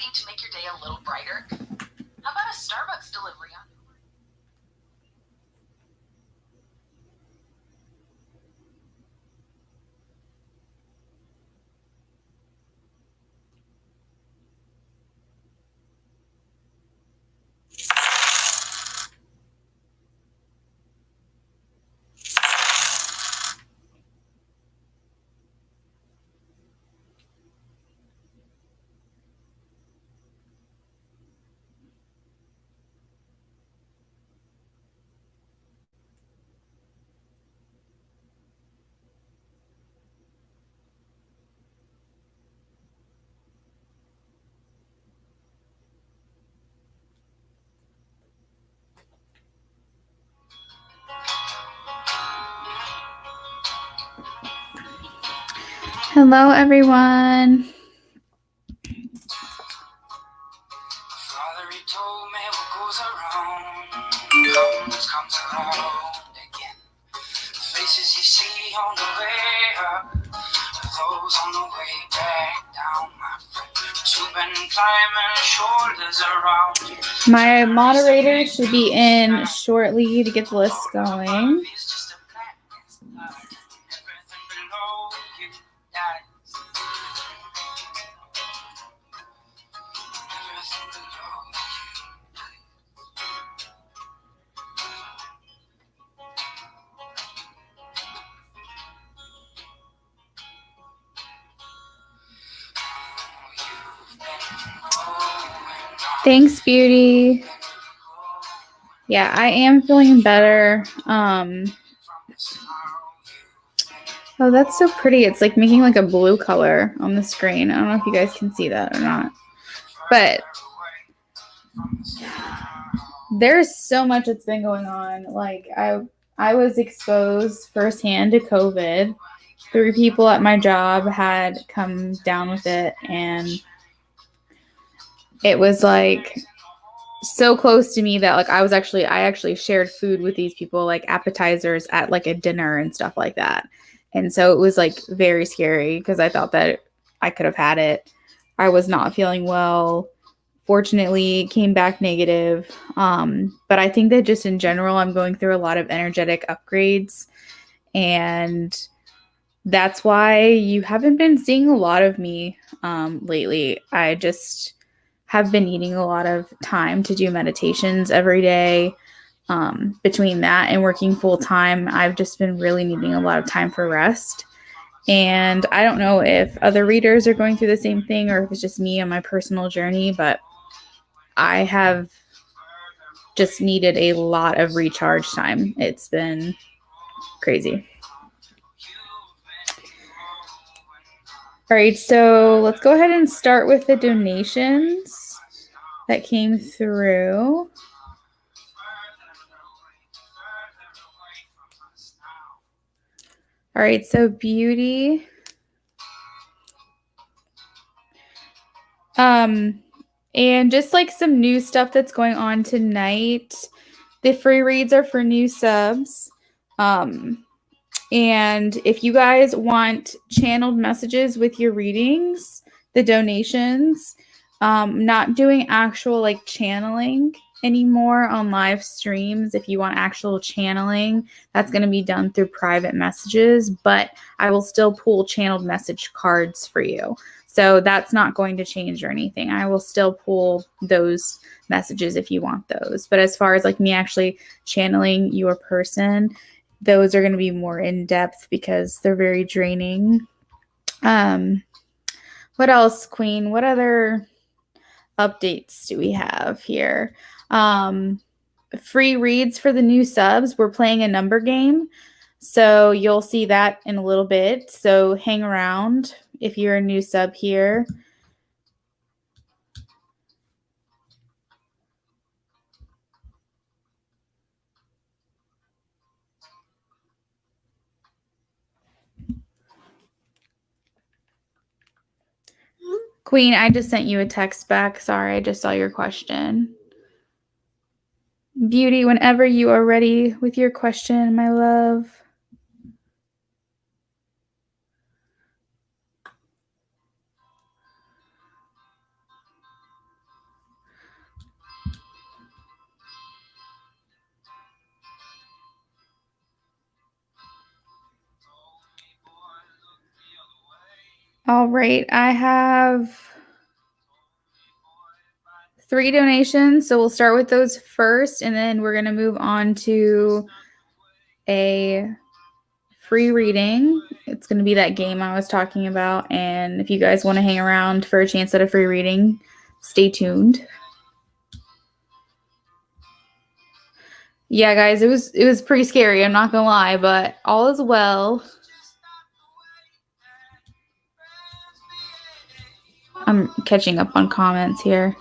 something to make your day a little brighter? How about a Starbucks delivery on Hello, everyone. Father, he told me what goes around comes around again. Faces you see on the way up, those on the way back down, my friend. You've been climbing shoulders around. My moderator should be in shortly to get the list going. Thanks, Beauty. Yeah, I am feeling better. Oh, that's so pretty. It's like making like a blue color on the screen. I don't know if you guys can see that or not. But there's so much that's been going on. Like I was exposed firsthand to COVID. 3 people at my job had come down with it, and it was like so close to me that like I actually shared food with these people, like appetizers at like a dinner and stuff like that. And so it was like very scary because I thought that I could have had it. I was not feeling well. Fortunately, it came back negative. But I think that just in general, I'm going through a lot of energetic upgrades, and that's why you haven't been seeing a lot of me lately. I just have been needing a lot of time to do meditations every day. Between that and working full time, I've just been really needing a lot of time for rest. And I don't know if other readers are going through the same thing or if it's just me on my personal journey, but I have just needed a lot of recharge time. It's been crazy. All right, so let's go ahead and start with the donations that came through. All right, so Beauty. And just like some new stuff that's going on tonight. The free reads are for new subs. And if you guys want channeled messages with your readings, the donations, not doing actual like channeling anymore on live streams. If you want actual channeling, that's going to be done through private messages, but I will still pull channeled message cards for you. So that's not going to change or anything. I will still pull those messages if you want those. But as far as like me actually channeling your person, those are going to be more in depth because they're very draining. What else, Queen? What other updates do we have here? Free reads for the new subs. We're playing a number game, so you'll see that in a little bit. So hang around if you're a new sub here. Queen, I just sent you a text back. Sorry, I just saw your question. Beauty, whenever you are ready with your question, my love. All right, I have 3 donations, so we'll start with those first, and then we're going to move on to a free reading. It's going to be that game I was talking about, and if you guys want to hang around for a chance at a free reading, stay tuned. Yeah, guys, it was pretty scary, I'm not going to lie, but all is well. I'm catching up on comments here.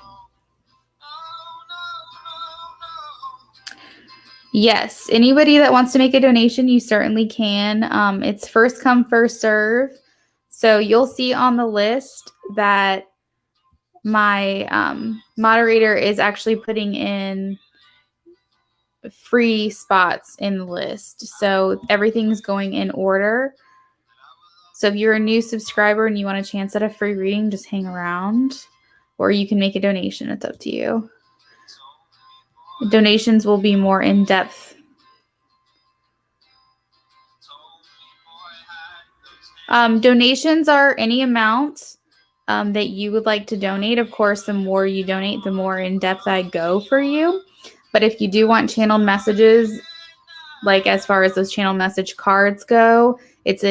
Yes, anybody that wants to make a donation, you certainly can. It's first come, first serve. So you'll see on the list that my moderator is actually putting in free spots in the list. So everything's going in order. So if you're a new subscriber and you want a chance at a free reading, just hang around, or you can make a donation. It's up to you. Donations will be more in depth. Donations are any amount that you would like to donate. Of course, the more you donate, the more in depth I go for you. But if you do want channeled messages, like as far as those channel message cards go, it's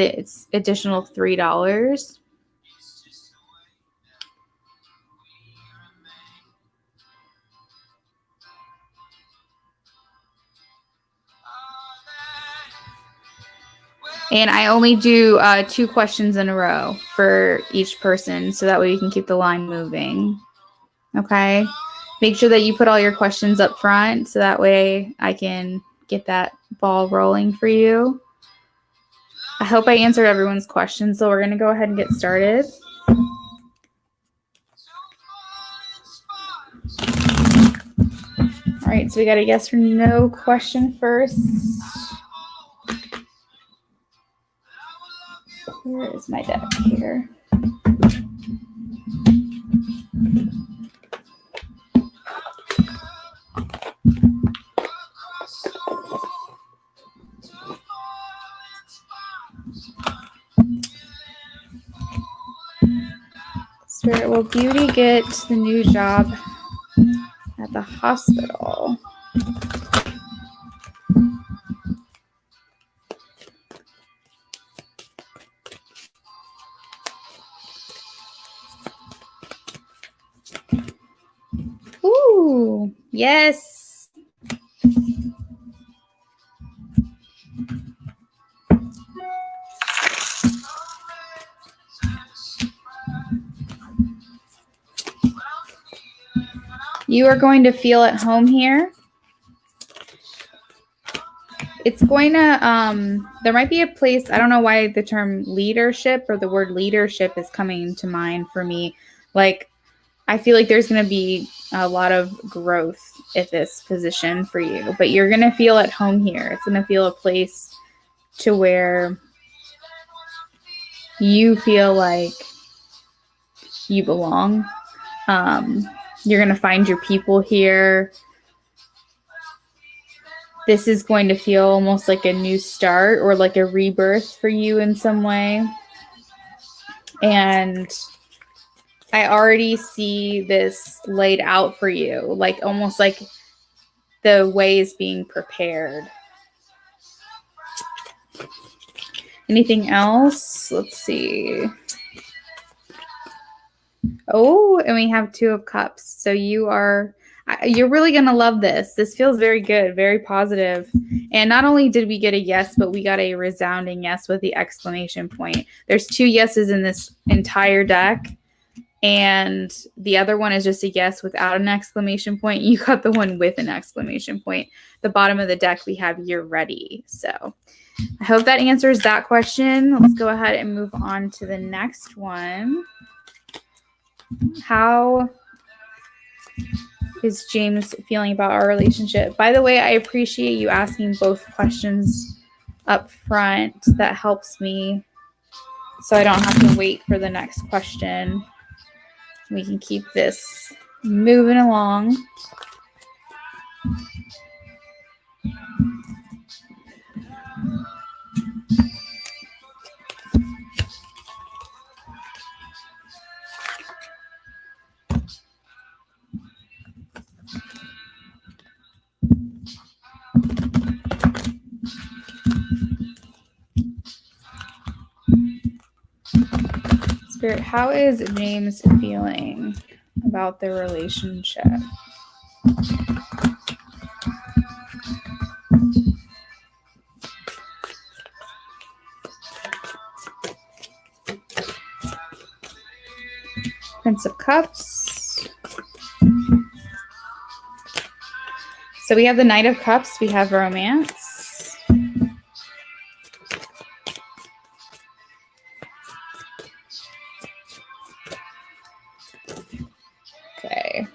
additional $3. And I only do 2 questions in a row for each person, so that way you can keep the line moving. Okay? Make sure that you put all your questions up front, so that way I can get that ball rolling for you. I hope I answered everyone's questions, so we're going to go ahead and get started. All right, so we got a yes or no question first. Where is my deck here? Spirit, will Beauty get the new job at the hospital? Ooh, yes. You are going to feel at home here. It's going to, there might be a place, I don't know why the term leadership or the word leadership is coming to mind for me. Like, I feel like there's going to be a lot of growth at this position for you, but you're going to feel at home here. It's going to feel a place to where you feel like you belong. You're going to find your people here. This is going to feel almost like a new start or like a rebirth for you in some way. And I already see this laid out for you, like almost like the way is being prepared. Anything else? Let's see. Oh, and we have 2 of Cups. So you're really going to love this. This feels very good, very positive. And not only did we get a yes, but we got a resounding yes with the exclamation point. There's 2 yeses in this entire deck. And the other one is just a yes without an exclamation point. You got the one with an exclamation point. The bottom of the deck, we have you're ready. So I hope that answers that question. Let's go ahead and move on to the next one. How is James feeling about our relationship? By the way, I appreciate you asking both questions up front. That helps me so I don't have to wait for the next question. We can keep this moving along. Spirit, how is James feeling about their relationship? Prince of Cups. So we have the Knight of Cups. We have romance. Okay.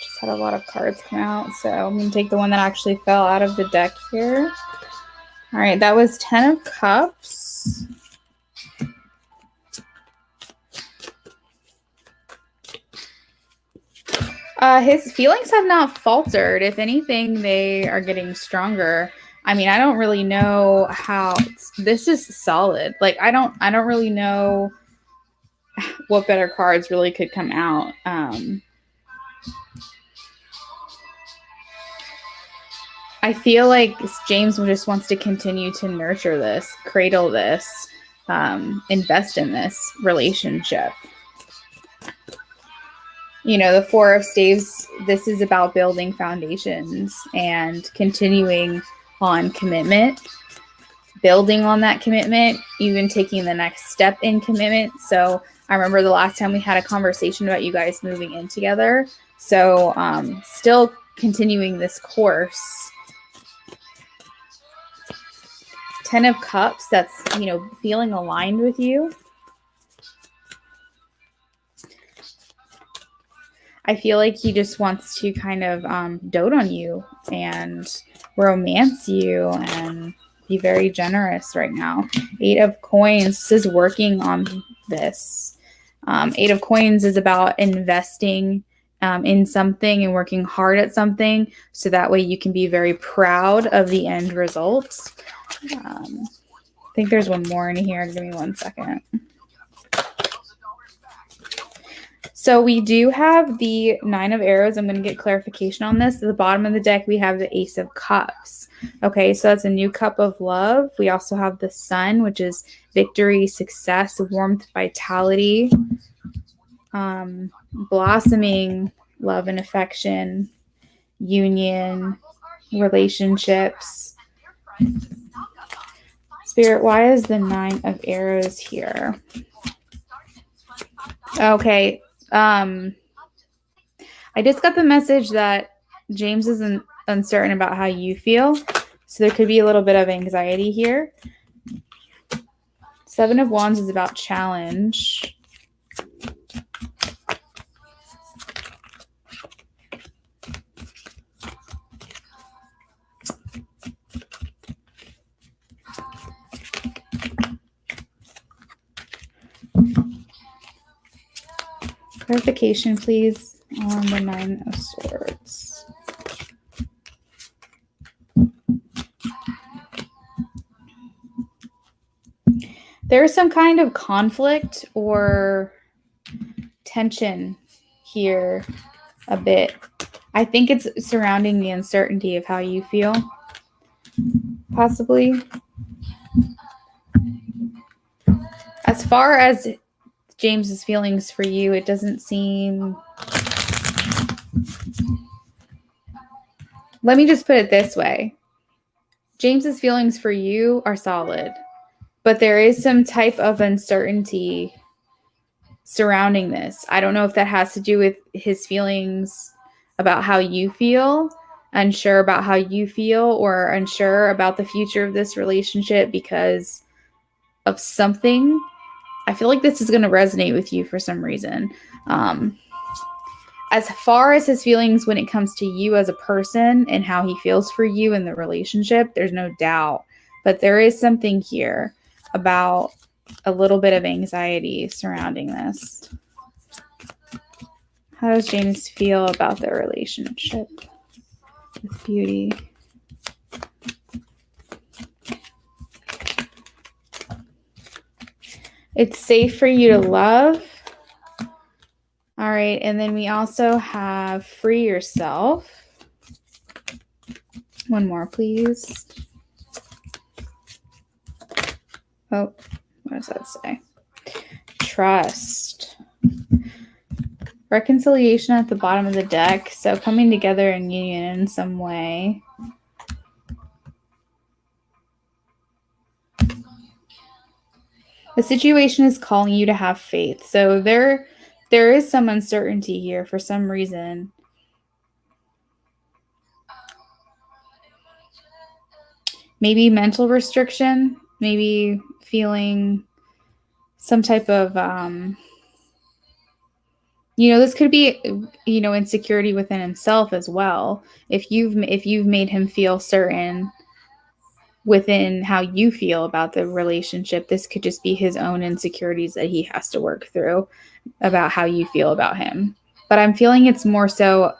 Just had a lot of cards come out. So I'm going to take the one that actually fell out of the deck here. All right. That was 10 of Cups. His feelings have not faltered. If anything, they are getting stronger. I mean, I don't really know how this is solid. Like, I don't really know what better cards really could come out. I feel like James just wants to continue to nurture this, cradle this, invest in this relationship. You know, the Four of Staves, this is about building foundations and continuing on commitment, building on that commitment, even taking the next step in commitment. So I remember the last time we had a conversation about you guys moving in together. So still continuing this course. 10 of Cups, that's, you know, feeling aligned with you. I feel like he just wants to kind of dote on you and romance you and be very generous right now. 8 of Coins, this is working on this. 8 of Coins is about investing in something and working hard at something so that way you can be very proud of the end result. I think there's one more in here. Give me 1 second. So we do have the 9 of Arrows. I'm going to get clarification on this. At the bottom of the deck, we have the Ace of Cups. Okay, so that's a new cup of love. We also have the Sun, which is victory, success, warmth, vitality, blossoming, love and affection, union, relationships. Spirit, why is the 9 of Arrows here? Okay. I just got the message that James is uncertain about how you feel. So there could be a little bit of anxiety here. 7 of Wands is about challenge. Clarification, please, on the 9 of Swords. There's some kind of conflict or tension here a bit. I think it's surrounding the uncertainty of how you feel, possibly. As far as James's feelings for you, it doesn't seem... Let me just put it this way. James's feelings for you are solid, but there is some type of uncertainty surrounding this. I don't know if that has to do with his feelings about how you feel, unsure about how you feel, or unsure about the future of this relationship because of something. I feel like this is going to resonate with you for some reason. As far as his feelings when it comes to you as a person and how he feels for you in the relationship, there's no doubt. But there is something here about a little bit of anxiety surrounding this. How does James feel about their relationship with Beauty? It's safe for you to love. All right, and then we also have free yourself. One more, please. Oh, what does that say? Trust. Reconciliation at the bottom of the deck. So coming together in union in some way. The situation is calling you to have faith. So there is some uncertainty here for some reason. Maybe mental restriction, maybe feeling some type of this could be insecurity within himself as well. If you've made him feel certain within how you feel about the relationship, this could just be his own insecurities that he has to work through about how you feel about him. But I'm feeling it's more so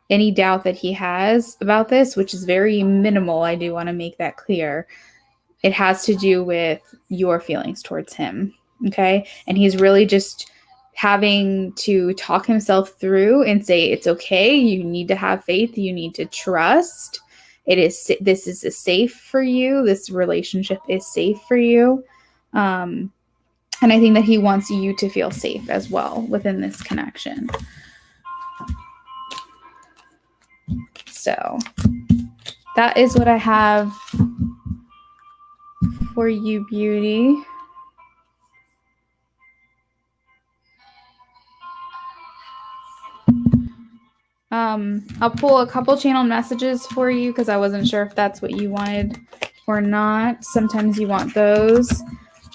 any doubt that he has about this, which is very minimal. I do want to make that clear. It has to do with your feelings towards him. Okay. And he's really just having to talk himself through and say, it's okay. You need to have faith. You need to trust. This is safe for you. This relationship is safe for you. And I think that he wants you to feel safe as well within this connection. So that is what I have for you, beauty. I'll pull a couple channel messages for you because I wasn't sure if that's what you wanted or not. Sometimes you want those.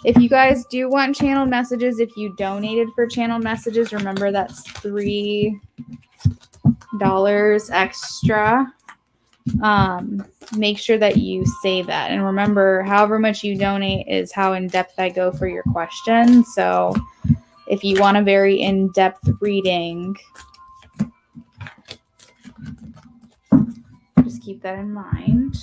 If you guys do want channel messages, if you donated for channel messages, remember that's $3 extra. Make sure that you say that. And remember, however much you donate is how in-depth I go for your question. So if you want a very in-depth reading, just keep that in mind.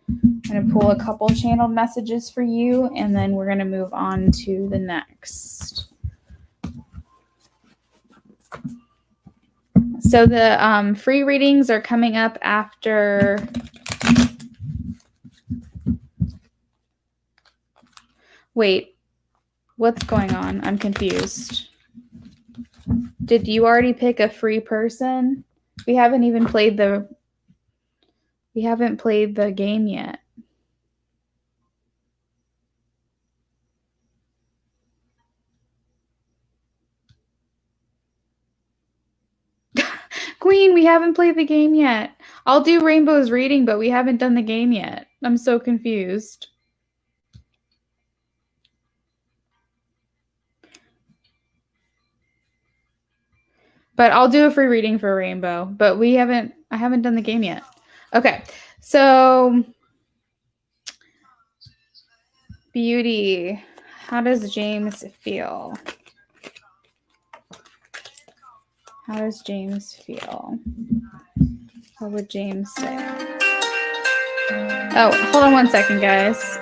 I'm going to pull a couple channeled messages for you, and then we're going to move on to the next. So the free readings are coming up after. Wait, what's going on? I'm confused. Did you already pick a free person? We haven't even played the game yet. Queen, we haven't played the game yet. I'll do Rainbow's reading, but we haven't done the game yet. I'm so confused. But I'll do a free reading for Rainbow, but I haven't done the game yet. Okay. So beauty, how does James feel? How does James feel? What would James say? Oh, hold on one second, guys.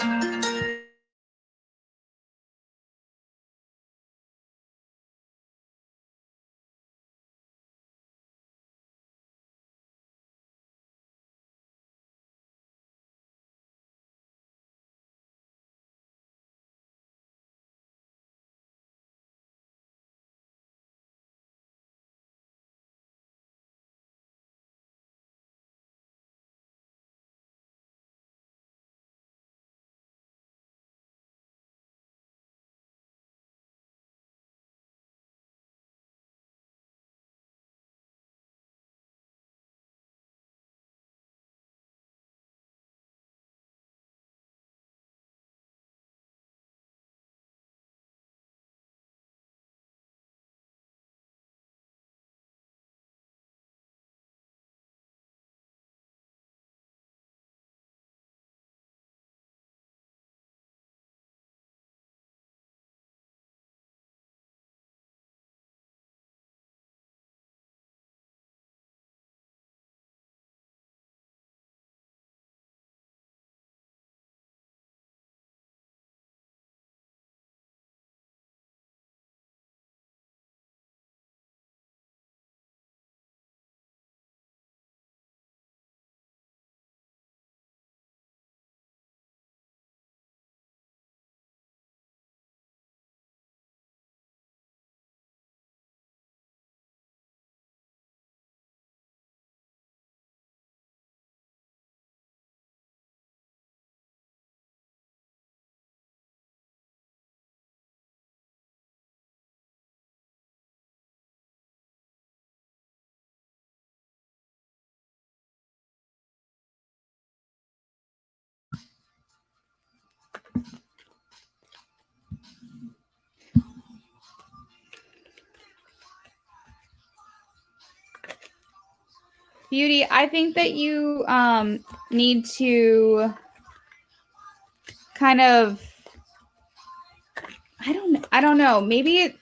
Beauty, I think that you need to kind of, I don't know. Maybe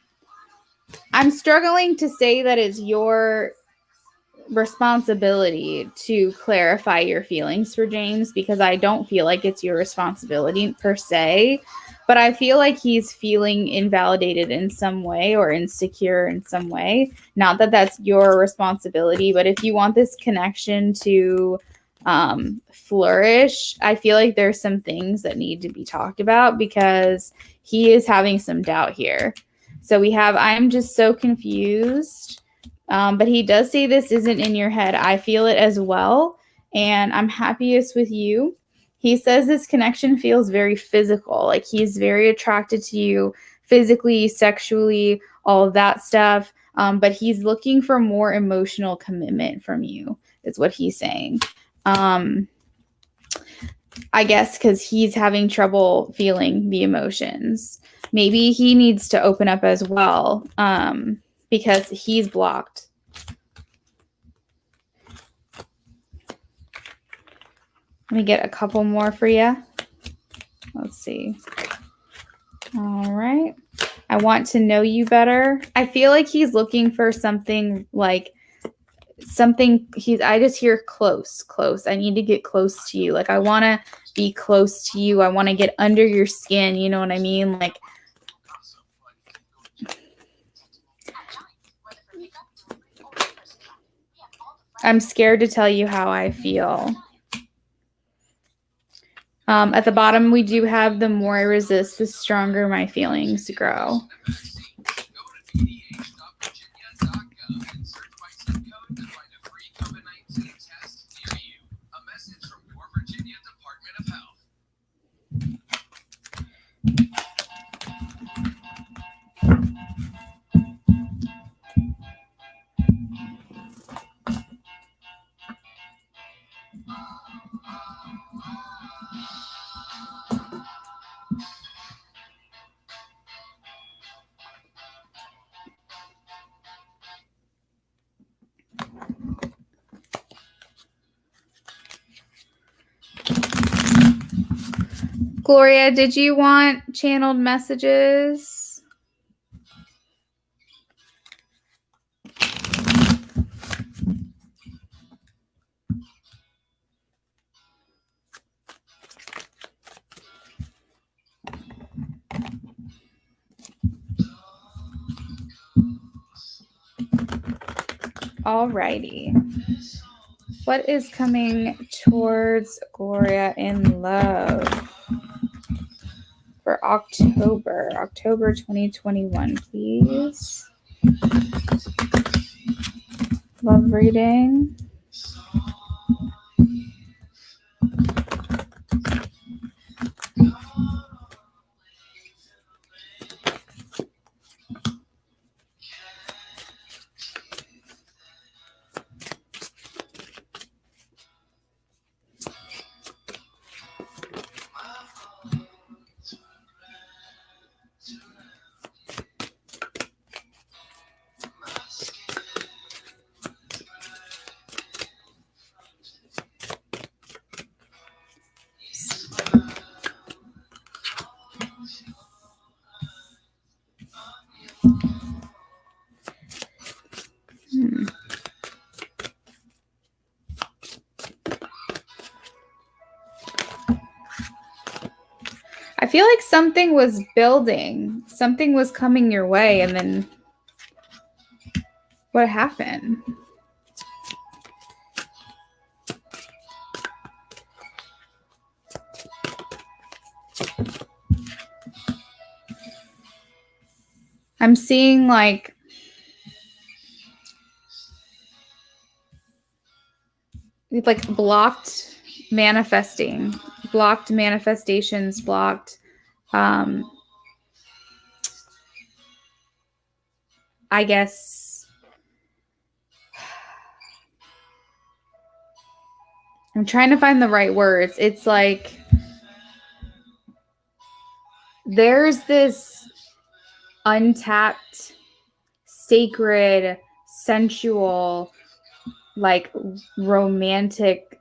I'm struggling to say that it's your responsibility to clarify your feelings for James, because I don't feel like it's your responsibility per se, but I feel like he's feeling invalidated in some way or insecure in some way. Not that that's your responsibility, but if you want this connection to flourish, I feel like there's some things that need to be talked about, because he is having some doubt here. So we have, I'm just so confused. But he does say this isn't in your head. I feel it as well. And I'm happiest with you. He says this connection feels very physical. Like he's very attracted to you physically, sexually, all of that stuff. But he's looking for more emotional commitment from you, is what he's saying. I guess because he's having trouble feeling the emotions. Maybe he needs to open up as well. Because he's blocked. Let me get a couple more for you. Let's see. All right. I want to know you better. I feel like he's looking for something like I just hear close. I need to get close to you. Like I want to be close to you. I want to get under your skin. You know what I mean? Like, I'm scared to tell you how I feel. At the bottom, we do have the more I resist, the stronger my feelings grow. Gloria, did you want channeled messages? Alrighty. What is coming towards Gloria in love for October 2021, please? Love reading. I feel like something was building. Something was coming your way, and then what happened? I'm seeing like blocked manifestations, blocked I guess I'm trying to find the right words. It's like there's this untapped, sacred, sensual, like romantic,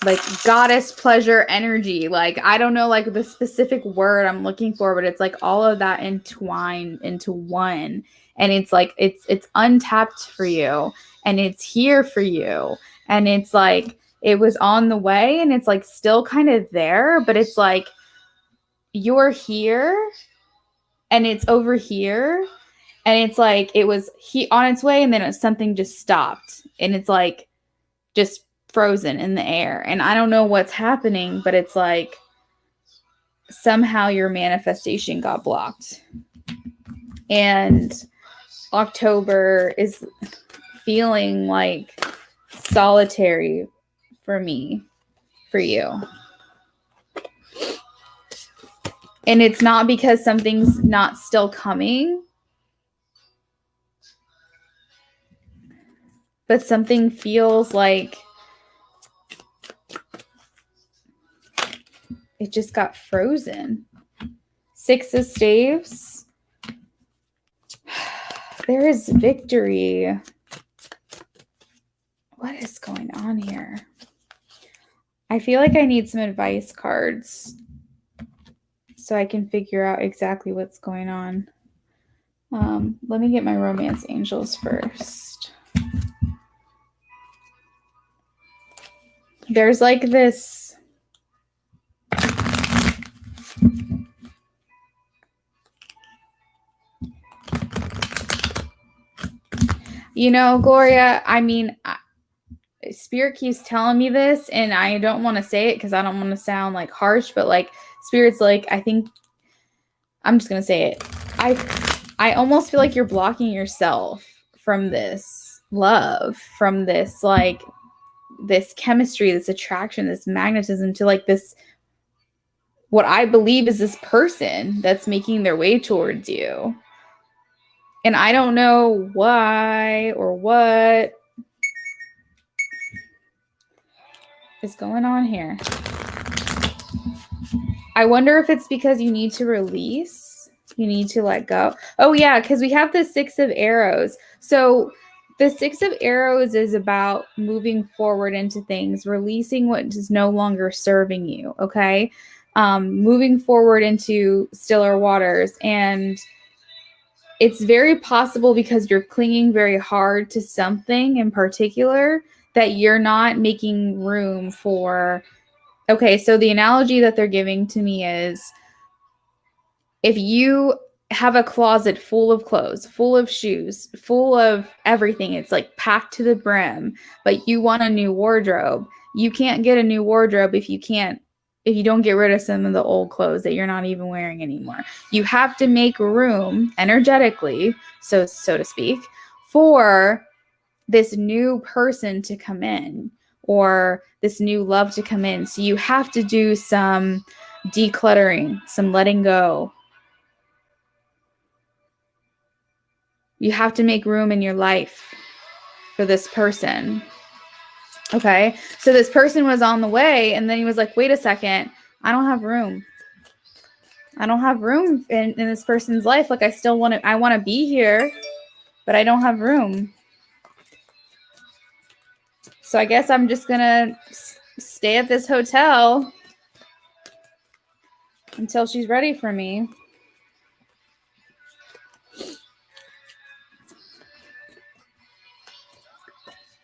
like goddess pleasure energy. Like, I don't know like the specific word I'm looking for, but it's like all of that entwined into one. And it's like it's untapped for you, and it's here for you. And it's like it was on the way, and it's like still kind of there, but it's like you're here and it's over here, and it's like it was on its way, and then something just stopped, and it's like just frozen in the air. And I don't know what's happening, but it's like somehow your manifestation got blocked. And October is feeling like solitary for me, for you. And it's not because something's not still coming, but something feels like it just got frozen. 6 of Staves. There is victory. What is going on here? I feel like I need some advice cards so I can figure out exactly what's going on. Let me get my romance angels first. There's like this. You know, Gloria, I mean, Spirit keeps telling me this, and I don't want to say it because I don't want to sound like harsh, but like Spirit's like, I think I'm just going to say it. I almost feel like you're blocking yourself from this love, from this like this chemistry, this attraction, this magnetism to like this, what I believe is this person that's making their way towards you. And I don't know why or what is going on here. I wonder if it's because you need to release, you need to let go. Oh yeah, because we have the 6 of Arrows. So the 6 of Arrows is about moving forward into things, releasing what is no longer serving you, okay? Moving forward into stiller waters. And it's very possible because you're clinging very hard to something in particular that you're not making room for. Okay, so the analogy that they're giving to me is if you have a closet full of clothes, full of shoes, full of everything, it's like packed to the brim, but you want a new wardrobe. You can't get a new wardrobe if you don't get rid of some of the old clothes that you're not even wearing anymore. You have to make room energetically, so to speak, for this new person to come in or this new love to come in. So you have to do some decluttering, some letting go. You have to make room in your life for this person. Okay, so this person was on the way, and then he was like, wait a second, I don't have room. I don't have room in this person's life. Like, I want to be here, but I don't have room. So I guess I'm just going to stay at this hotel until she's ready for me.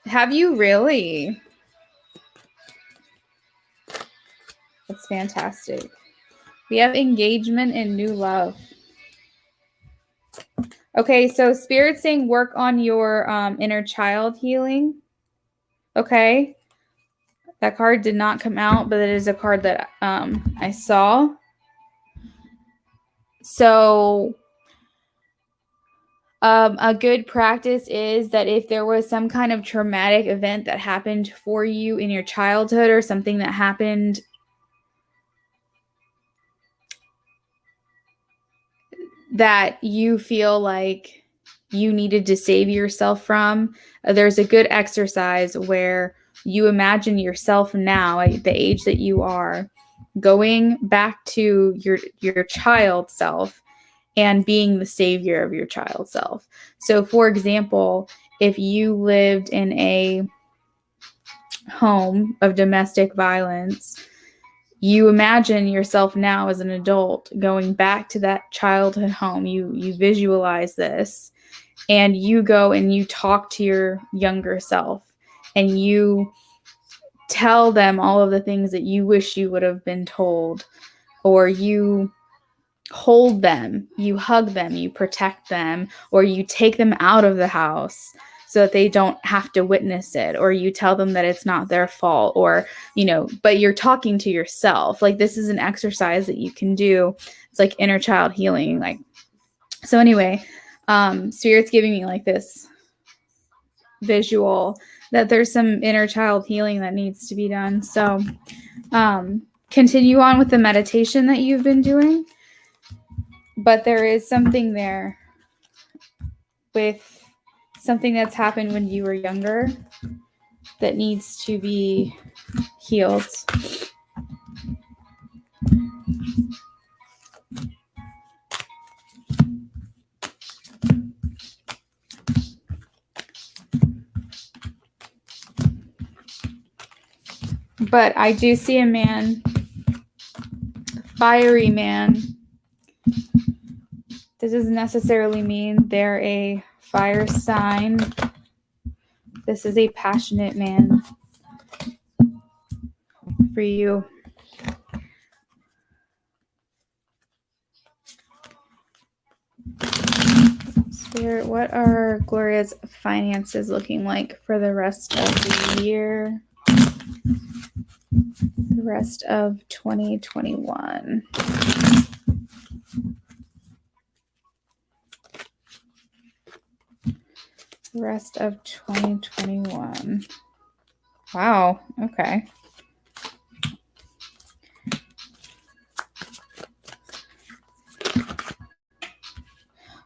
Have you really? That's fantastic. We have engagement and new love. Okay, so Spirit's saying work on your inner child healing. Okay. That card did not come out, but it is a card that I saw. So a good practice is that if there was some kind of traumatic event that happened for you in your childhood or something that happened that you feel like you needed to save yourself from, there's a good exercise where you imagine yourself now at the age that you are, going back to your child self and being the savior of your child self. So for example, if you lived in a home of domestic violence, you imagine yourself now as an adult going back to that childhood home. You visualize this, and you go and you talk to your younger self, and you tell them all of the things that you wish you would have been told, or you hold them, you hug them, you protect them, or you take them out of the house so that they don't have to witness it, or you tell them that it's not their fault, or, but you're talking to yourself. Like, this is an exercise that you can do. It's like inner child healing. Like, so anyway, Spirit's giving me like this visual that there's some inner child healing that needs to be done. So, continue on with the meditation that you've been doing. But there is something there with something that's happened when you were younger that needs to be healed. But I do see a man, a fiery man. This doesn't necessarily mean they're a fire sign. This is a passionate man for you. Spirit, what are Gloria's finances looking like for the rest of the year? The rest of 2021. The rest of 2021. Wow. Okay.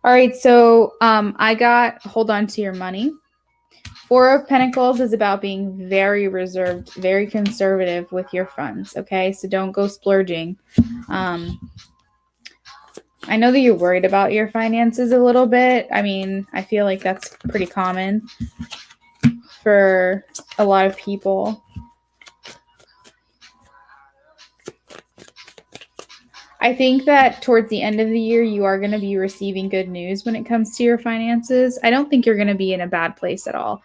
All right. So I got hold on to your money. 4 of Pentacles is about being very reserved, very conservative with your funds. Okay. So don't go splurging. I know that you're worried about your finances a little bit. I mean, I feel like that's pretty common for a lot of people. I think that towards the end of the year, you are going to be receiving good news when it comes to your finances. I don't think you're going to be in a bad place at all.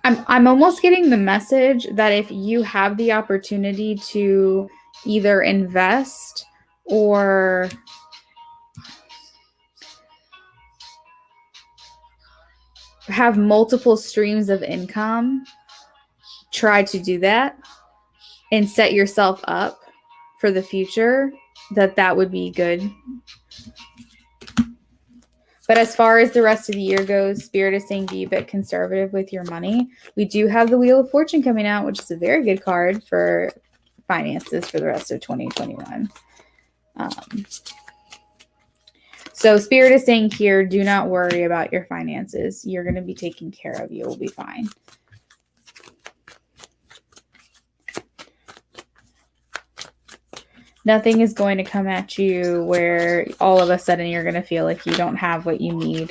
I'm almost getting the message that if you have the opportunity to either invest or have multiple streams of income, try to do that and set yourself up for the future, that would be good. But as far as the rest of the year goes, Spirit is saying be a bit conservative with your money. We do have the Wheel of Fortune coming out, which is a very good card for finances for the rest of 2021. So Spirit is saying here, do not worry about your finances. You're going to be taken care of. You will be fine. Nothing is going to come at you where all of a sudden you're going to feel like you don't have what you need.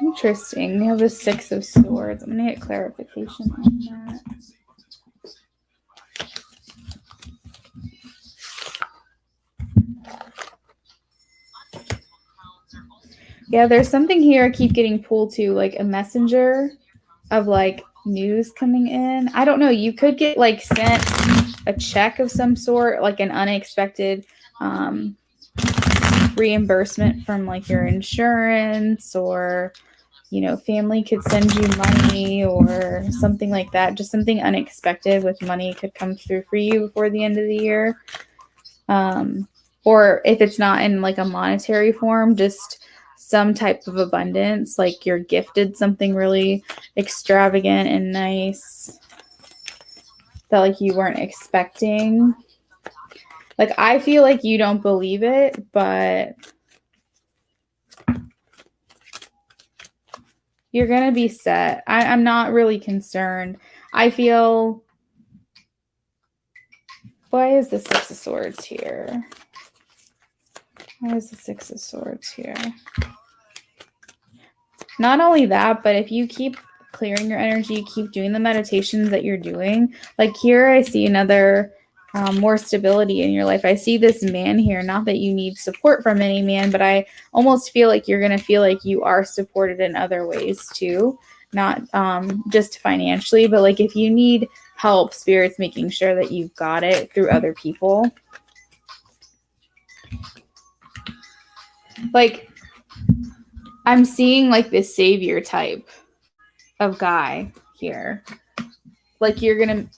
Interesting. We have the 6 of Swords. I'm going to get clarification on that. Yeah, there's something here I keep getting pulled to, like a messenger of like news coming in. I don't know. You could get like sent a check of some sort, like an unexpected reimbursement from like your insurance, or, you know, family could send you money or something like that. Just something unexpected with money could come through for you before the end of the year. Or if it's not in like a monetary form, just some type of abundance, like you're gifted something really extravagant and nice that like you weren't expecting. Like I feel like you don't believe it, but you're gonna be set. I'm not really concerned. I feel, why is the Six of Swords here? Why is the Six of Swords here? Not only that, but if you keep clearing your energy, keep doing the meditations that you're doing, like here I see another more stability in your life. I see this man here, not that you need support from any man, but I almost feel like you're going to feel like you are supported in other ways too, not just financially, but like if you need help, Spirit's making sure that you've got it through other people. Like I'm seeing like this savior type of guy here. Like you're gonna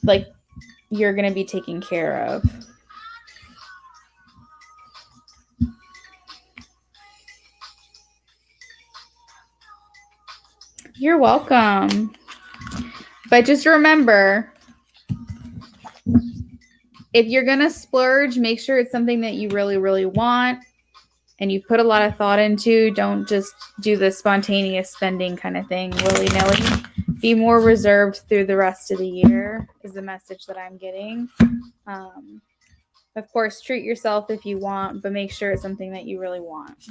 be taken care of. You're welcome. But just remember, if you're gonna splurge, make sure it's something that you really, really want and you put a lot of thought into. Don't just do the spontaneous spending kind of thing, willy-nilly. Be more reserved through the rest of the year is the message that I'm getting. Of course, treat yourself if you want, but make sure it's something that you really want.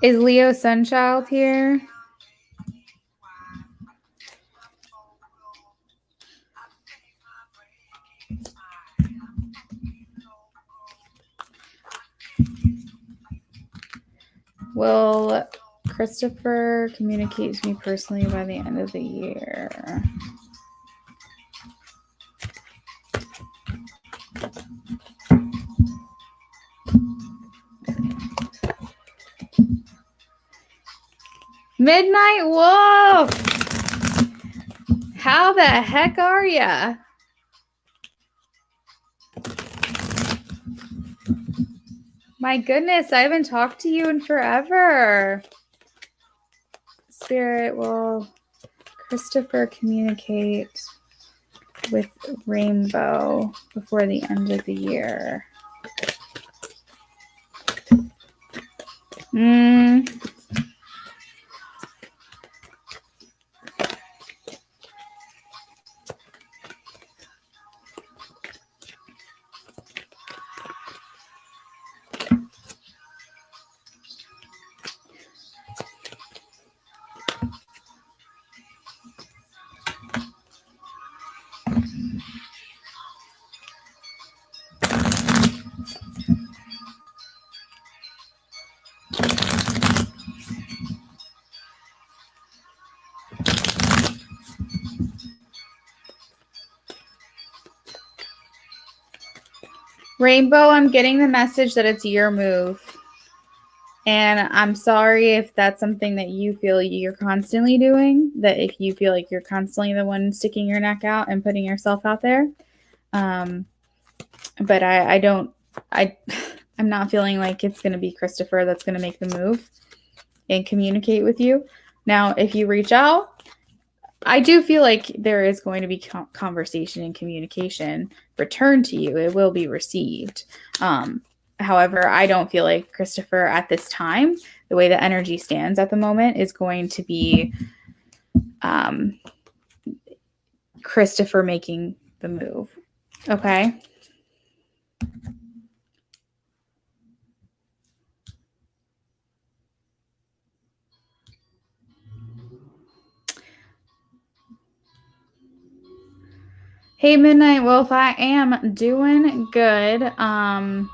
Is Leo Sunchild here? Will Christopher communicate to me personally by the end of the year? Midnight Wolf! How the heck are ya? My goodness, I haven't talked to you in forever. Spirit, will Christopher communicate with Rainbow before the end of the year? Rainbow, I'm getting the message that it's your move. And I'm sorry if that's something that you feel you're constantly doing, that if you feel like you're constantly the one sticking your neck out and putting yourself out there. But I'm not feeling like it's going to be Christopher that's going to make the move and communicate with you. Now, if you reach out, I do feel like there is going to be conversation and communication returned to you. It will be received. However, I don't feel like Christopher at this time, the way the energy stands at the moment, is going to be Christopher making the move. Okay? Hey, Midnight Wolf, I am doing good. I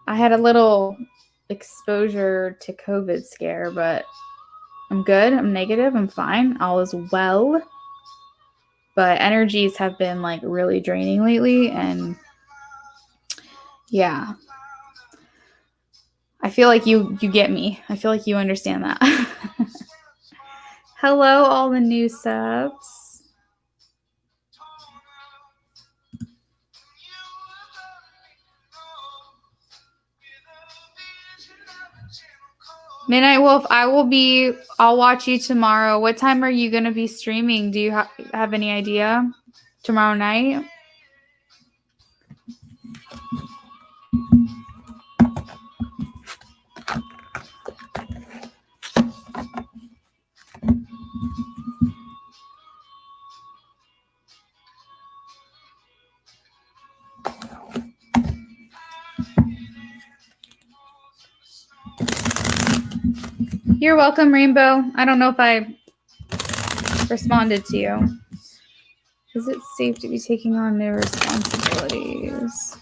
had a little exposure to COVID scare, but I'm good. I'm negative. I'm fine. All is well. But energies have been like really draining lately. And yeah, I feel like you get me. I feel like you understand that. Hello, all the new subs. Midnight Wolf, I'll watch you tomorrow. What time are you going to be streaming? Do you have any idea? Tomorrow night? You're welcome, Rainbow. I don't know if I responded to you. Is it safe to be taking on new responsibilities?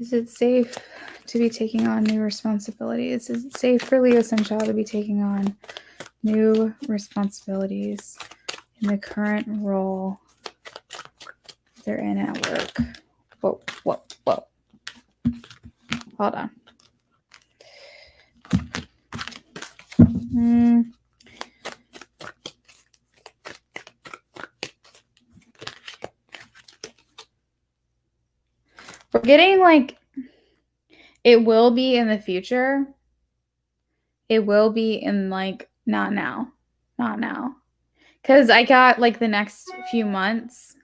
Is it safe to be taking on new responsibilities? Is it safe for Leo Sunshine to be taking on new responsibilities in the current role they're in at work? Whoa. Hold on. We're getting like, it will be in the future. It will be in like, not now. Because I got like the next few months,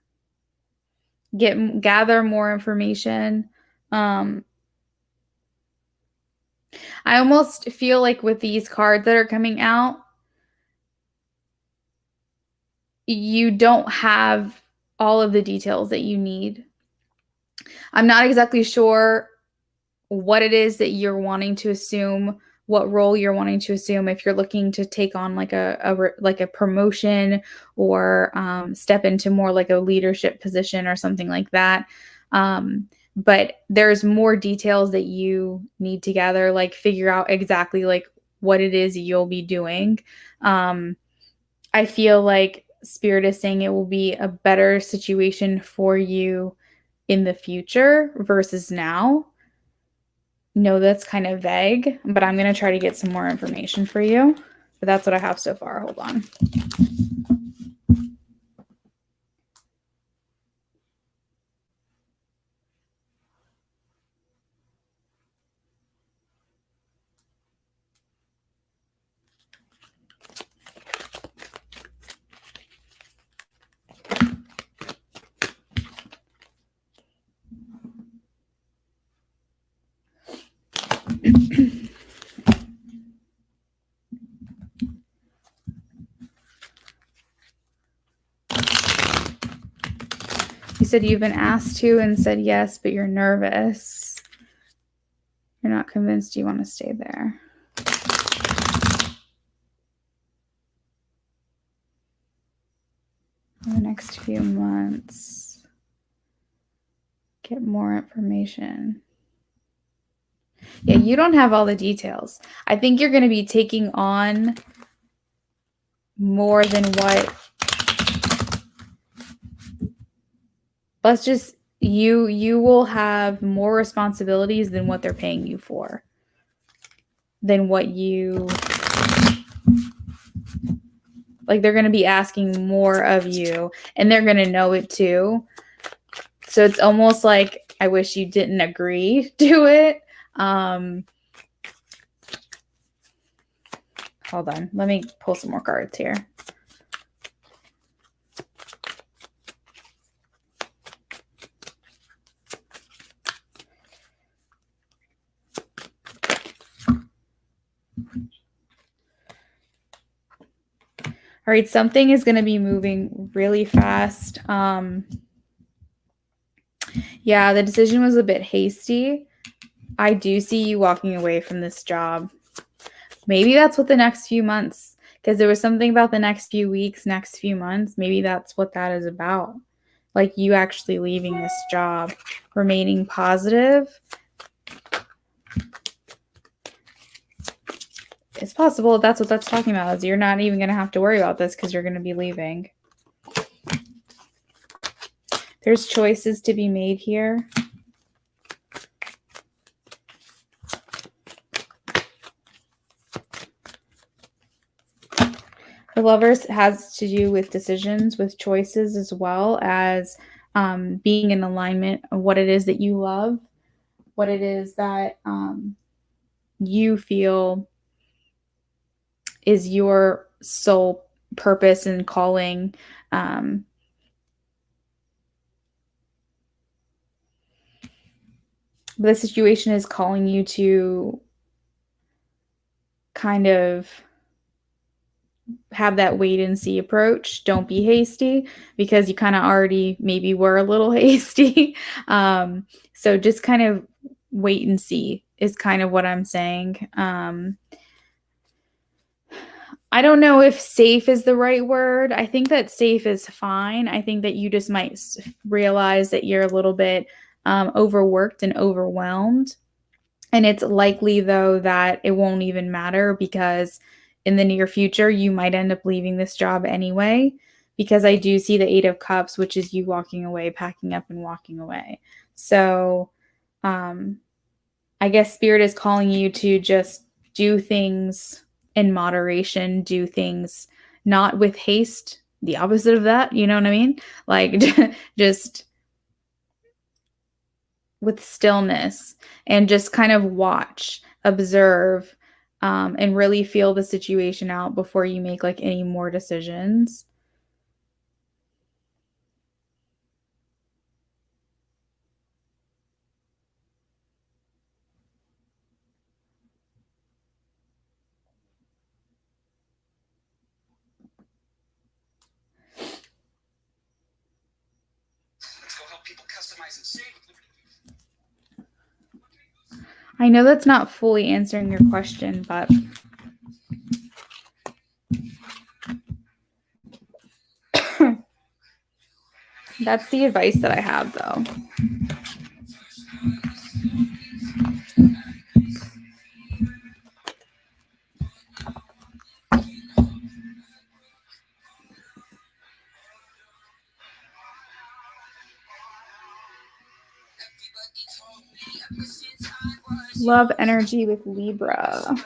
gather more information. I almost feel like with these cards that are coming out, you don't have all of the details that you need. I'm not exactly sure what it is that you're wanting to assume, what role you're wanting to assume, if you're looking to take on like a promotion or step into more like a leadership position or something like that. But there's more details that you need to gather, like figure out exactly like what it is you'll be doing. I feel like Spirit is saying it will be a better situation for you in the future versus now. No, that's kind of vague, but I'm going to try to get some more information for you. But that's what I have so far. Hold on. You said you've been asked to and said yes, but you're nervous. You're not convinced you want to stay there. In the next few months, get more information. Yeah, you don't have all the details. I think you're going to be taking on more than what. Let's just, you will have more responsibilities than what they're paying you for. Than what you, like they're going to be asking more of you and they're going to know it too. So it's almost like, I wish you didn't agree to it. Hold on. Let me pull some more cards here. All right, something is going to be moving really fast. Yeah, the decision was a bit hasty. I do see you walking away from this job. Maybe that's what the next few months, because there was something about the next few weeks, next few months. Maybe that's what that is about. Like you actually leaving this job, remaining positive. It's possible that's what that's talking about, is you're not even going to have to worry about this because you're going to be leaving. There's choices to be made here. The Lovers has to do with decisions, with choices, as well as being in alignment of what it is that you love, what it is that you feel is your sole purpose and calling. The situation is calling you to kind of have that wait and see approach. Don't be hasty, because you kind of already maybe were a little hasty. So just kind of wait and see is kind of what I'm saying. I don't know if safe is the right word. I think that safe is fine. I think that you just might realize that you're a little bit overworked and overwhelmed. And it's likely, though, that it won't even matter, because in the near future, you might end up leaving this job anyway, because I do see the 8 of Cups, which is you walking away, packing up and walking away. So I guess Spirit is calling you to just do things in moderation, do things not with haste, the opposite of that. You know what I mean? Like just with stillness, and just kind of watch, observe, and really feel the situation out before you make like any more decisions. Let's go help people customize and save. I know that's not fully answering your question, but that's the advice that I have, though. Love energy with Libra.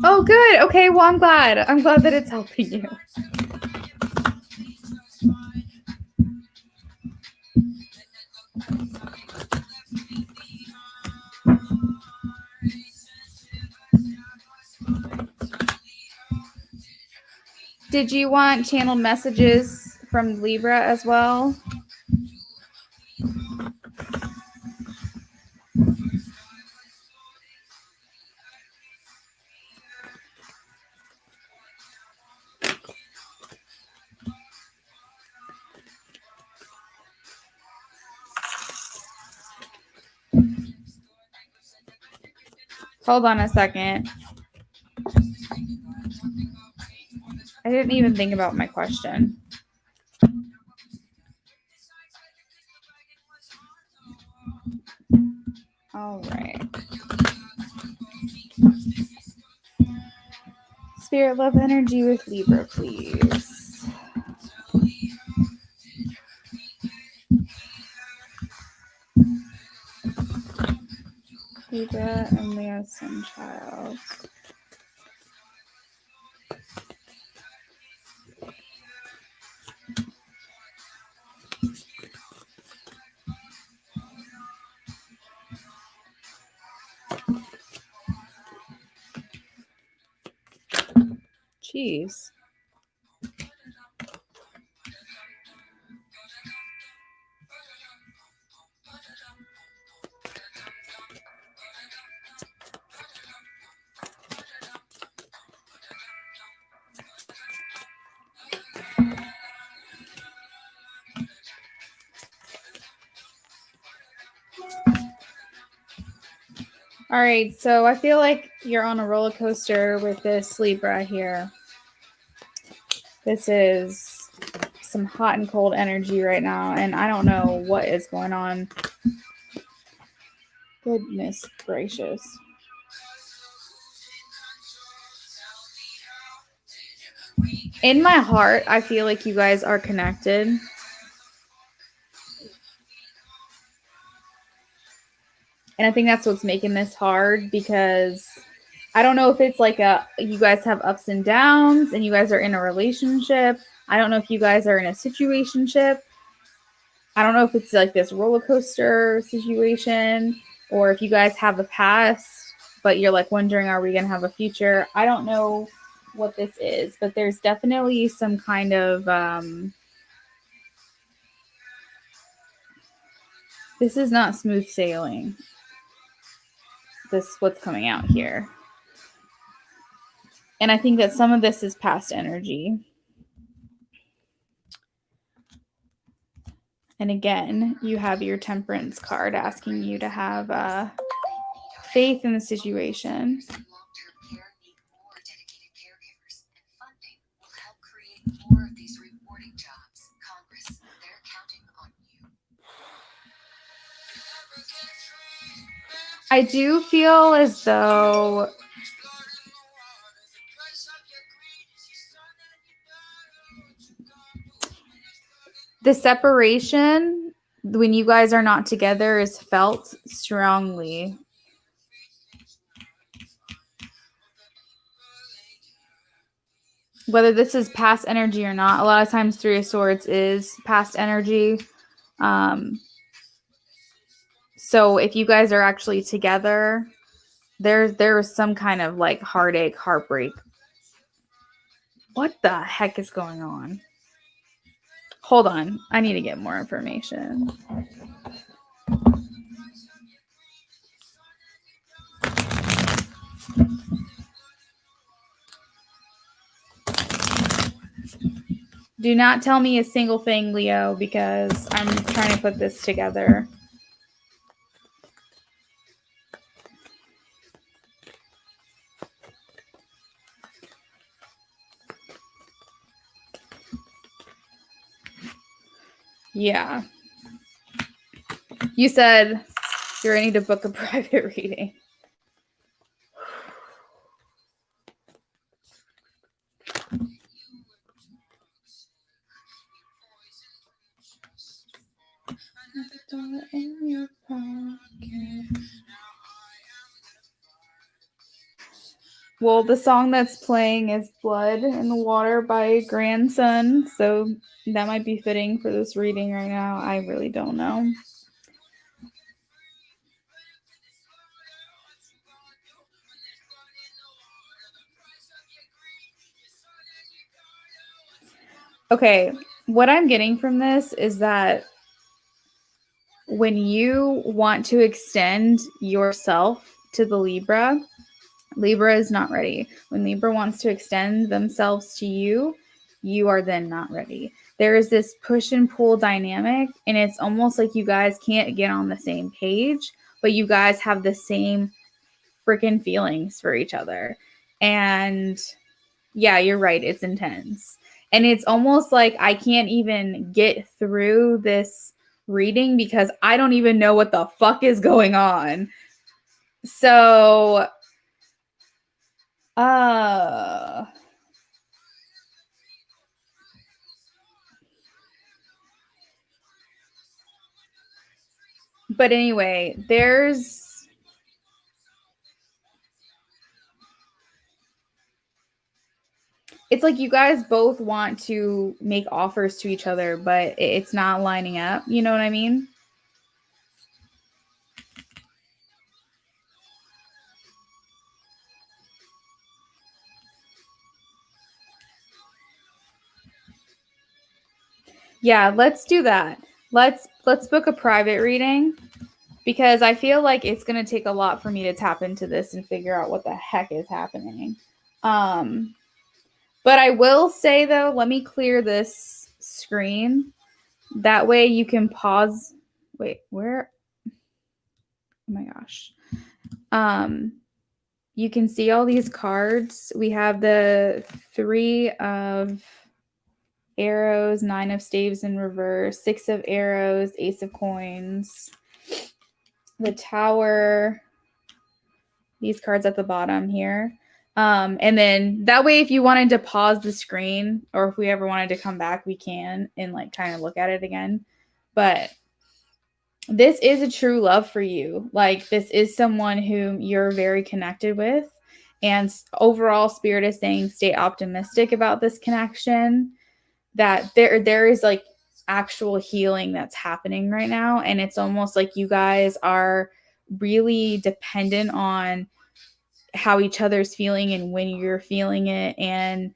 Oh, good. Okay, well, I'm glad. I'm glad that it's helping you. Did you want channeled messages from Libra as well? Hold on a second. I didn't even think about my question. All right. Spirit, love energy with Libra, please. Libra and Leo Sun Child. Jeez. All right, so I feel like you're on a roller coaster with this Libra here. This is some hot and cold energy right now, and I don't know what is going on. Goodness gracious. In my heart, I feel like you guys are connected. And I think that's what's making this hard, because I don't know if it's like you guys have ups and downs and you guys are in a relationship. I don't know if you guys are in a situationship. I don't know if it's like this roller coaster situation, or if you guys have a past, but you're like wondering, are we going to have a future? I don't know what this is, but there's definitely some kind of, this is not smooth sailing. This is what's coming out here. And I think that some of this is past energy. And again, you have your Temperance card asking you to have faith in the situation. I do feel as though the separation when you guys are not together is felt strongly. Whether this is past energy or not, a lot of times Three of Swords is past energy. So if you guys are actually together, there is some kind of like heartache, heartbreak. What the heck is going on? Hold on. I need to get more information. Do not tell me a single thing, Leo, because I'm trying to put this together. Yeah. You said you're ready to book a private reading. In your pocket. Well, the song that's playing is Blood in the Water by Grandson, so that might be fitting for this reading right now. I really don't know. Okay, what I'm getting from this is that when you want to extend yourself to the Libra, Libra is not ready. When Libra wants to extend themselves to you, you are then not ready. There is this push and pull dynamic, and it's almost like you guys can't get on the same page, but you guys have the same freaking feelings for each other. And yeah, you're right. It's intense. And it's almost like I can't even get through this reading because I don't even know what the fuck is going on. So, but anyway, it's like you guys both want to make offers to each other, but it's not lining up. You know what I mean? Yeah, let's do that. Let's book a private reading, because I feel like it's going to take a lot for me to tap into this and figure out what the heck is happening. But I will say, though, let me clear this screen. That way you can pause. Wait, where? Oh my gosh. You can see all these cards. We have the 3 of arrows, 9 of staves in reverse, 6 of arrows, ace of coins, the tower, these cards at the bottom here. And then that way, if you wanted to pause the screen or if we ever wanted to come back, we can and like kind of look at it again. But this is a true love for you. Like, this is someone whom you're very connected with. And overall, Spirit is saying stay optimistic about this connection, that there is like actual healing that's happening right now. And it's almost like you guys are really dependent on how each other's feeling and when you're feeling it. And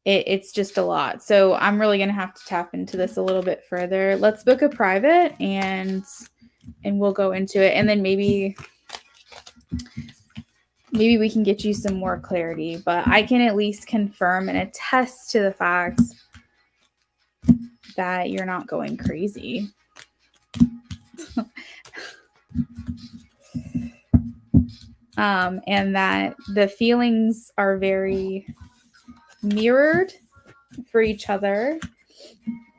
it's just a lot. So I'm really going to have to tap into this a little bit further. Let's book a private and we'll go into it. And then maybe we can get you some more clarity, but I can at least confirm and attest to the fact that you're not going crazy. And that the feelings are very mirrored for each other,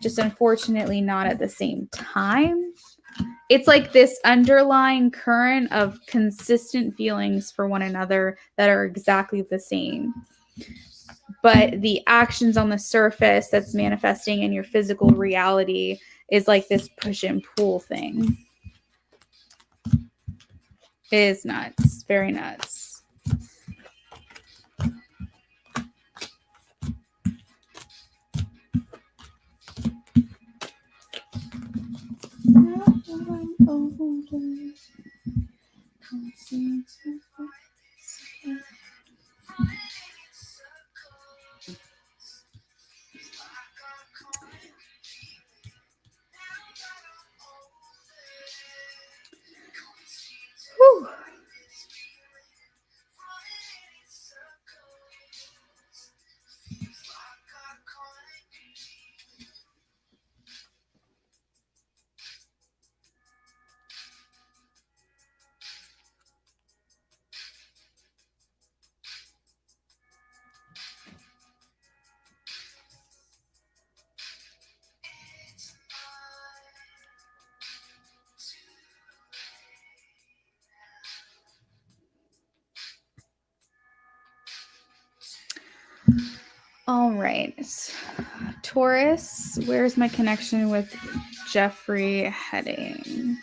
just unfortunately not at the same time. It's like this underlying current of consistent feelings for one another that are exactly the same. But the actions on the surface that's manifesting in your physical reality is like this push and pull thing. It is nuts. Very nuts. Whew. All right. Taurus, where's my connection with Jeffrey heading?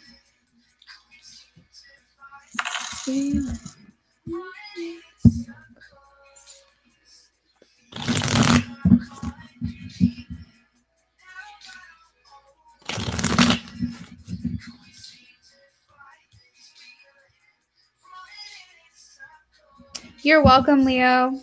You're welcome, Leo.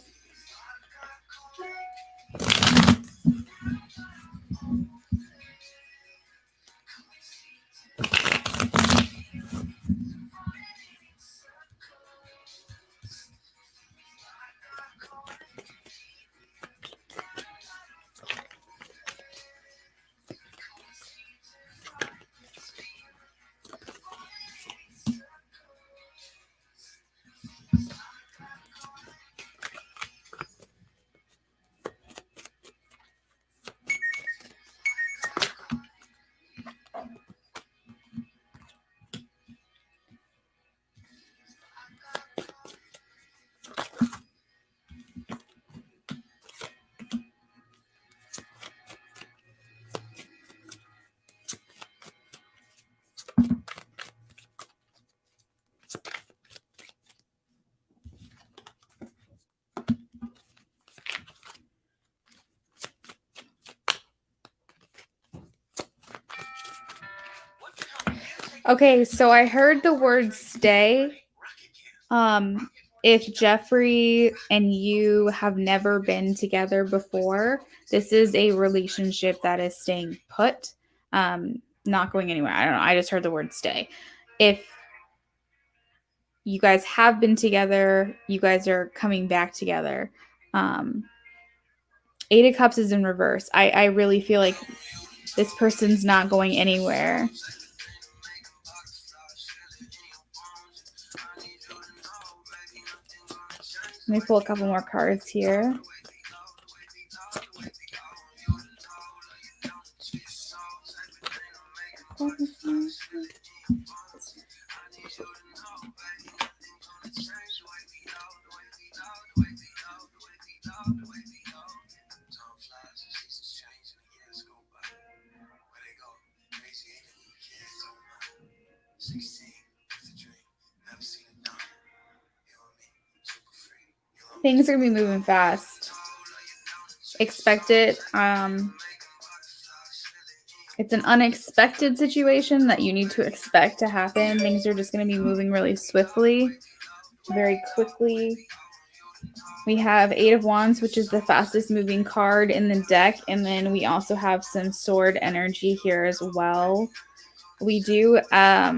Okay, so I heard the word stay. If Jeffrey and you have never been together before, this is a relationship that is staying put, not going anywhere. I don't know. I just heard the word stay. If you guys have been together, you guys are coming back together. 8 of Cups is in reverse. I really feel like this person's not going anywhere. Let me pull a couple more cards here. Things are gonna be moving fast. Expect it. It's an unexpected situation that you need to expect to happen. Things are just going to be moving really swiftly, very quickly. We have Eight of Wands, which is the fastest moving card in the deck. And then we also have some sword energy here as well. We do have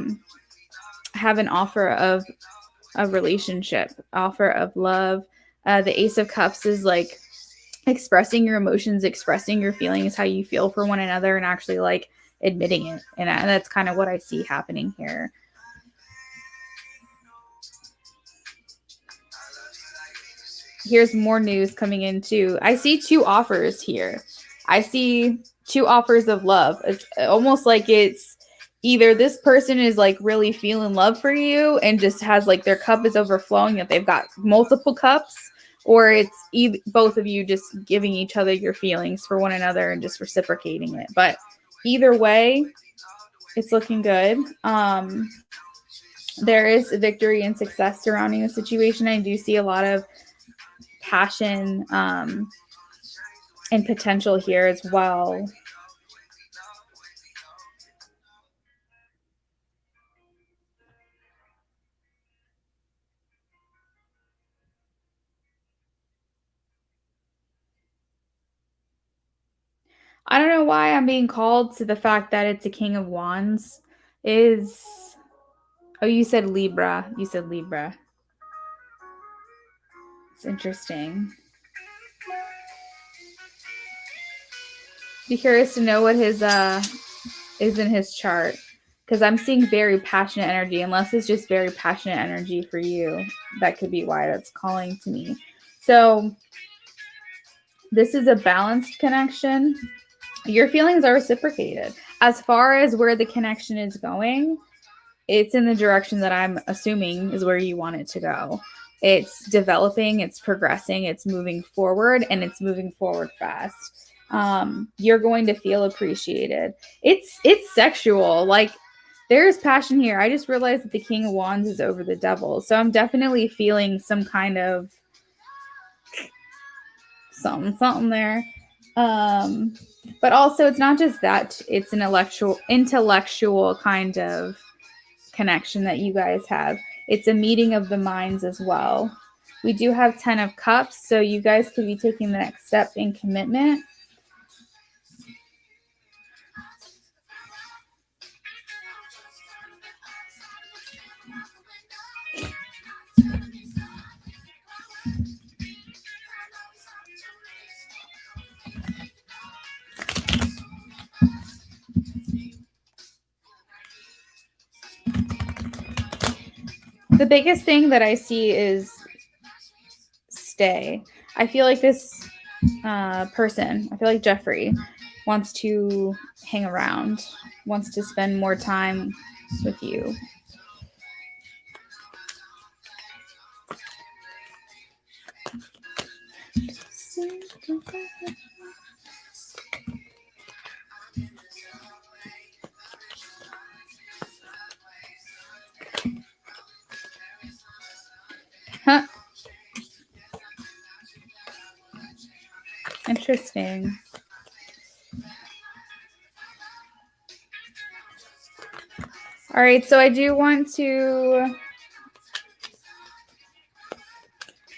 an offer of a relationship, offer of love. The Ace of Cups is like expressing your emotions, expressing your feelings, how you feel for one another, and actually like admitting it. And that's kind of what I see happening here. Here's more news coming in too. I see 2 offers here. I see 2 offers of love. It's almost like it's either this person is like really feeling love for you and just has like their cup is overflowing, that they've got multiple cups, or it's both of you just giving each other your feelings for one another and just reciprocating it. But either way, it's looking good. There is victory and success surrounding the situation. I do see a lot of passion and potential here as well. I don't know why I'm being called to the fact that it's a King of Wands. Oh, you said Libra. You said Libra. It's interesting. Be curious to know what his is in his chart, because I'm seeing very passionate energy. Unless it's just very passionate energy for you, that could be why that's calling to me. So this is a balanced connection. Your feelings are reciprocated. As far as where the connection is going, it's in the direction that I'm assuming is where you want it to go. It's developing, it's progressing, it's moving forward, and it's moving forward fast. You're going to feel appreciated. It's sexual. Like, there's passion here. I just realized that the King of Wands is over the Devil. So I'm definitely feeling some kind of something there. But also it's not just that, it's an intellectual kind of connection that you guys have. It's a meeting of the minds as well. We do have 10 of Cups, so you guys could be taking the next step in commitment. The biggest thing that I see is stay. I feel like this person, I feel like Jeffrey, wants to hang around, wants to spend more time with you. Huh. Interesting. All right, so I do want to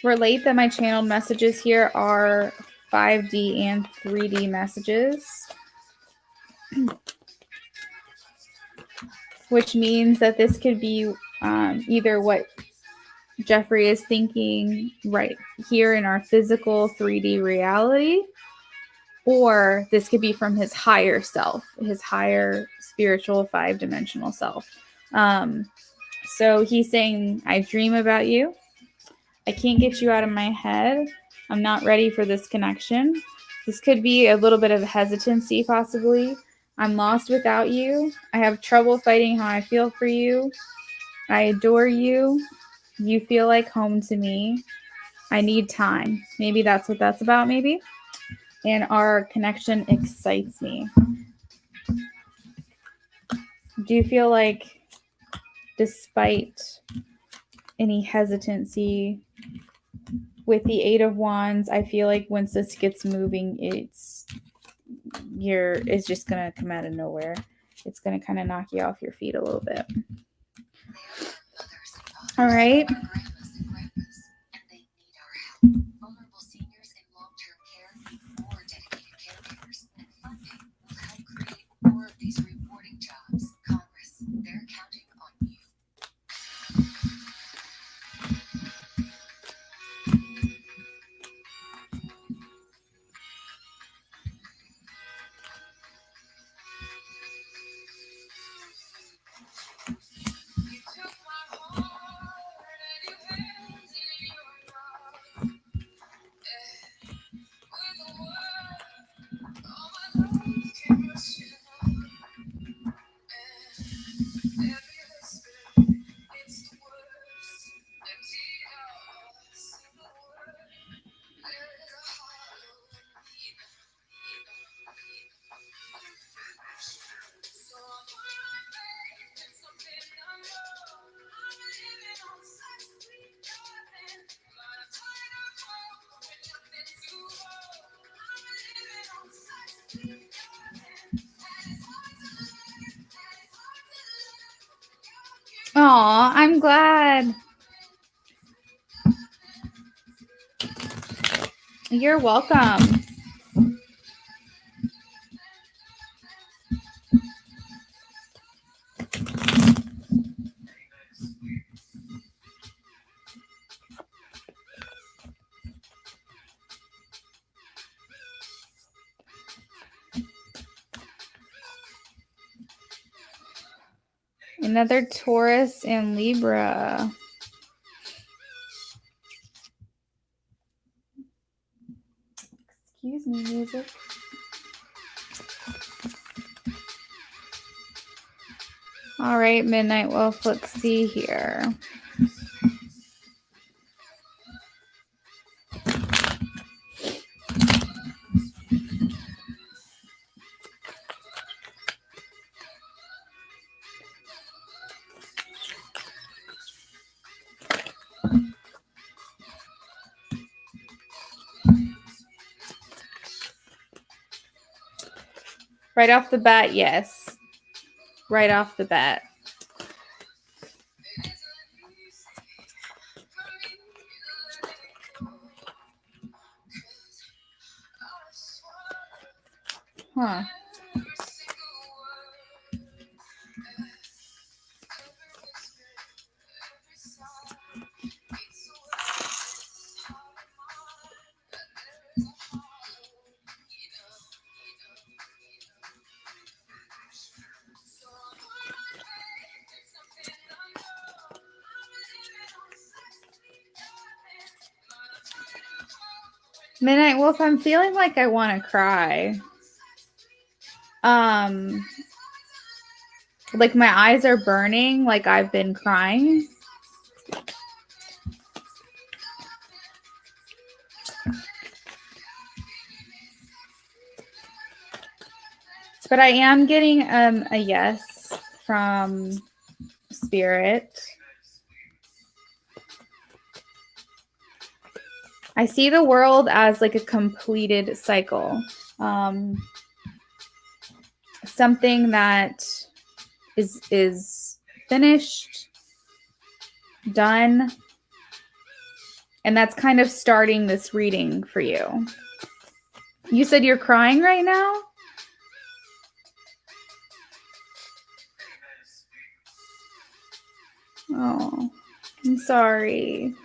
relate that my channeled messages here are 5D and 3D messages, which means that this could be either what Jeffrey is thinking right here in our physical 3D reality, or this could be from his higher self, his higher spiritual 5-dimensional self. So he's saying, I dream about you. I can't get you out of my head. I'm not ready for this connection. This could be a little bit of hesitancy, possibly. I'm lost without you. I have trouble fighting how I feel for you. I adore you. You feel like home to me. I need time. Maybe that's what that's about, maybe. And our connection excites me. Do you feel like, despite any hesitancy with the Eight of Wands, I feel like once this gets moving, it's just gonna come out of nowhere. It's gonna kind of knock you off your feet a little bit. All right. Vulnerable seniors in long-term care need more dedicated caregivers, and funding will help create more of these rewarding jobs. Congress, they're counting on you. You took my heart and you held it in your love. With a word, all my love came rushing up. Every whisper, it's the worst. Empty loss in the word. There is a hollow need. So I put my faith in something unknown. I'm living on such sweet nothing. But I'm tired of hope with nothing to hold. I'm living on such sweet nothing. And it's hard to live. And it's hard to live. Aw, I'm glad. You're welcome. Another Taurus and Libra. Excuse me, music. All right, Midnight Wolf, let's see here. Right off the bat, yes. Right off the bat. Huh. Midnight Wolf, I'm feeling like I want to cry. Like my eyes are burning, like I've been crying. But I am getting a yes from Spirit. I see the world as like a completed cycle. Something that is finished, done, and that's kind of starting this reading for you. You said you're crying right now? Oh, I'm sorry.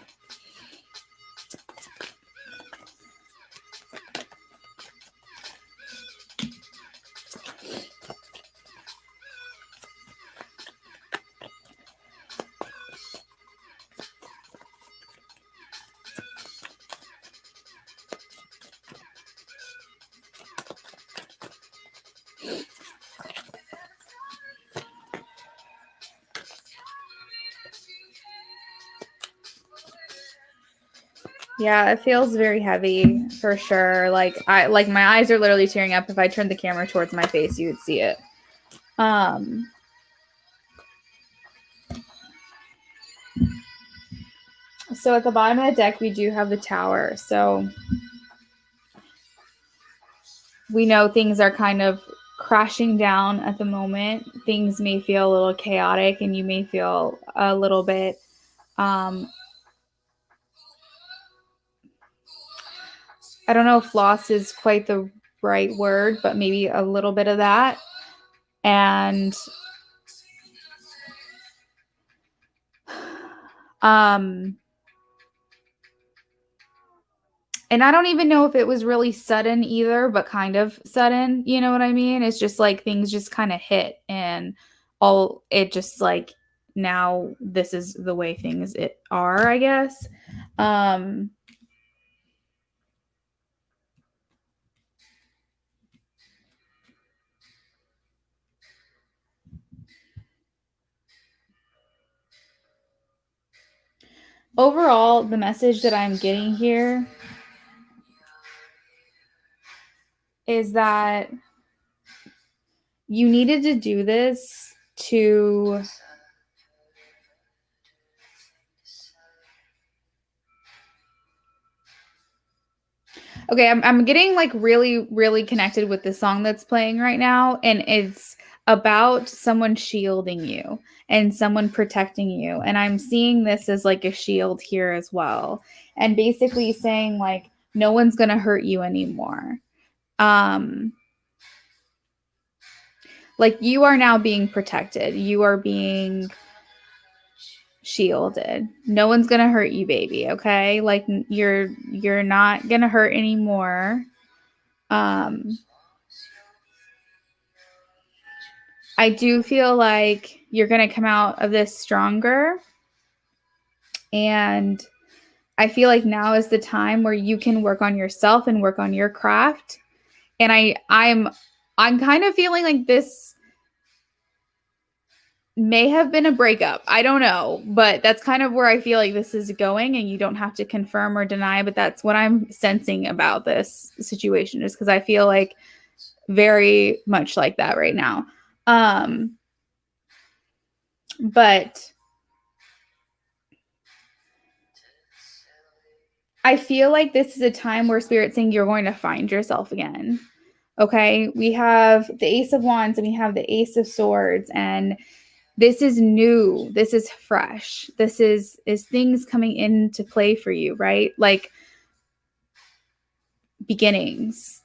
Yeah, it feels very heavy for sure. Like my eyes are literally tearing up. If I turned the camera towards my face, you would see it. So at the bottom of the deck, we do have the Tower. So we know things are kind of crashing down at the moment. Things may feel a little chaotic, and you may feel a little bit I don't know if lost is quite the right word, but maybe a little bit of that. And and I don't even know if it was really sudden either, but kind of sudden, you know what I mean? It's just like things just kind of hit, and all it just like now this is the way things are, I guess. Overall, the message that I'm getting here is that you needed to do this to okay, I'm getting like really, really connected with the song that's playing right now. And it's about someone shielding you and someone protecting you. And I'm seeing this as like a shield here as well. And basically saying like, no one's going to hurt you anymore. Like you are now being protected. You are being shielded. No one's going to hurt you, baby. Okay. Like you're not going to hurt anymore. I do feel like you're going to come out of this stronger. And I feel like now is the time where you can work on yourself and work on your craft. And I'm kind of feeling like this may have been a breakup. I don't know, but that's kind of where I feel like this is going, and you don't have to confirm or deny, but that's what I'm sensing about this situation, just because I feel like very much like that right now. But I feel like this is a time where Spirit's saying you're going to find yourself again. Okay, we have the Ace of Wands and we have the Ace of Swords, and this is new. This is fresh. This is things coming into play for you, right? Like beginnings.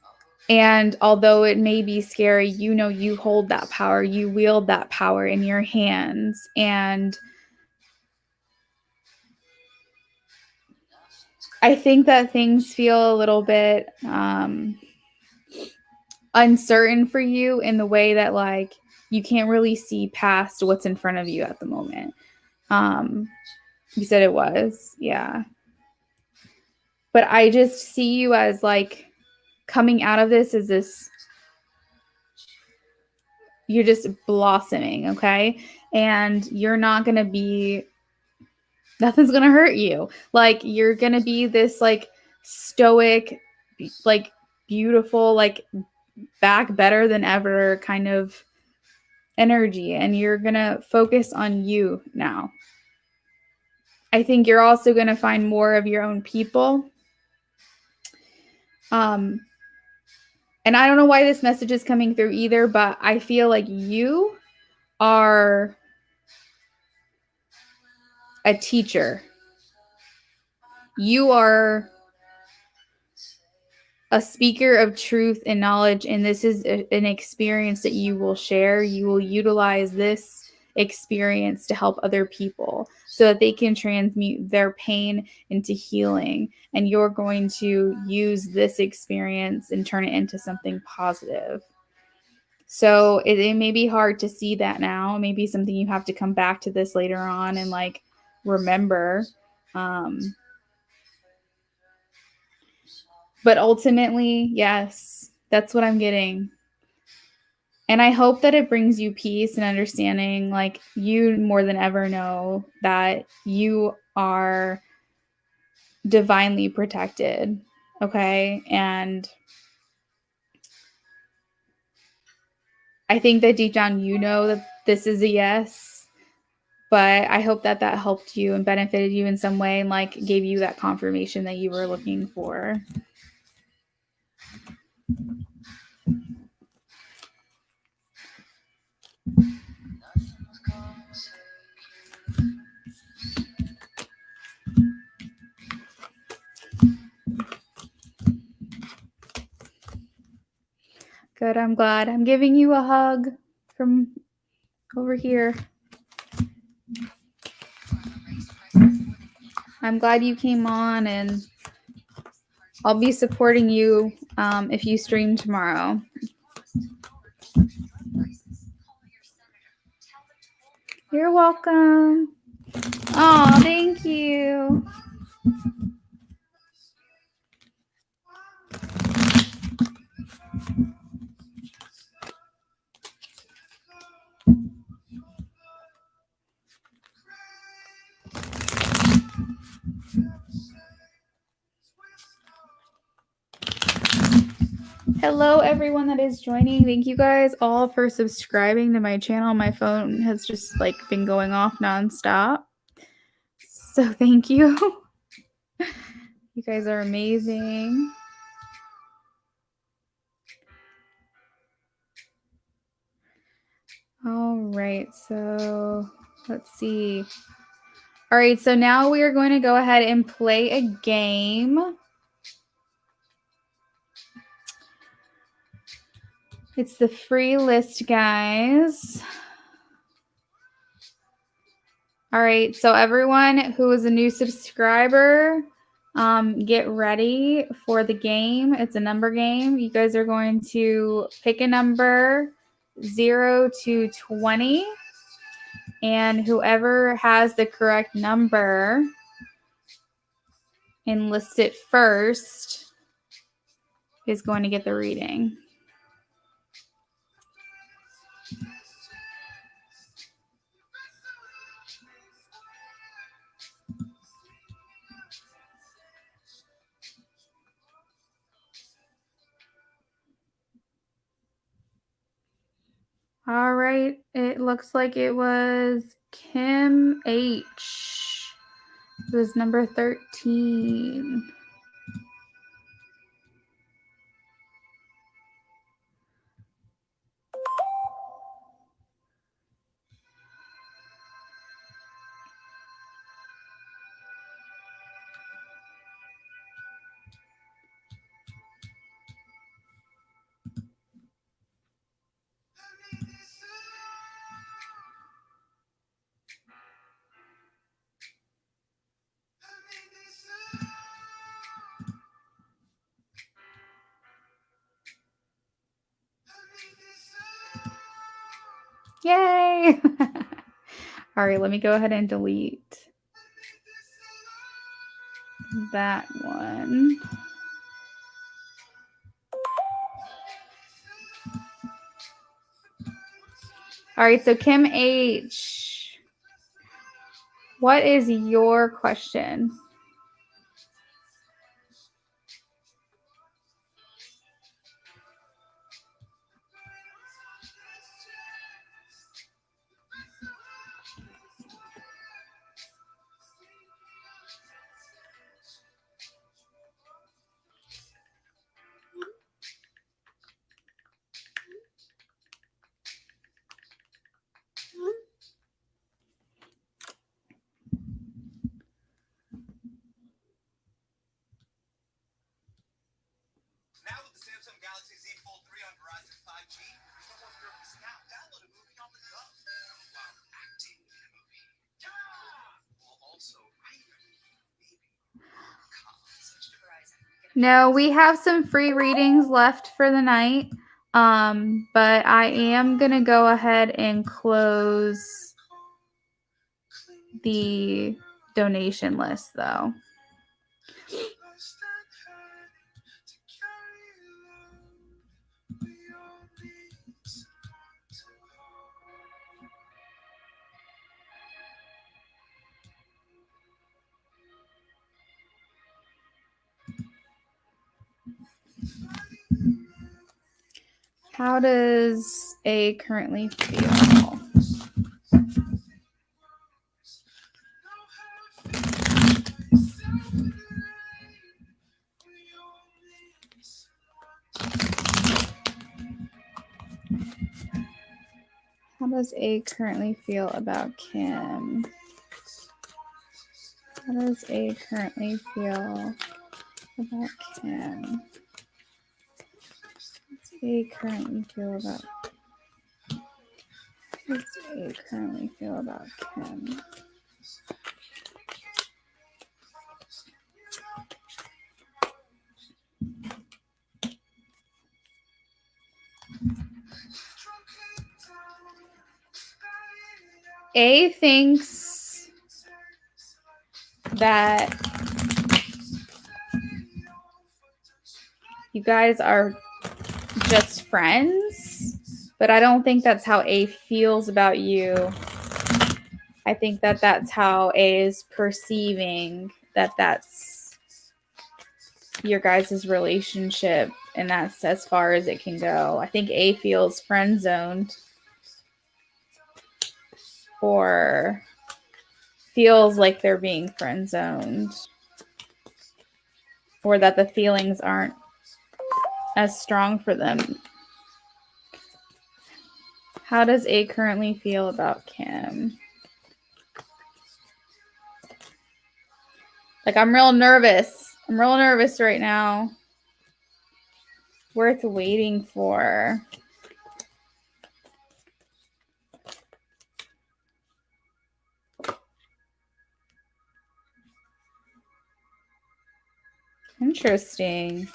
And although it may be scary, you know you hold that power. You wield that power in your hands. And I think that things feel a little bit uncertain for you in the way that like you can't really see past what's in front of you at the moment. You said it was, yeah. But I just see you as like coming out of this as this, you're just blossoming, okay? And you're not going to be, nothing's going to hurt you. Like you're going to be this like stoic, like beautiful, like back better than ever kind of energy, and you're going to focus on you now. I think you're also going to find more of your own people. And I don't know why this message is coming through either, but I feel like you are a teacher. You are a speaker of truth and knowledge, and this is an experience that you will share. You will utilize this experience to help other people so that they can transmute their pain into healing, and you're going to use this experience and turn it into something positive. So it may be hard to see that now. Maybe something you have to come back to this later on and like remember. But ultimately, yes, that's what I'm getting. And I hope that it brings you peace and understanding. Like you more than ever know that you are divinely protected. Okay. And I think that deep down, you know that this is a yes, but I hope that that helped you and benefited you in some way and like gave you that confirmation that you were looking for. Good. I'm glad. I'm giving you a hug from over here. I'm glad you came on, and I'll be supporting you if you stream tomorrow. You're welcome. Oh, thank you. Hello, everyone that is joining. Thank you guys all for subscribing to my channel. My phone has just like been going off nonstop. So thank you. You guys are amazing. All right, so let's see. All right, so now we are going to go ahead and play a game. It's the free list, guys. All right, so everyone who is a new subscriber, get ready for the game. It's a number game. You guys are going to pick a number 0 to 20, and whoever has the correct number and list it first is going to get the reading. All right, it looks like it was Kim H. It was number 13. Yay! All right, let me go ahead and delete that one. All right, so Kim H, what is your question? Now with the Samsung Galaxy Z Fold 3 on Verizon 5G, there's no more fear of missing out. Download a movie on the go while acting in a movie. While also writing a movie. No, we have some free readings left for the night. But I am going to go ahead and close the donation list though. How does A currently feel? How does A currently feel about Kim? How does A currently feel about Kim? How does A currently feel about How does A currently feel about Kim? A thinks that you guys are just friends, but I don't think that's how A feels about you. I think that that's how A is perceiving that that's your guys' relationship, and that's as far as it can go. I think A feels friend zoned or feels like they're being friend zoned, or that the feelings aren't as strong for them. How does A currently feel about Kim? Like, I'm real nervous. I'm real nervous right now. Worth waiting for. Interesting.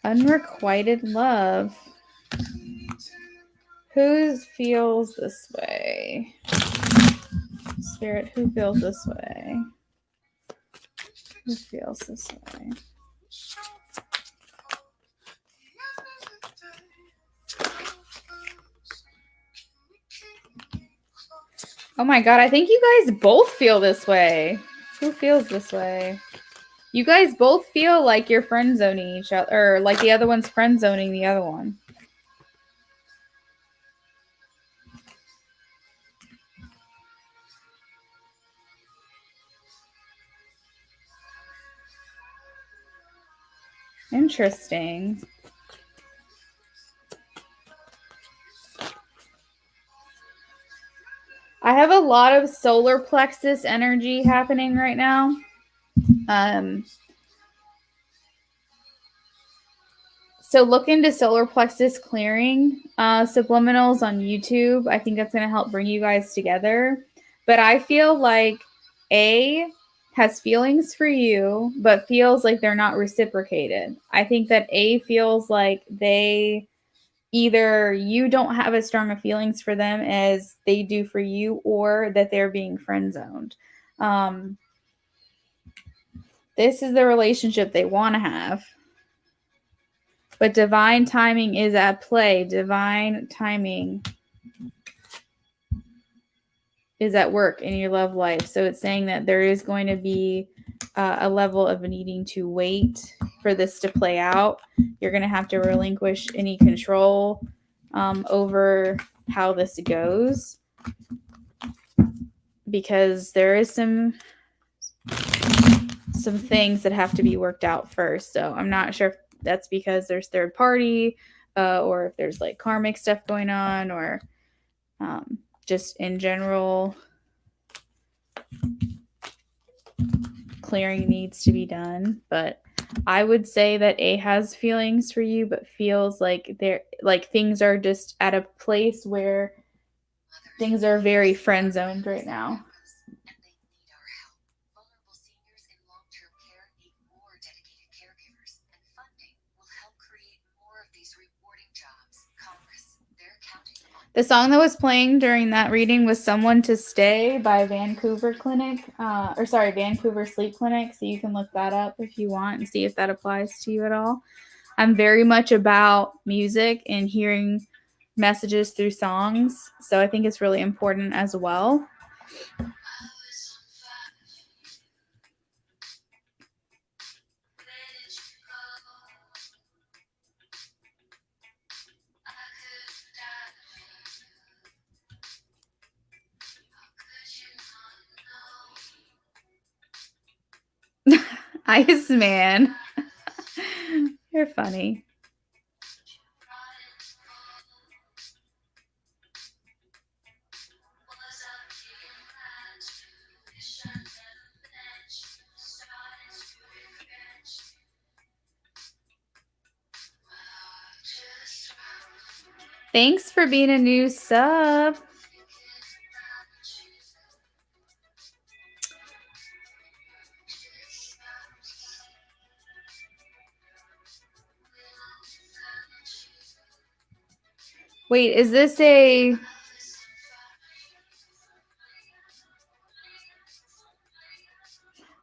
Unrequited love. Who feels this way? Spirit, who feels this way? Who feels this way? Oh my god, I think you guys both feel this way. Who feels this way? You guys both feel like you're friend zoning each other, or like the other one's friend zoning the other one. Interesting. I have a lot of solar plexus energy happening right now. So look into solar plexus clearing subliminals on YouTube. I think that's going to help bring you guys together. But I feel like A has feelings for you, but feels like they're not reciprocated. I think that A feels like they either you don't have as strong of feelings for them as they do for you, or that they're being friend zoned. This is the relationship they want to have. But divine timing is at play. Divine timing is at work in your love life. So it's saying that there is going to be a level of needing to wait for this to play out. You're going to have to relinquish any control over how this goes, because there is some things that have to be worked out first. So I'm not sure if that's because there's third party or if there's like karmic stuff going on, or just in general clearing needs to be done. But I would say that A has feelings for you, but feels like they're like things are just at a place where things are very friend zoned right now. The song that was playing during that reading was Someone to Stay by Vancouver Vancouver Sleep Clinic. So you can look that up if you want and see if that applies to you at all. I'm very much about music and hearing messages through songs. So I think it's really important as well. Iceman. You're funny. Thanks for being a new sub. Wait, is this a...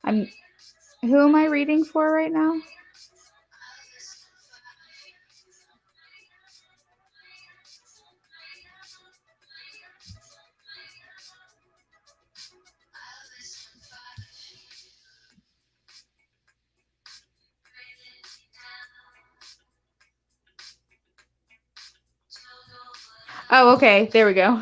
Who am I reading for right now? Oh, okay. There we go.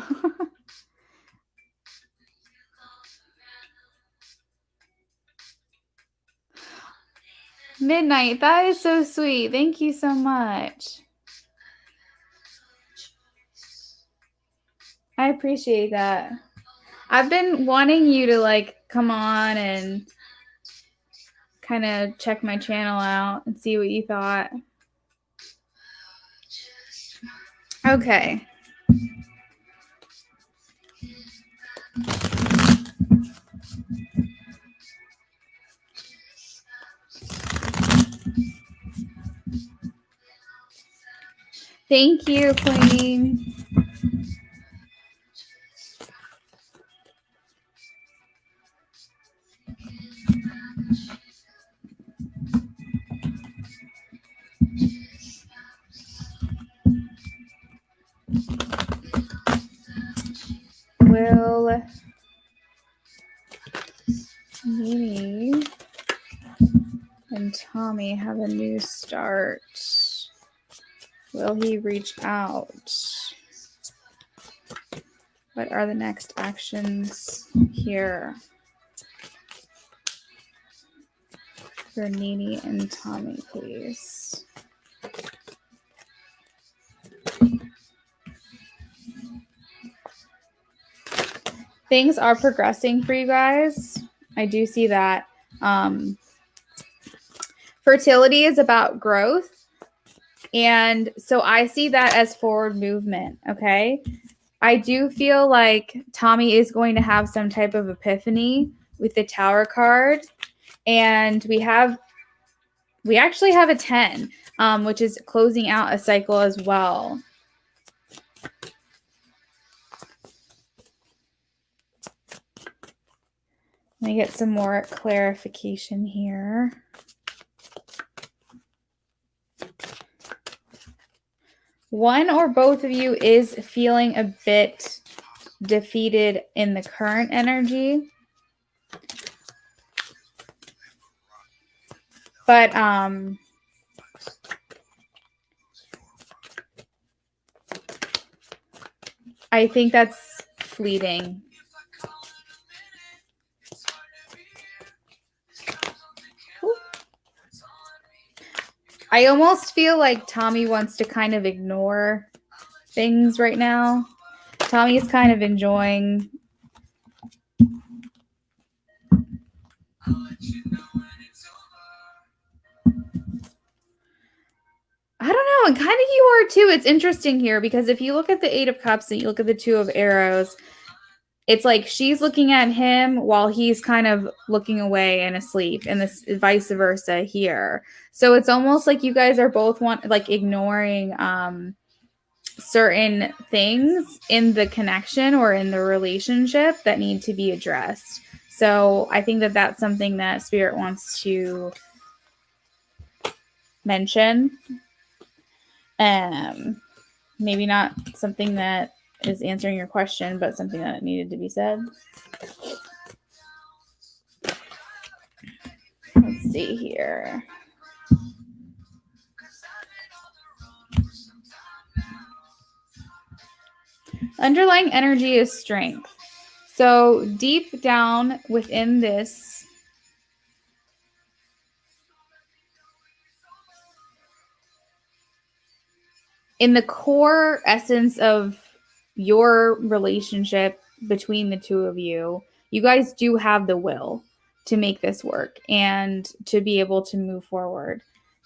Midnight. That is so sweet. Thank you so much. I appreciate that. I've been wanting you to like come on and kind of check my channel out and see what you thought. Okay. Thank you, Queen. Will Nene and Tommy have a new start? Will he reach out? What are the next actions here for Nene and Tommy, please? Things are progressing for you guys. I do see that. Fertility is about growth. And so I see that as forward movement, okay? I do feel like Tommy is going to have some type of epiphany with the Tower card. And we actually have a 10, which is closing out a cycle as well. Let me get some more clarification here. One or both of you is feeling a bit defeated in the current energy. But I think that's fleeting. I almost feel like Tommy wants to kind of ignore things right now. Tommy is kind of enjoying. I don't know. And kind of you are too. It's interesting here because if you look at the 8 of Cups and you look at the 2 of Arrows, it's like she's looking at him while he's kind of looking away and asleep, and this vice versa here. So it's almost like you guys are both ignoring certain things in the connection or in the relationship that need to be addressed. So I think that that's something that Spirit wants to mention. Maybe not something that is answering your question, but something that needed to be said. Let's see here. Underlying energy is strength. So deep down within this, in the core essence of your relationship between the two of you, you guys do have the will to make this work and to be able to move forward.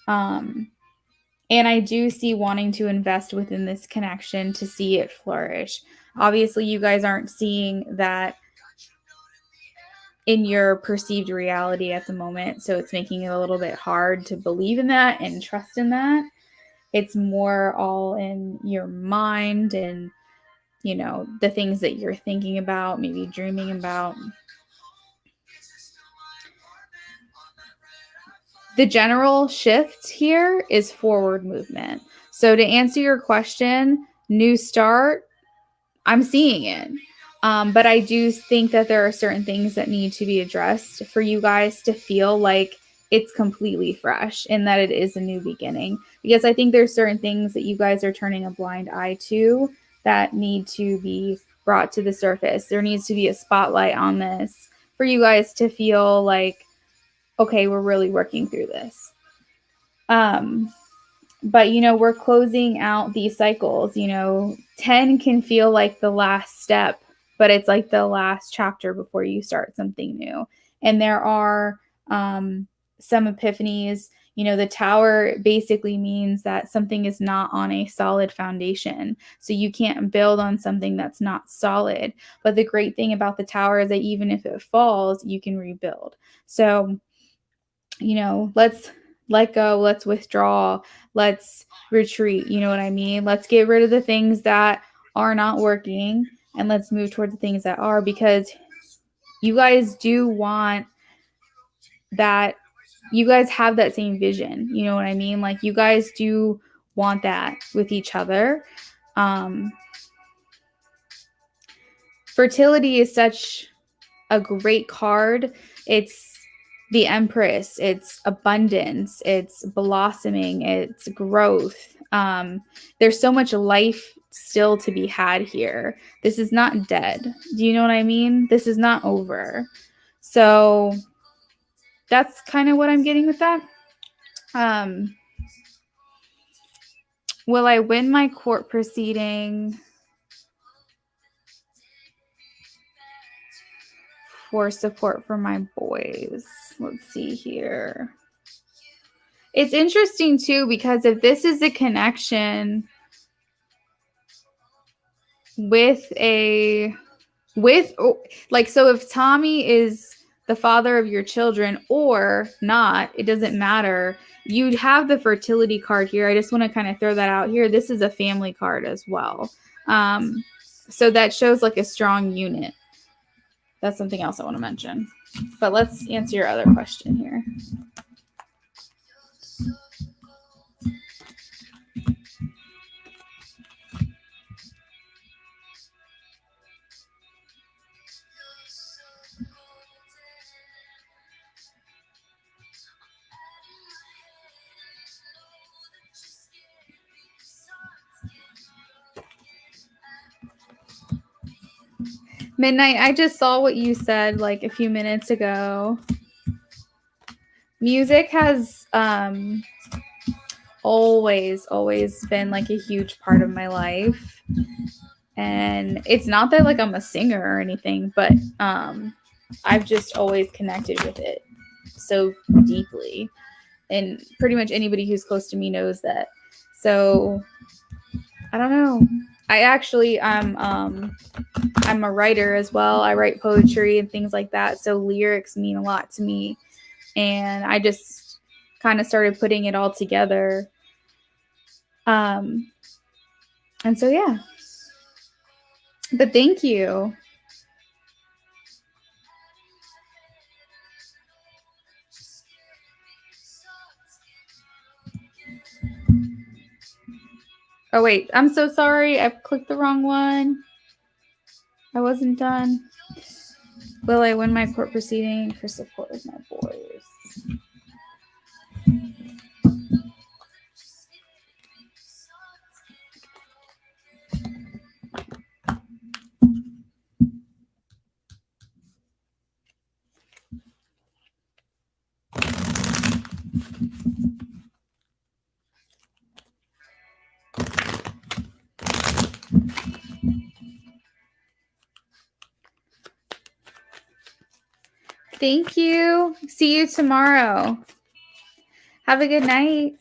And I do see wanting to invest within this connection to see it flourish. Obviously, you guys aren't seeing that in your perceived reality at the moment, so it's making it a little bit hard to believe in that and trust in that. It's more all in your mind and, you know, the things that you're thinking about, maybe dreaming about. The general shift here is forward movement. So to answer your question, new start, I'm seeing it. But I do think that there are certain things that need to be addressed for you guys to feel like it's completely fresh and that it is a new beginning. Because I think there's certain things that you guys are turning a blind eye to that need to be brought to the surface. There needs to be a spotlight on this for you guys to feel like, okay, we're really working through this. But, you know, we're closing out these cycles. You know, 10 can feel like the last step, but it's like the last chapter before you start something new. And there are some epiphanies. You know, the tower basically means that something is not on a solid foundation. So you can't build on something that's not solid. But the great thing about the tower is that even if it falls, you can rebuild. So, you know, let's let go, let's withdraw, let's retreat. You know what I mean? Let's get rid of the things that are not working and let's move toward the things that are, because you guys do want that. You guys have that same vision. You know what I mean? Like, you guys do want that with each other. Fertility is such a great card. It's the Empress, it's abundance, it's blossoming, it's growth. There's so much life still to be had here. This is not dead. Do you know what I mean? This is not over. So that's kind of what I'm getting with that. Will I win my court proceeding for support for my boys? Let's see here. It's interesting too, because if this is a connection so if Tommy is the father of your children or not, it doesn't matter. You'd have the fertility card here. I just want to kind of throw that out here. This is a family card as well. So that shows like a strong unit. That's something else I want to mention. But let's answer your other question here. Midnight, I just saw what you said like a few minutes ago. Music has always been like a huge part of my life. And it's not that like I'm a singer or anything, but I've just always connected with it so deeply. And pretty much anybody who's close to me knows that. So I don't know. I'm a writer as well. I write poetry and things like that. So lyrics mean a lot to me. And I just kind of started putting it all together. And so, yeah. But thank you. Oh, wait. I'm so sorry. I clicked the wrong one. I wasn't done. Will I win my court proceeding for support of my boys? Thank you. See you tomorrow. Have a good night.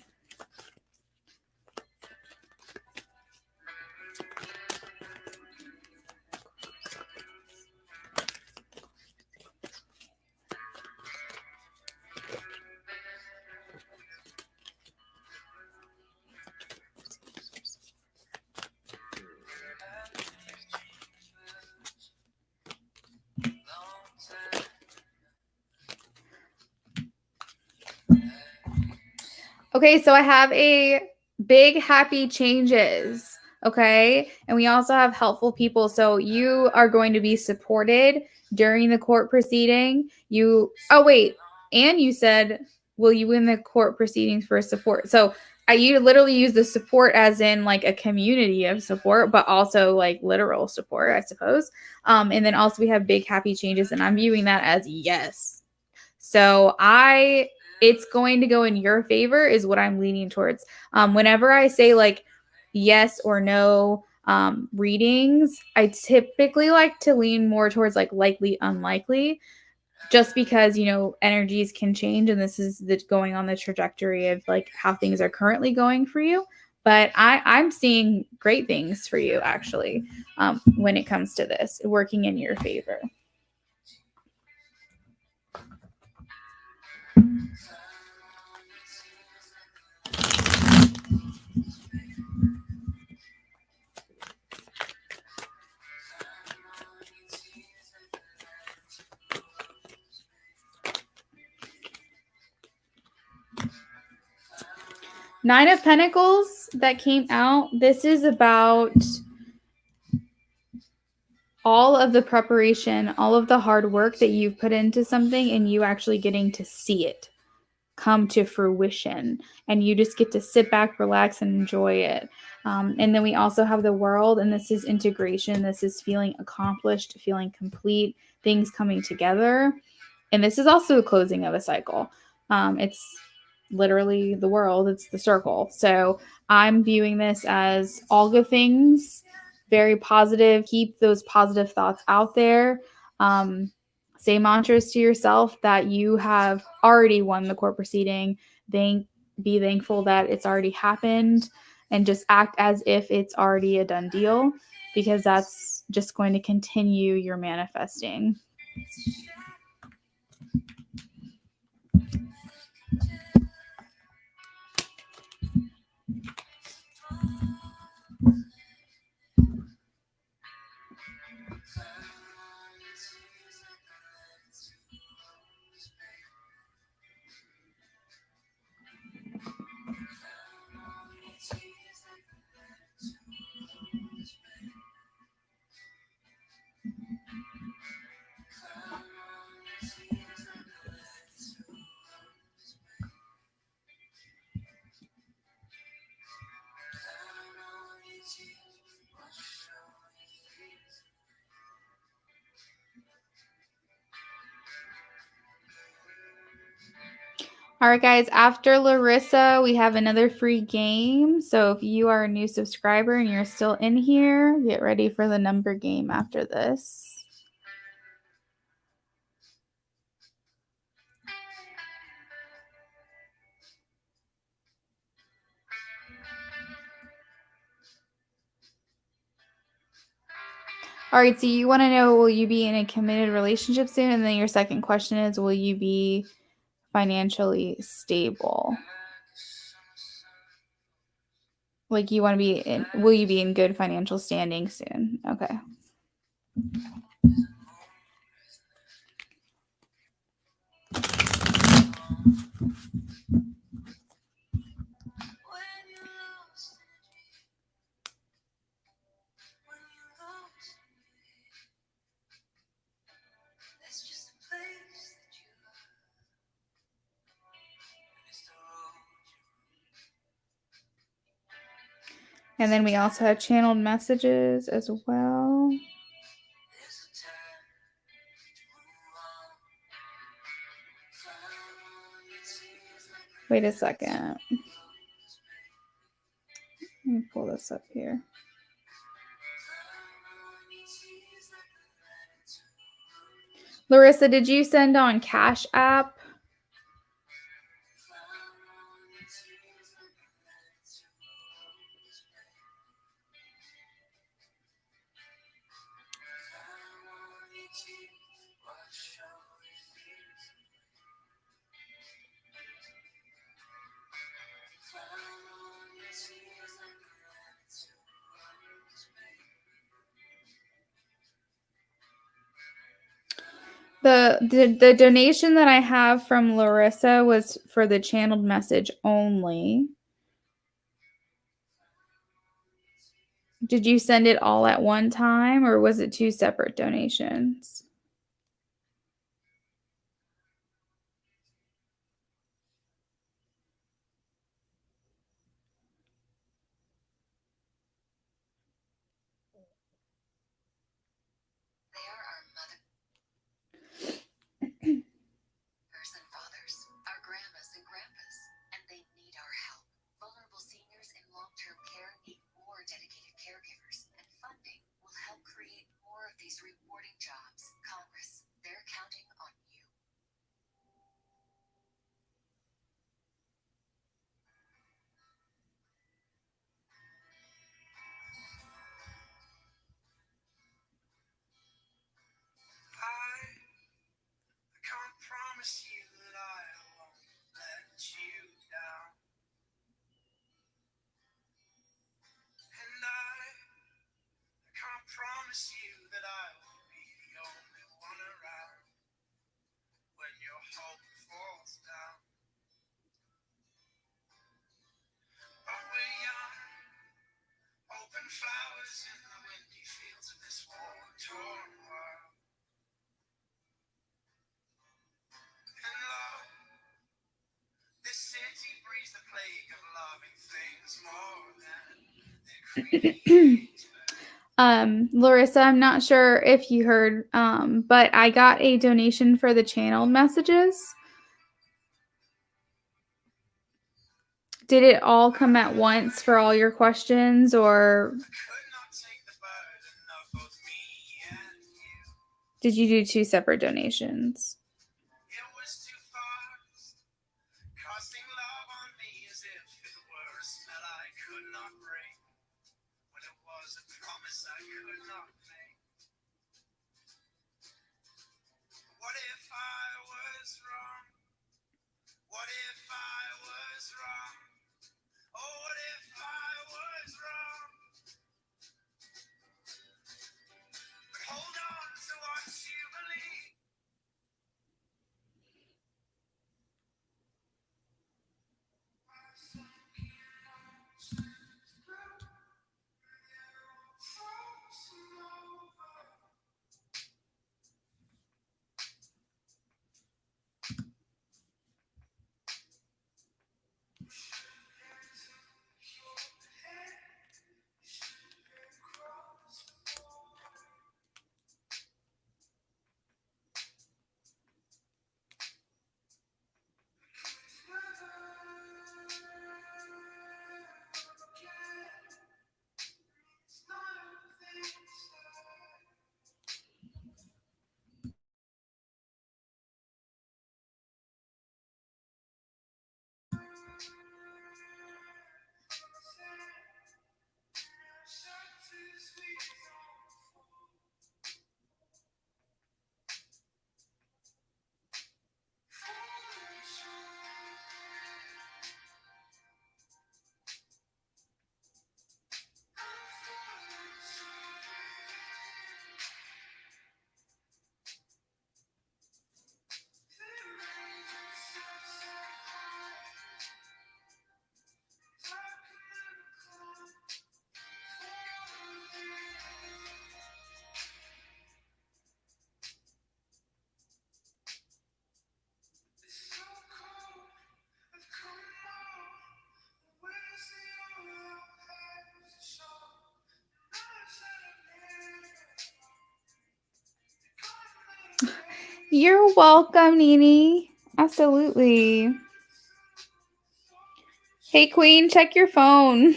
Okay, so I have a big happy changes. Okay, and we also have helpful people. So you are going to be supported during the court proceeding. And you said, will you win the court proceedings for support? So you literally use the support as in like a community of support, but also like literal support, I suppose. And then also we have big happy changes, and I'm viewing that as yes. So it's going to go in your favor is what I'm leaning towards. Whenever I say like yes or no readings, I typically like to lean more towards like likely, unlikely, just because, energies can change, and this is going on the trajectory of like how things are currently going for you. But I'm seeing great things for you actually, when it comes to this working in your favor. Nine of Pentacles that came out. This is about all of the preparation, all of the hard work that you've put into something, and you actually getting to see it come to fruition, and you just get to sit back, relax, and enjoy it. And then we also have the World, and this is integration. This is feeling accomplished, feeling complete, things coming together. And this is also the closing of a cycle. It's literally the world, it's the circle. So I'm viewing this as all good things, very positive. Keep those positive thoughts out there. Say mantras to yourself that you have already won the court proceeding. Be thankful that it's already happened, and just act as if it's already a done deal, because that's just going to continue your manifesting. All right, guys, after Larissa, we have another free game. So if you are a new subscriber and you're still in here, get ready for the number game after this. All right, so you want to know, will you be in a committed relationship soon? And then your second question is, will you be financially stable? Like, you want to be in, will you be in good financial standing soon? Okay. And then we also have channeled messages as well. Wait a second. Let me pull this up here. Larissa, did you send on Cash App? The donation that I have from Larissa was for the channeled message only. Did you send it all at one time, or was it two separate donations? They are our mothers and fathers, our grandmas and grandpas, and they need our help. Vulnerable seniors in long-term care need more dedicated caregivers, and funding will help create more of these rewarding jobs. Congress, they're counting on you. I can't promise you that I won't let you down. And I can't promise you that I will be the only one around when your hope falls down. But we're young, open flowers in the windy fields of this war-torn world. And love, this city breeds the plague of loving things more than they create. Larissa, I'm not sure if you heard, but I got a donation for the channeled messages. Did it all come at once for all your questions, or did you do two separate donations? It was too fast, casting love on me as if it were a spell I could not break, when it was a promise I could not make. What if I was wrong? What if I was wrong? Oh, what if I was wrong? But hold on to what you believe. You're welcome, Nene. Absolutely. Hey, Queen, check your phone.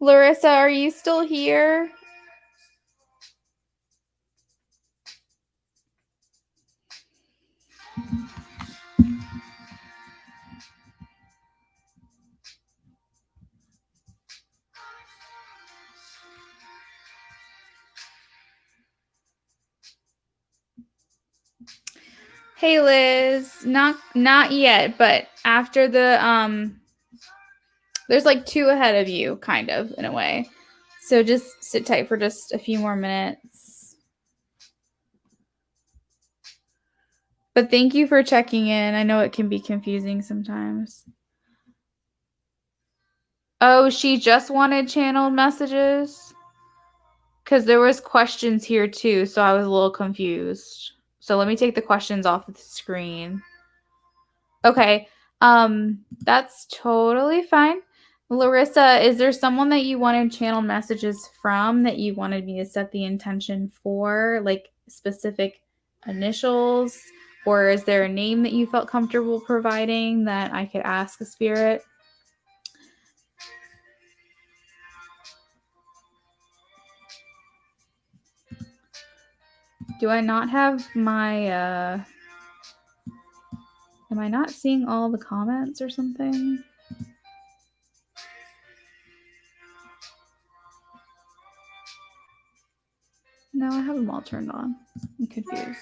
Larissa, are you still here? Hey Liz, not yet, but after the there's like two ahead of you, kind of, in a way. So just sit tight for just a few more minutes. But thank you for checking in. I know it can be confusing sometimes. Oh, she just wanted channeled messages? Because there was questions here too, so I was a little confused. So let me take the questions off the screen. Okay. That's totally fine. Larissa, is there someone that you wanted channeled messages from that you wanted me to set the intention for, like specific initials? Or is there a name that you felt comfortable providing that I could ask a spirit? Do I not have my, am I not seeing all the comments or something? No, I have them all turned on. I'm confused.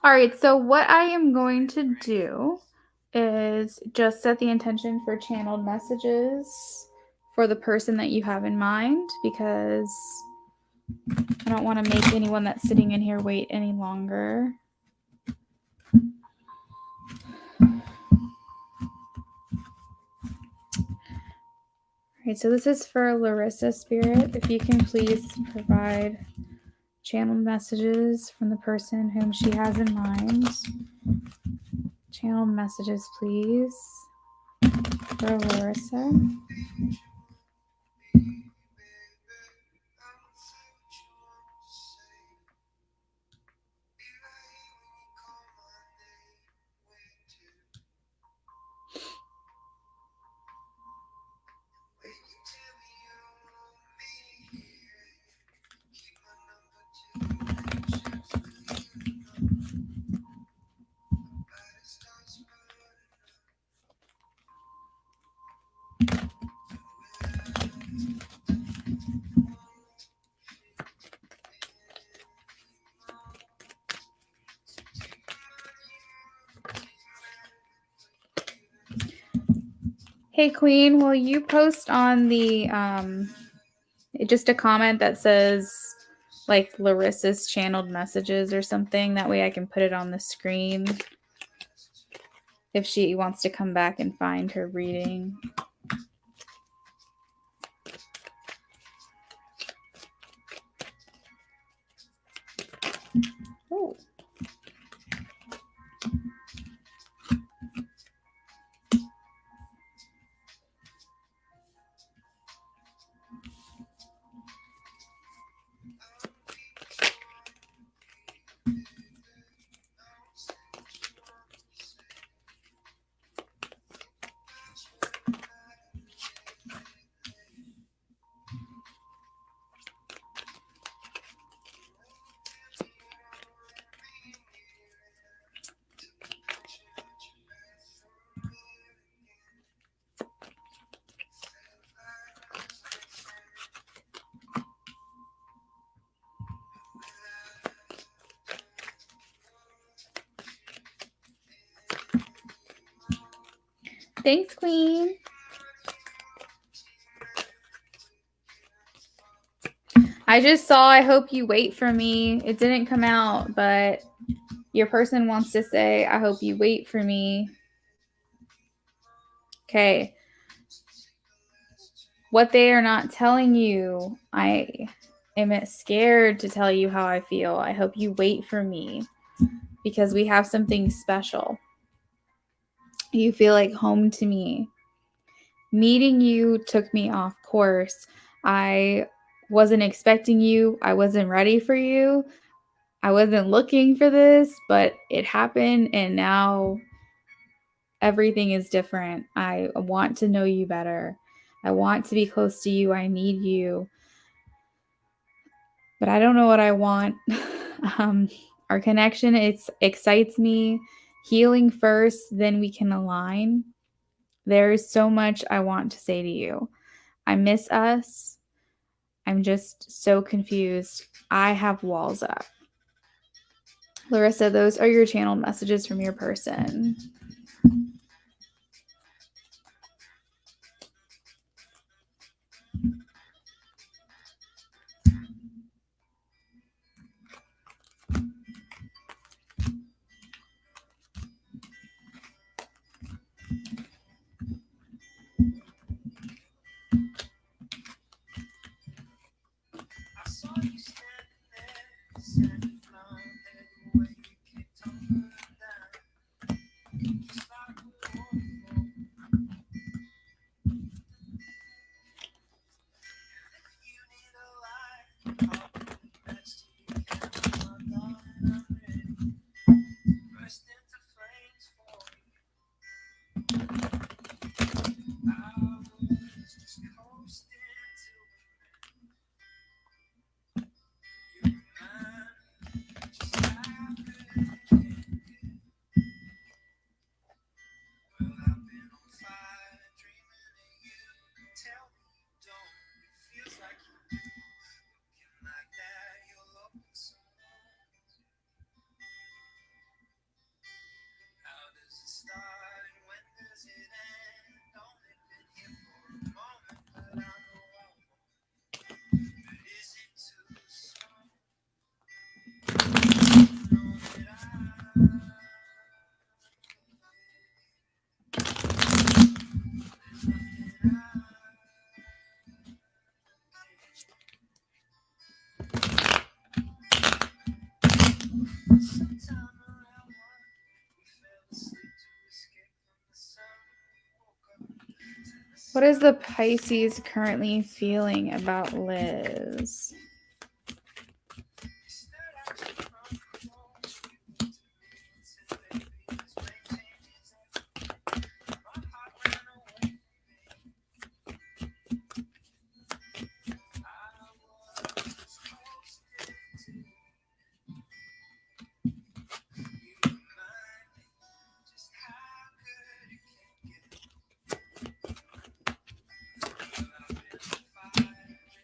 All right, so what I am going to do is just set the intention for channeled messages for the person that you have in mind, because I don't want to make anyone that's sitting in here wait any longer. All right, so this is for Larissa Spirit. If you can please provide channeled messages from the person whom she has in mind. Channeled messages, please, for Larissa. Hey Queen, will you post on the just a comment that says like Larissa's channeled messages or something? That way I can put it on the screen if she wants to come back and find her reading. Oh. Thanks, Queen. I just saw I hope you wait for me. It didn't come out, but your person wants to say, I hope you wait for me. Okay. What they are not telling you, I am scared to tell you how I feel. I hope you wait for me because we have something special. You feel like home to me. Meeting you took me off course. I wasn't expecting you. I wasn't ready for you. I wasn't looking for this, but it happened and now everything is different. I want to know you better. I want to be close to you. I need you. But I don't know what I want. Our connection, it excites me. Healing first, then we can align. There is so much I want to say to you. I miss us. I'm just so confused. I have walls up. Larissa, those are your channeled messages from your person. I saw you standing there, standing from the way you kicked on down. Just like a waterfall. If you need a light, I'll be the best you can. My darling, I'm ready. Burst into flames for you. I was just coasting till you remind me just how good it can get. Well, I've been on fire, dreaming of you. Tell me you don't. It feels like you do. Looking like that, you'll open some doors. How does it start and when does it end? Only been here for a moment, but I know I won't. But is it too soon? Know that sometime around one, we fell asleep to escape from the sun. We woke up to the What is the Pisces currently feeling about Liz? stared at you from the wall. You looked at me and said, baby, this rain changes everything. My heart ran away from me. I was just coasting to you. You remind me just how good it can get. Well, I've been on fire.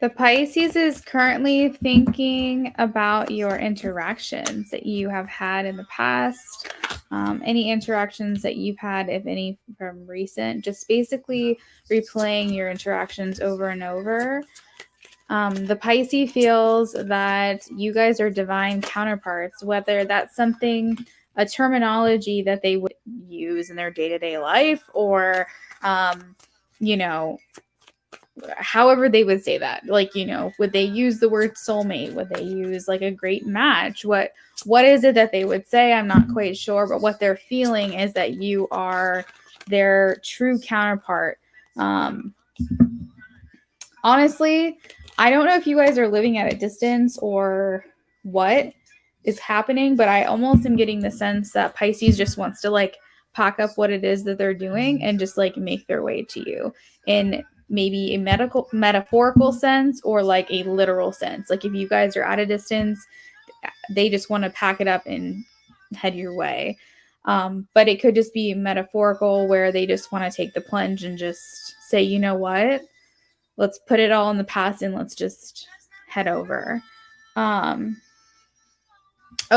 The Pisces is currently thinking about your interactions that you have had in the past, any interactions that you've had, if any, from recent, just basically replaying your interactions over and over. The Pisces feels that you guys are divine counterparts, whether that's something, a terminology that they would use in their day-to-day life, or, you know, however they would say that, like, you know, would they use the word soulmate, would they use like a great match, what is it that they would say? I'm not quite sure, but what they're feeling is that you are their true counterpart. Honestly, I don't know if you guys are living at a distance or what is happening, but I almost am getting the sense that Pisces just wants to like pack up what it is that they're doing and just like make their way to you in maybe a metaphorical sense or like a literal sense. Like if you guys are at a distance, they just want to pack it up and head your way. But it could just be metaphorical where they just want to take the plunge and just say, you know what? Let's put it all in the past and let's just head over. Oh,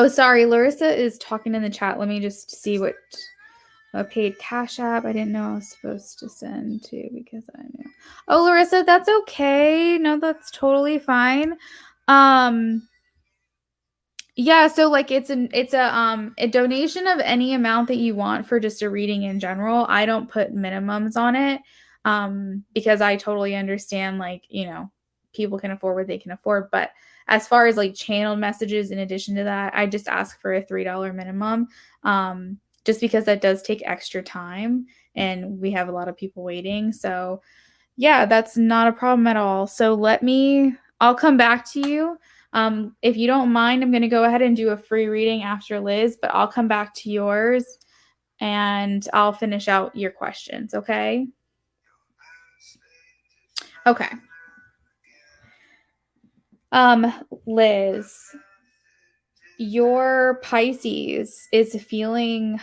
sorry. Larissa is talking in the chat. Let me just see what a paid Cash App. I didn't know I was supposed to send to because I knew. Oh, Larissa, that's okay. No, that's totally fine. Yeah, so like it's a donation of any amount that you want for just a reading in general. I don't put minimums on it because I totally understand like, people can afford what they can afford, but as far as like channeled messages in addition to that, I just ask for a $3 minimum. Just because that does take extra time and we have a lot of people waiting. So, yeah, that's not a problem at all. So I'll come back to you. If you don't mind, I'm going to go ahead and do a free reading after Liz, but I'll come back to yours and I'll finish out your questions, okay? Okay. Liz, your Pisces is feeling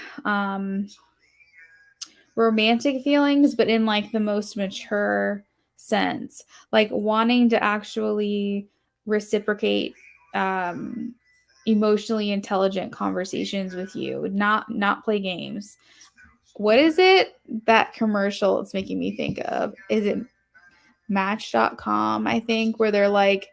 romantic feelings, but in like the most mature sense, like wanting to actually reciprocate emotionally intelligent conversations with you, not play games. What is it that commercial it's making me think of? Is it Match.com, I think, where they're like,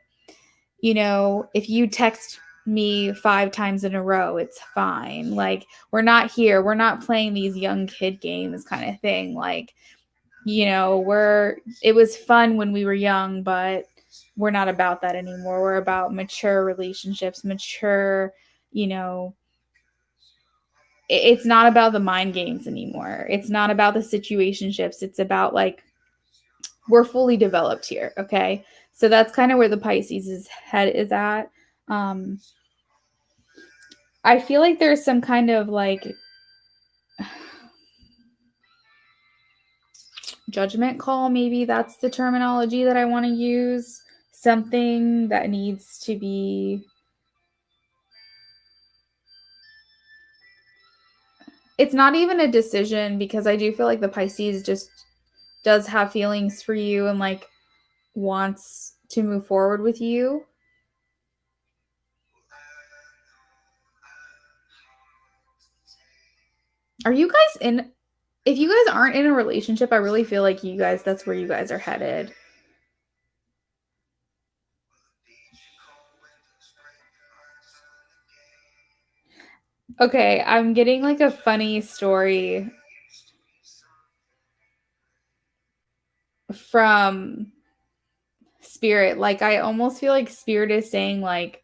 if you text me 5 times in a row, it's fine. Like, we're not playing these young kid games kind of thing. Like, it was fun when we were young, but we're not about that anymore. We're about mature relationships, mature, it's not about the mind games anymore. It's not about the situationships. It's about like, we're fully developed here. Okay. So that's kind of where the Pisces' head is at. Um, I feel like there's some kind of like judgment call. Maybe that's the terminology that I want to use. Something that needs to be. It's not even a decision because I do feel like the Pisces just does have feelings for you and like wants to move forward with you. Are you guys in if you guys aren't in a relationship, I really feel like that's where you guys are headed. Okay, I'm getting like a funny story from Spirit. Like I almost feel like Spirit is saying like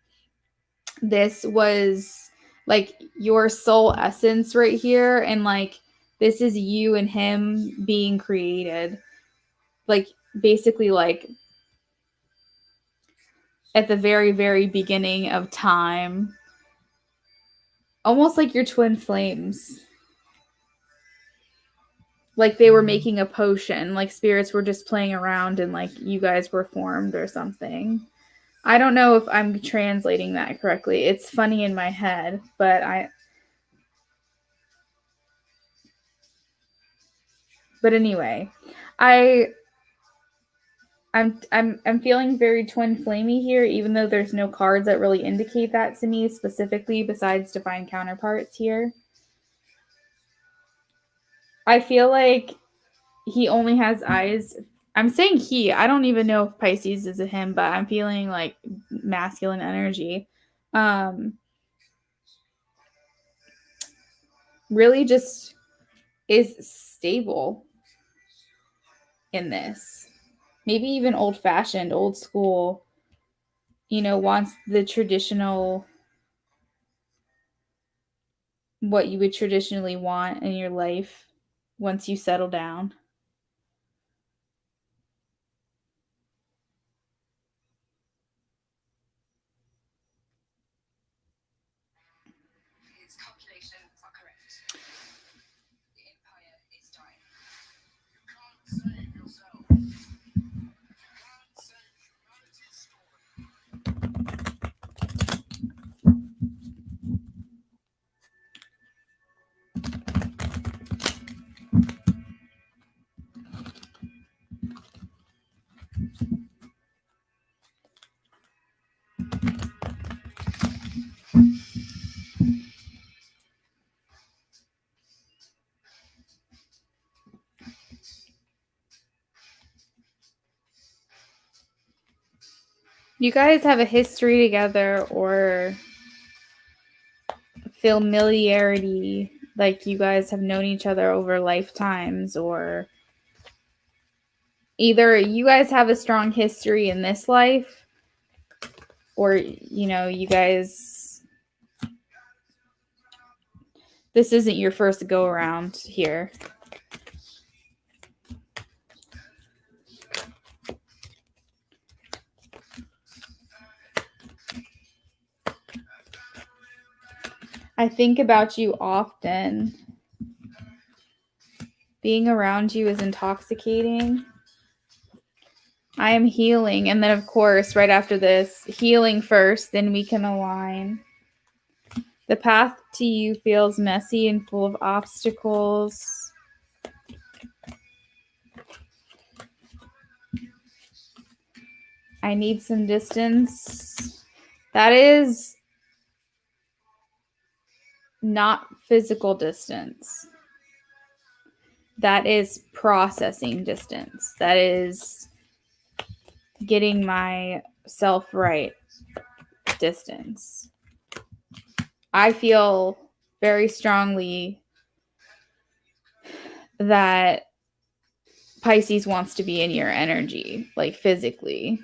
this was like your soul essence right here and like this is you and him being created. Like basically like at the very very beginning of time. Almost like your twin flames. Like they were making a potion, like spirits were just playing around and like you guys were formed or something. I don't know if I'm translating that correctly. It's funny in my head, but anyway, I I'm feeling very twin flamey here, even though there's no cards that really indicate that to me specifically besides divine counterparts here. I feel like he only has eyes. I'm saying he. I don't even know if Pisces is a him, but I'm feeling like masculine energy. Um, really just is stable in this. Maybe even old fashioned, old school, wants the traditional, what you would traditionally want in your life once you settle down. His calculations are correct. The Empire is dying. You can't save yourself. You can't save humanity's story. You guys have a history together, or familiarity, like you guys have known each other over lifetimes, or either you guys have a strong history in this life, or, you know, you guys, this isn't your first go around here. I think about you often. Being around you is intoxicating. I am healing. And then, of course, right after this, healing first, then we can align. The path to you feels messy and full of obstacles. I need some distance. That is not physical distance. That is processing distance. That is getting myself right distance. I feel very strongly that Pisces wants to be in your energy, like physically,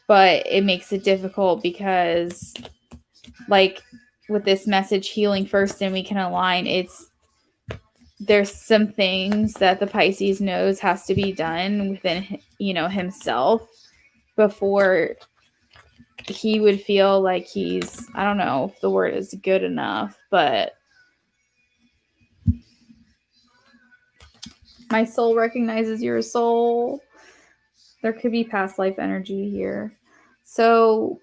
but it makes it difficult because, like, with this message, healing first, then we can align. There's some things that the Pisces knows has to be done within, you know, himself before he would feel like he's, I don't know if the word is good enough, but my soul recognizes your soul. There could be past life energy here. So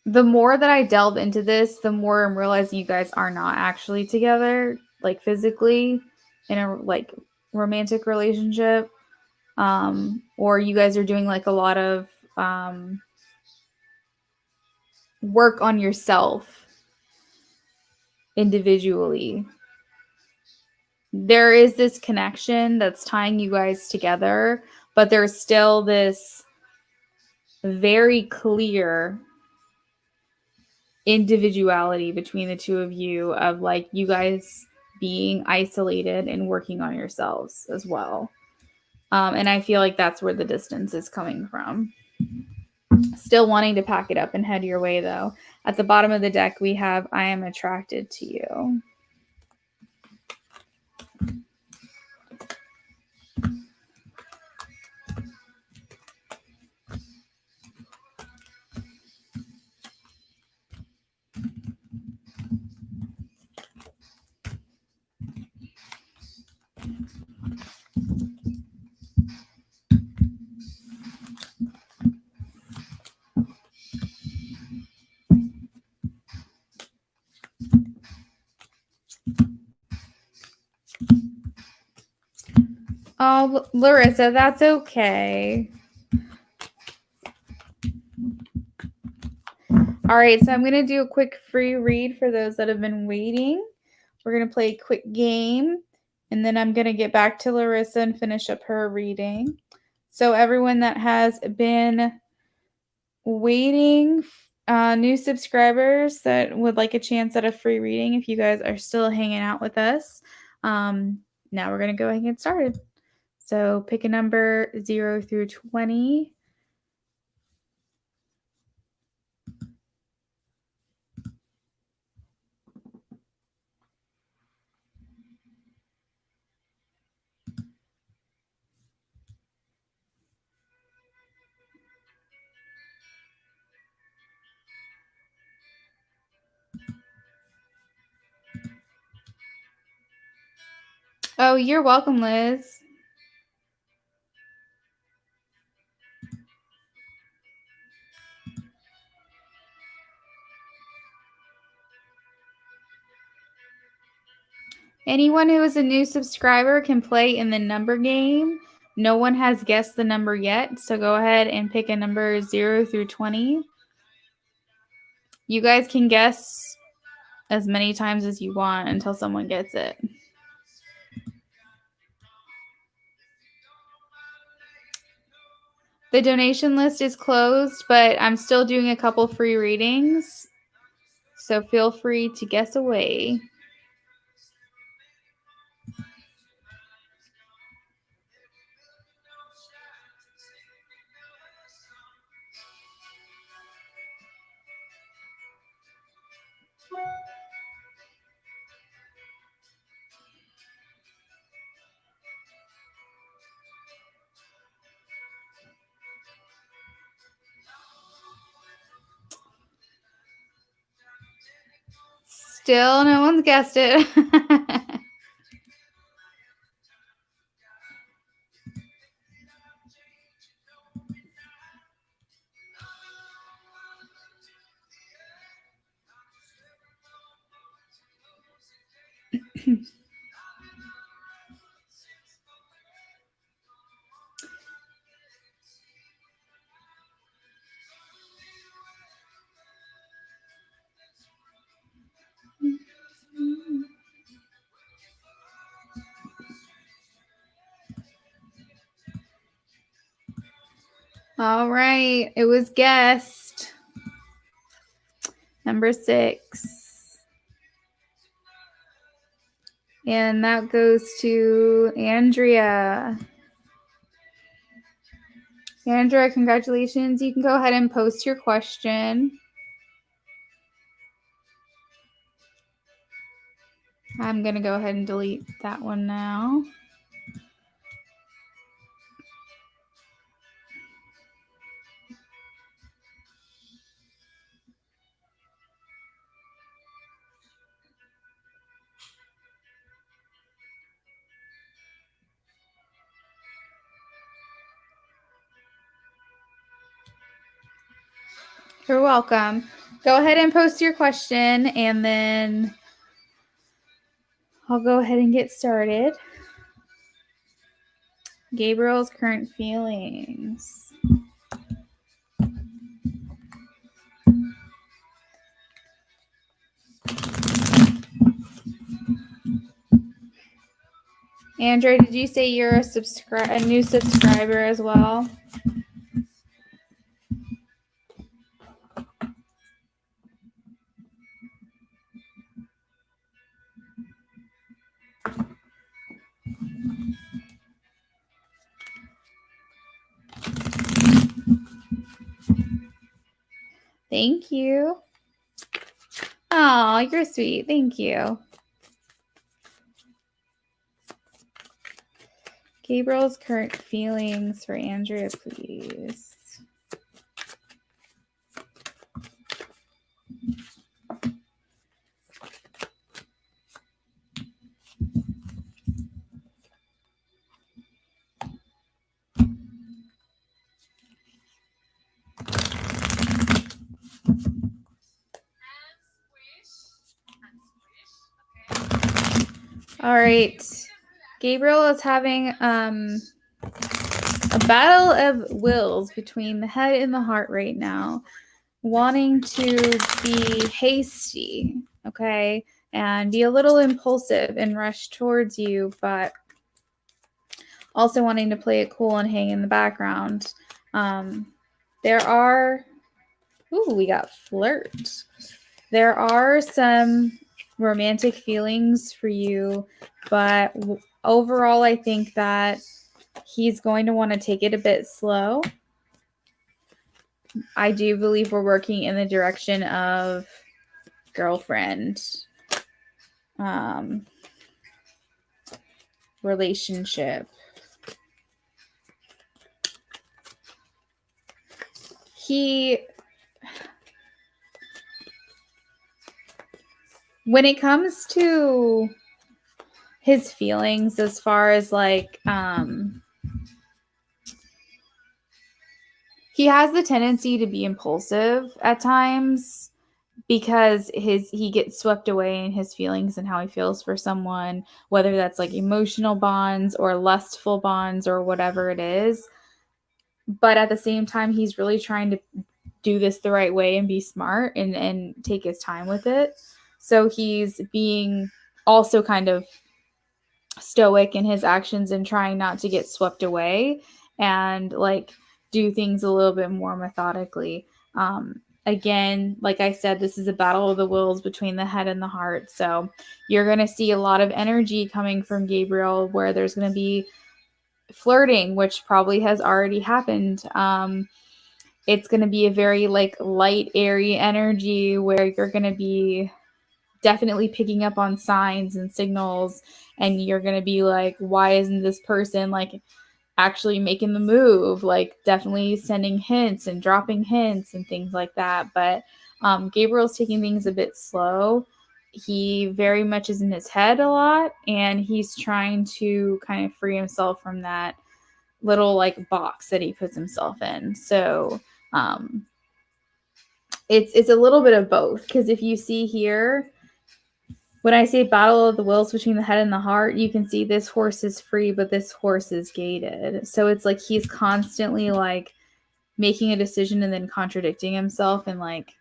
the more that I delve into this, the more I'm realizing you guys are not actually together, like physically, in a like romantic relationship. Or you guys are doing like a lot of work on yourself individually. There is this connection that's tying you guys together, but there's still this very clear individuality between the two of you, of like you guys being isolated and working on yourselves as well. And I feel like that's where the distance is coming from. Still wanting to pack it up and head your way, though. At the bottom of the deck, we have I am attracted to you. Oh, Larissa, that's okay. All right, so I'm going to do a quick free read for those that have been waiting. We're going to play a quick game, and then I'm going to get back to Larissa and finish up her reading. So everyone that has been waiting, new subscribers that would like a chance at a free reading, if you guys are still hanging out with us, now we're going to go ahead and get started. So pick a number 0 through 20. Oh, you're welcome, Liz. Anyone who is a new subscriber can play in the number game. No one has guessed the number yet, so go ahead and pick a number 0 through 20. You guys can guess as many times as you want until someone gets it. The donation list is closed, but I'm still doing a couple free readings. So feel free to guess away. Still no one's guessed it. All right, it was guessed. Number 6. And that goes to Andrea. Andrea, congratulations. You can go ahead and post your question. I'm going to go ahead and delete that one now. You're welcome. Go ahead and post your question, and then I'll go ahead and get started. Gabriel's current feelings. Andrea, did you say you're a new subscriber as well? Thank you. Oh, you're sweet. Thank you. Gabriel's current feelings for Andrea, please. All right. Gabriel is having a battle of wills between the head and the heart right now, wanting to be hasty, okay, and be a little impulsive and rush towards you, but also wanting to play it cool and hang in the background. We got flirt. There are some romantic feelings for you, but overall, I think that he's going to want to take it a bit slow. I do believe we're working in the direction of girlfriend relationship. When it comes to his feelings, as far as like, he has the tendency to be impulsive at times because he gets swept away in his feelings and how he feels for someone, whether that's like emotional bonds or lustful bonds or whatever it is. But at the same time, he's really trying to do this the right way and be smart and take his time with it. So he's being also kind of stoic in his actions and trying not to get swept away. And like do things a little bit more methodically. Again, like I said, this is a battle of the wills between the head and the heart. So you're going to see a lot of energy coming from Gabriel where there's going to be flirting, which probably has already happened. It's going to be a very like light, airy energy where you're going to be definitely picking up on signs and signals, and you're going to be like, why isn't this person like actually making the move? Like definitely sending hints and dropping hints and things like that. But Gabriel's taking things a bit slow. He very much is in his head a lot, and he's trying to kind of free himself from that little like box that he puts himself in. So it's a little bit of both, because if you see here, when I say battle of the wills between the head and the heart, you can see this horse is free, but this horse is gated. So it's like he's constantly like making a decision and then contradicting himself and like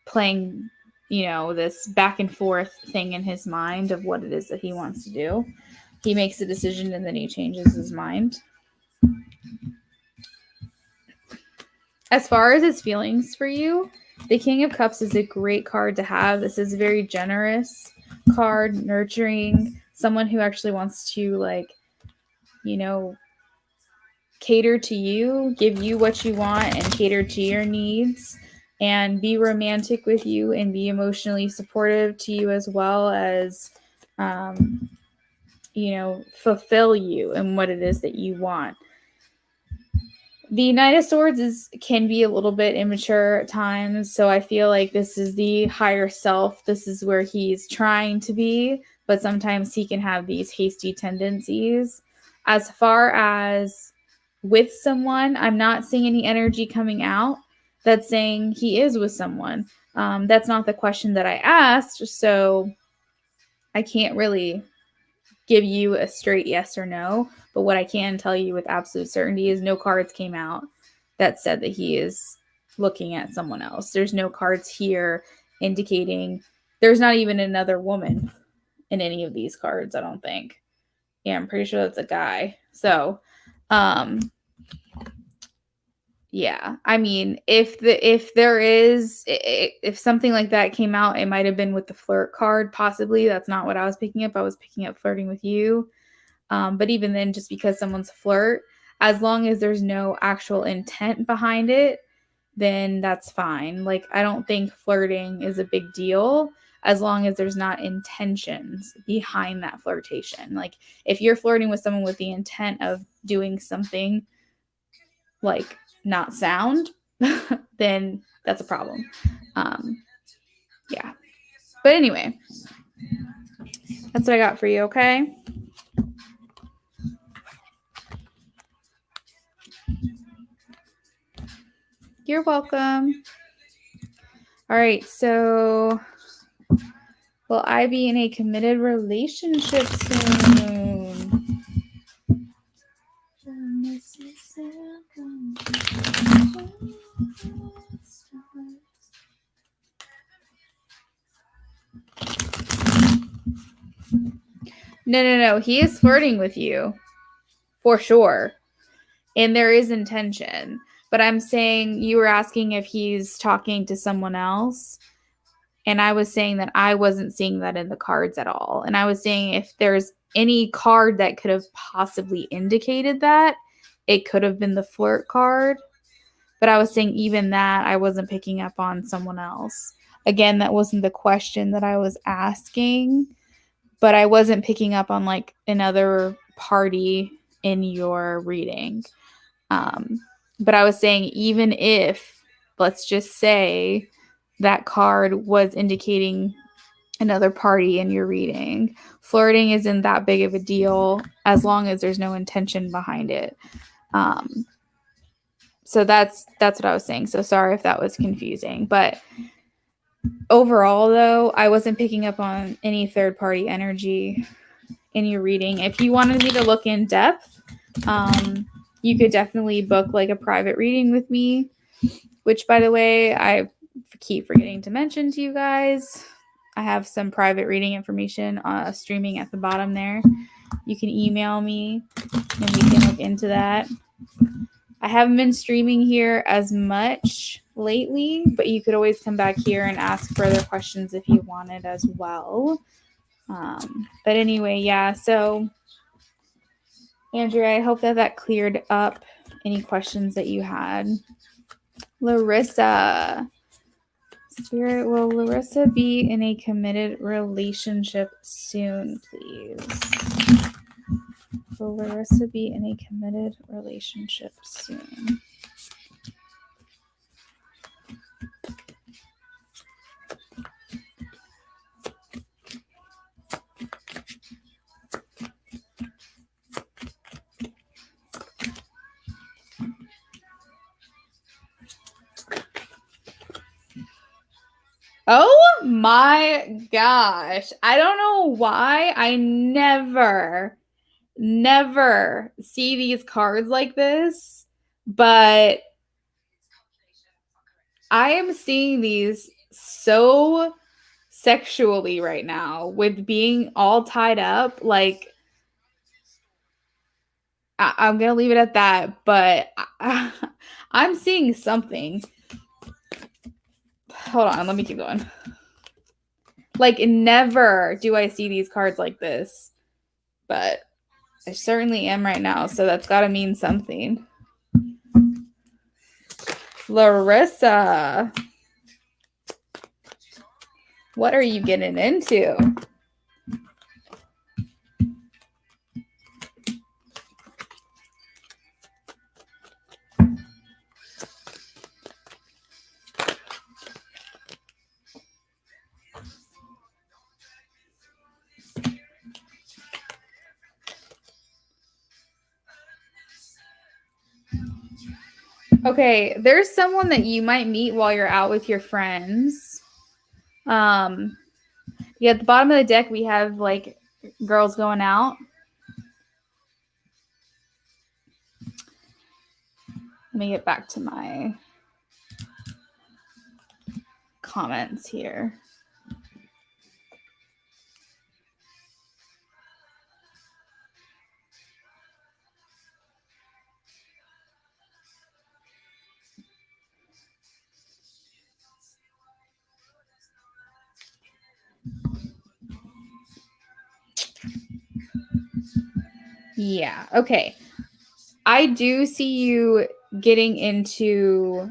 playing, you know, this back and forth thing in his mind of what it is that he wants to do. He makes a decision and then he changes his mind. As far as his feelings for you, the King of Cups is a great card to have. This is a very generous card, nurturing, someone who actually wants to, like, you know, cater to you, give you what you want and cater to your needs, and be romantic with you and be emotionally supportive to you, as well as, you know, fulfill you in what it is that you want. The Knight of Swords can be a little bit immature at times, so I feel like this is the higher self. This is where he's trying to be, but sometimes he can have these hasty tendencies. As far as with someone, I'm not seeing any energy coming out that's saying he is with someone. That's not the question that I asked, so I can't really give you a straight yes or no. But what I can tell you with absolute certainty is no cards came out that said that he is looking at someone else. There's no cards here indicating, there's not even another woman in any of these cards, I don't think. Yeah, I'm pretty sure that's a guy. So, yeah, I mean, if something like that came out, it might have been with the flirt card, possibly. That's not what I was picking up. I was picking up flirting with you. But even then, just because someone's flirt, as long as there's no actual intent behind it, then that's fine. Like, I don't think flirting is a big deal as long as there's not intentions behind that flirtation. Like, if you're flirting with someone with the intent of doing something like not sound, then that's a problem. Yeah. But anyway, that's what I got for you, okay? You're welcome. All right, so will I be in a committed relationship soon? No. He is flirting with you for sure. And there is intention. But I'm saying, you were asking if he's talking to someone else. And I was saying that I wasn't seeing that in the cards at all. And I was saying if there's any card that could have possibly indicated that, it could have been the flirt card. But I was saying even that, I wasn't picking up on someone else. Again, that wasn't the question that I was asking. But I wasn't picking up on like another party in your reading. But I was saying, even if, let's just say, that card was indicating another party in your reading, flirting isn't that big of a deal as long as there's no intention behind it. So that's what I was saying. So sorry if that was confusing. But overall, though, I wasn't picking up on any third party energy in your reading. If you wanted me to look in depth, you could definitely book like a private reading with me, which, by the way, I keep forgetting to mention to you guys. I have some private reading information streaming at the bottom there. You can email me and we can look into that. I haven't been streaming here as much lately, but you could always come back here and ask further questions if you wanted as well. But anyway, yeah, so Andrea, I hope that cleared up any questions that you had. Larissa. Spirit, will Larissa be in a committed relationship soon, please? Will Larissa be in a committed relationship soon? Oh my gosh. I don't know why I never see these cards like this, but I am seeing these so sexually right now with being all tied up. Like, I'm going to leave it at that, but I'm seeing something. Hold on, let me keep going. Like, never do I see these cards like this, but I certainly am right now, so that's got to mean something. Larissa, what are you getting into? Okay, there's someone that you might meet while you're out with your friends. Yeah, at the bottom of the deck, we have like girls going out. Let me get back to my comments here. Yeah, okay. I do see you getting into...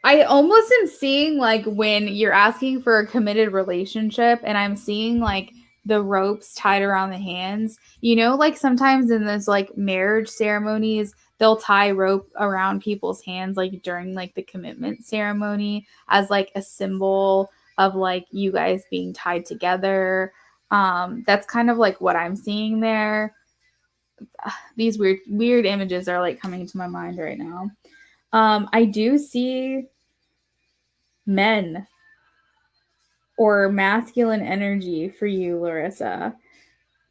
I almost am seeing like when you're asking for a committed relationship and I'm seeing like the ropes tied around the hands. You know, like sometimes in those like marriage ceremonies, they'll tie rope around people's hands like during like the commitment ceremony as like a symbol of like you guys being tied together. That's kind of like what I'm seeing there. These weird images are like coming to my mind right now. I do see men or masculine energy for you, Larissa,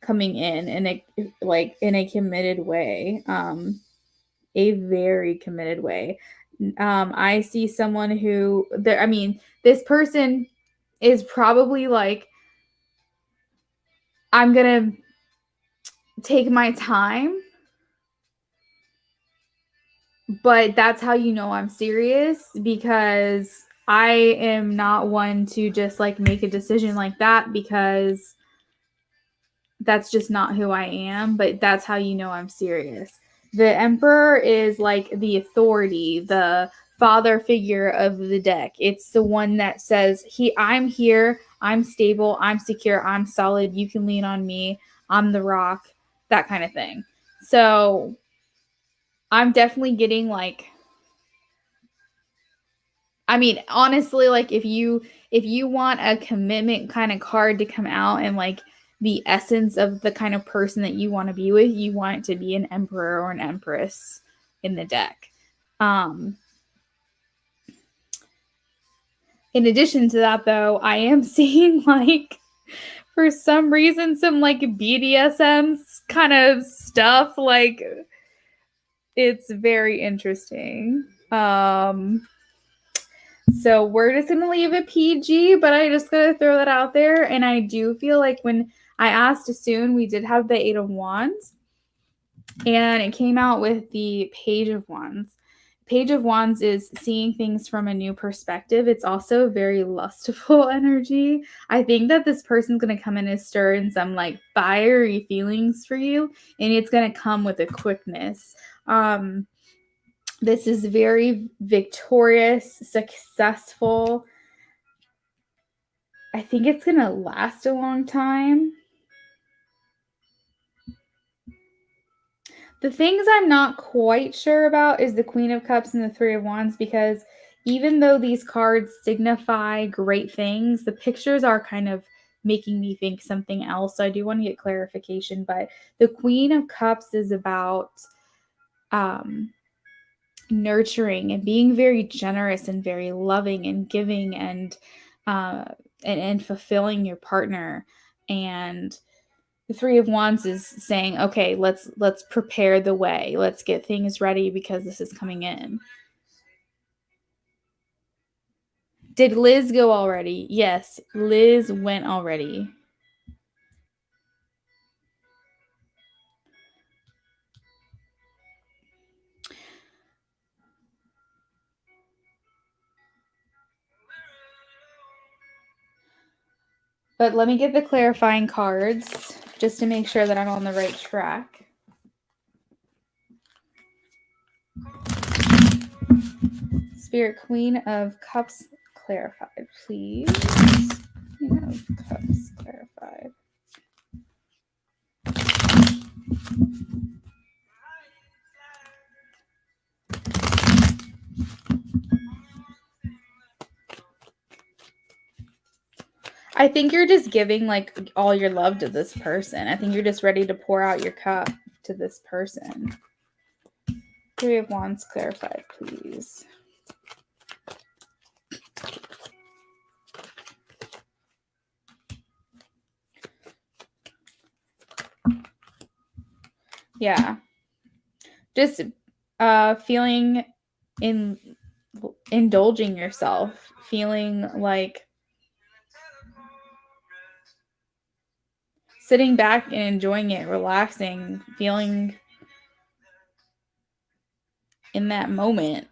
coming in a committed way, a very committed way. I see someone who there. I mean, this person is probably like, I'm gonna take my time. But that's how you know I'm serious, because I am not one to just like make a decision like that, because that's just not who I am. But that's how you know I'm serious. The Emperor is like the authority, the father figure of the deck. It's the one that says, I'm here, I'm stable, I'm secure, I'm solid, you can lean on me, I'm the rock, that kind of thing. So I'm definitely getting like, I mean, honestly, like if you want a commitment kind of card to come out and like the essence of the kind of person that you want to be with, you want it to be an emperor or an empress in the deck. In addition to that, though, I am seeing like, for some reason, some like BDSM kind of stuff. Like, it's very interesting. So we're just going to leave it PG, but I just got to throw that out there. And I do feel like when I asked soon, we did have the 8 of Wands. And it came out with the Page of Wands. Page of Wands is seeing things from a new perspective. It's also very lustful energy. I think that this person's going to come in and stir in some like fiery feelings for you, and it's going to come with a quickness. This is very victorious, successful. I think it's going to last a long time. The things I'm not quite sure about is the Queen of Cups and the Three of Wands, because even though these cards signify great things, the pictures are kind of making me think something else. So I do want to get clarification, but the Queen of Cups is about nurturing and being very generous and very loving and giving and fulfilling your partner. And the Three of Wands is saying, okay, let's prepare the way. Let's get things ready because this is coming in. Did Liz go already? Yes, Liz went already. But let me get the clarifying cards just to make sure that I'm on the right track. Spirit, Queen of Cups clarified, please. Queen of Cups clarified. I think you're just giving like all your love to this person. I think you're just ready to pour out your cup to this person. Three of Wands clarified, please. Yeah. Just feeling indulging yourself, feeling like sitting back and enjoying it, relaxing, feeling in that moment.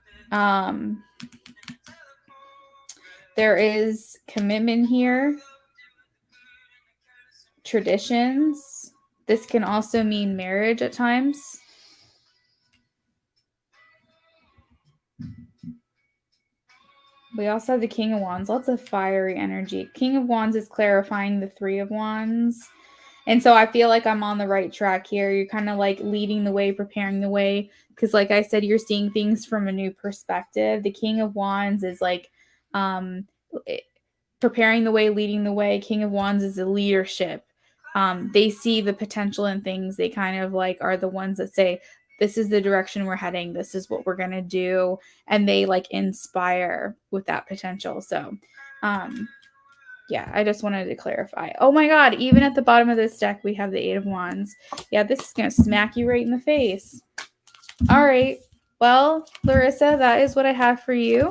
There is commitment here, traditions. This can also mean marriage at times. We also have the King of Wands, lots of fiery energy. King of Wands is clarifying the Three of Wands. And so I feel like I'm on the right track here. You're kind of like leading the way, preparing the way. Because like I said, you're seeing things from a new perspective. The King of Wands is like preparing the way, leading the way. King of Wands is a leadership. They see the potential in things. They kind of like are the ones that say, this is the direction we're heading. This is what we're going to do. And they like inspire with that potential. So, yeah, I just wanted to clarify. Oh my God, even at the bottom of this deck, we have the Eight of Wands. Yeah, this is going to smack you right in the face. All right. Well, Larissa, that is what I have for you.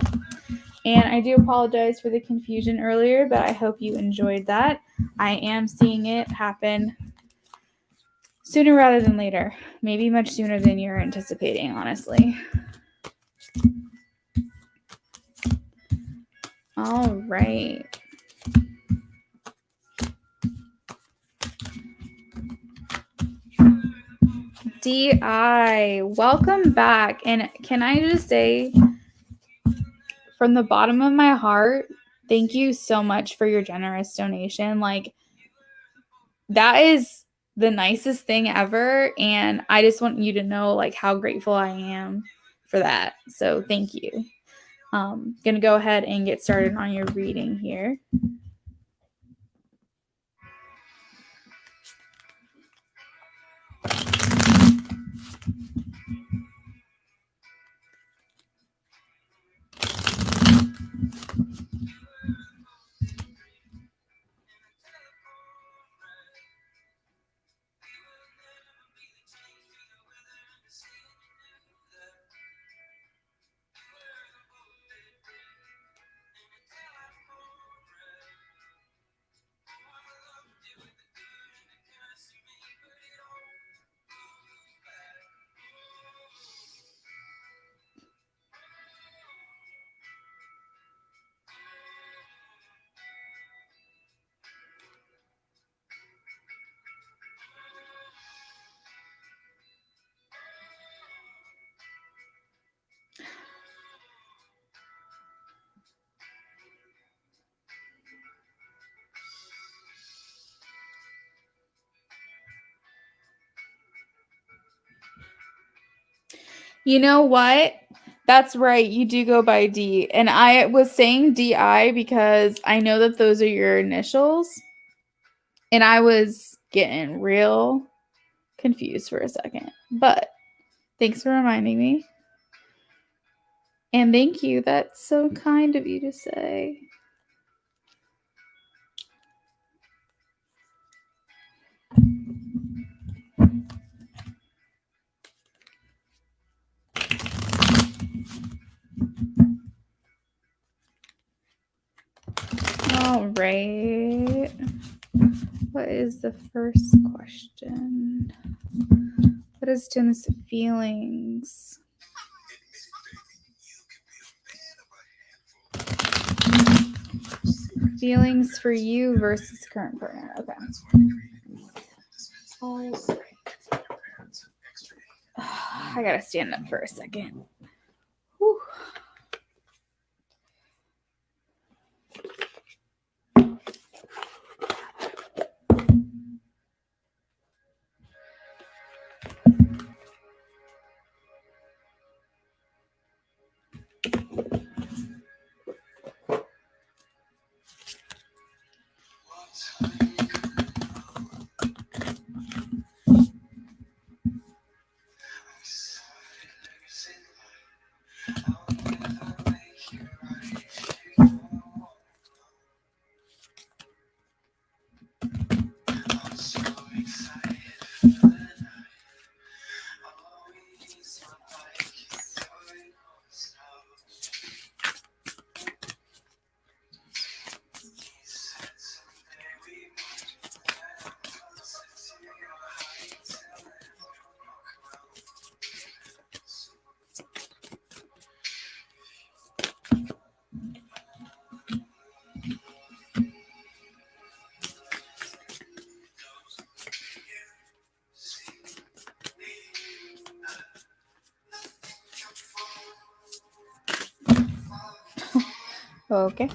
And I do apologize for the confusion earlier, but I hope you enjoyed that. I am seeing it happen sooner rather than later. Maybe much sooner than you're anticipating, honestly. All right. DI, welcome back. And can I just say, from the bottom of my heart, thank you so much for your generous donation. Like, that is the nicest thing ever. And I just want you to know, like, how grateful I am for that. So thank you. Gonna go ahead and get started on your reading here. You know what? That's right. You do go by D. And I was saying DI because I know that those are your initials. And I was getting real confused for a second. But thanks for reminding me. And thank you. That's so kind of you to say. All right. What is the first question? What is Tim's feelings? Feelings for you versus current partner. Okay. All right. I gotta stand up for a second. Whew. Okay.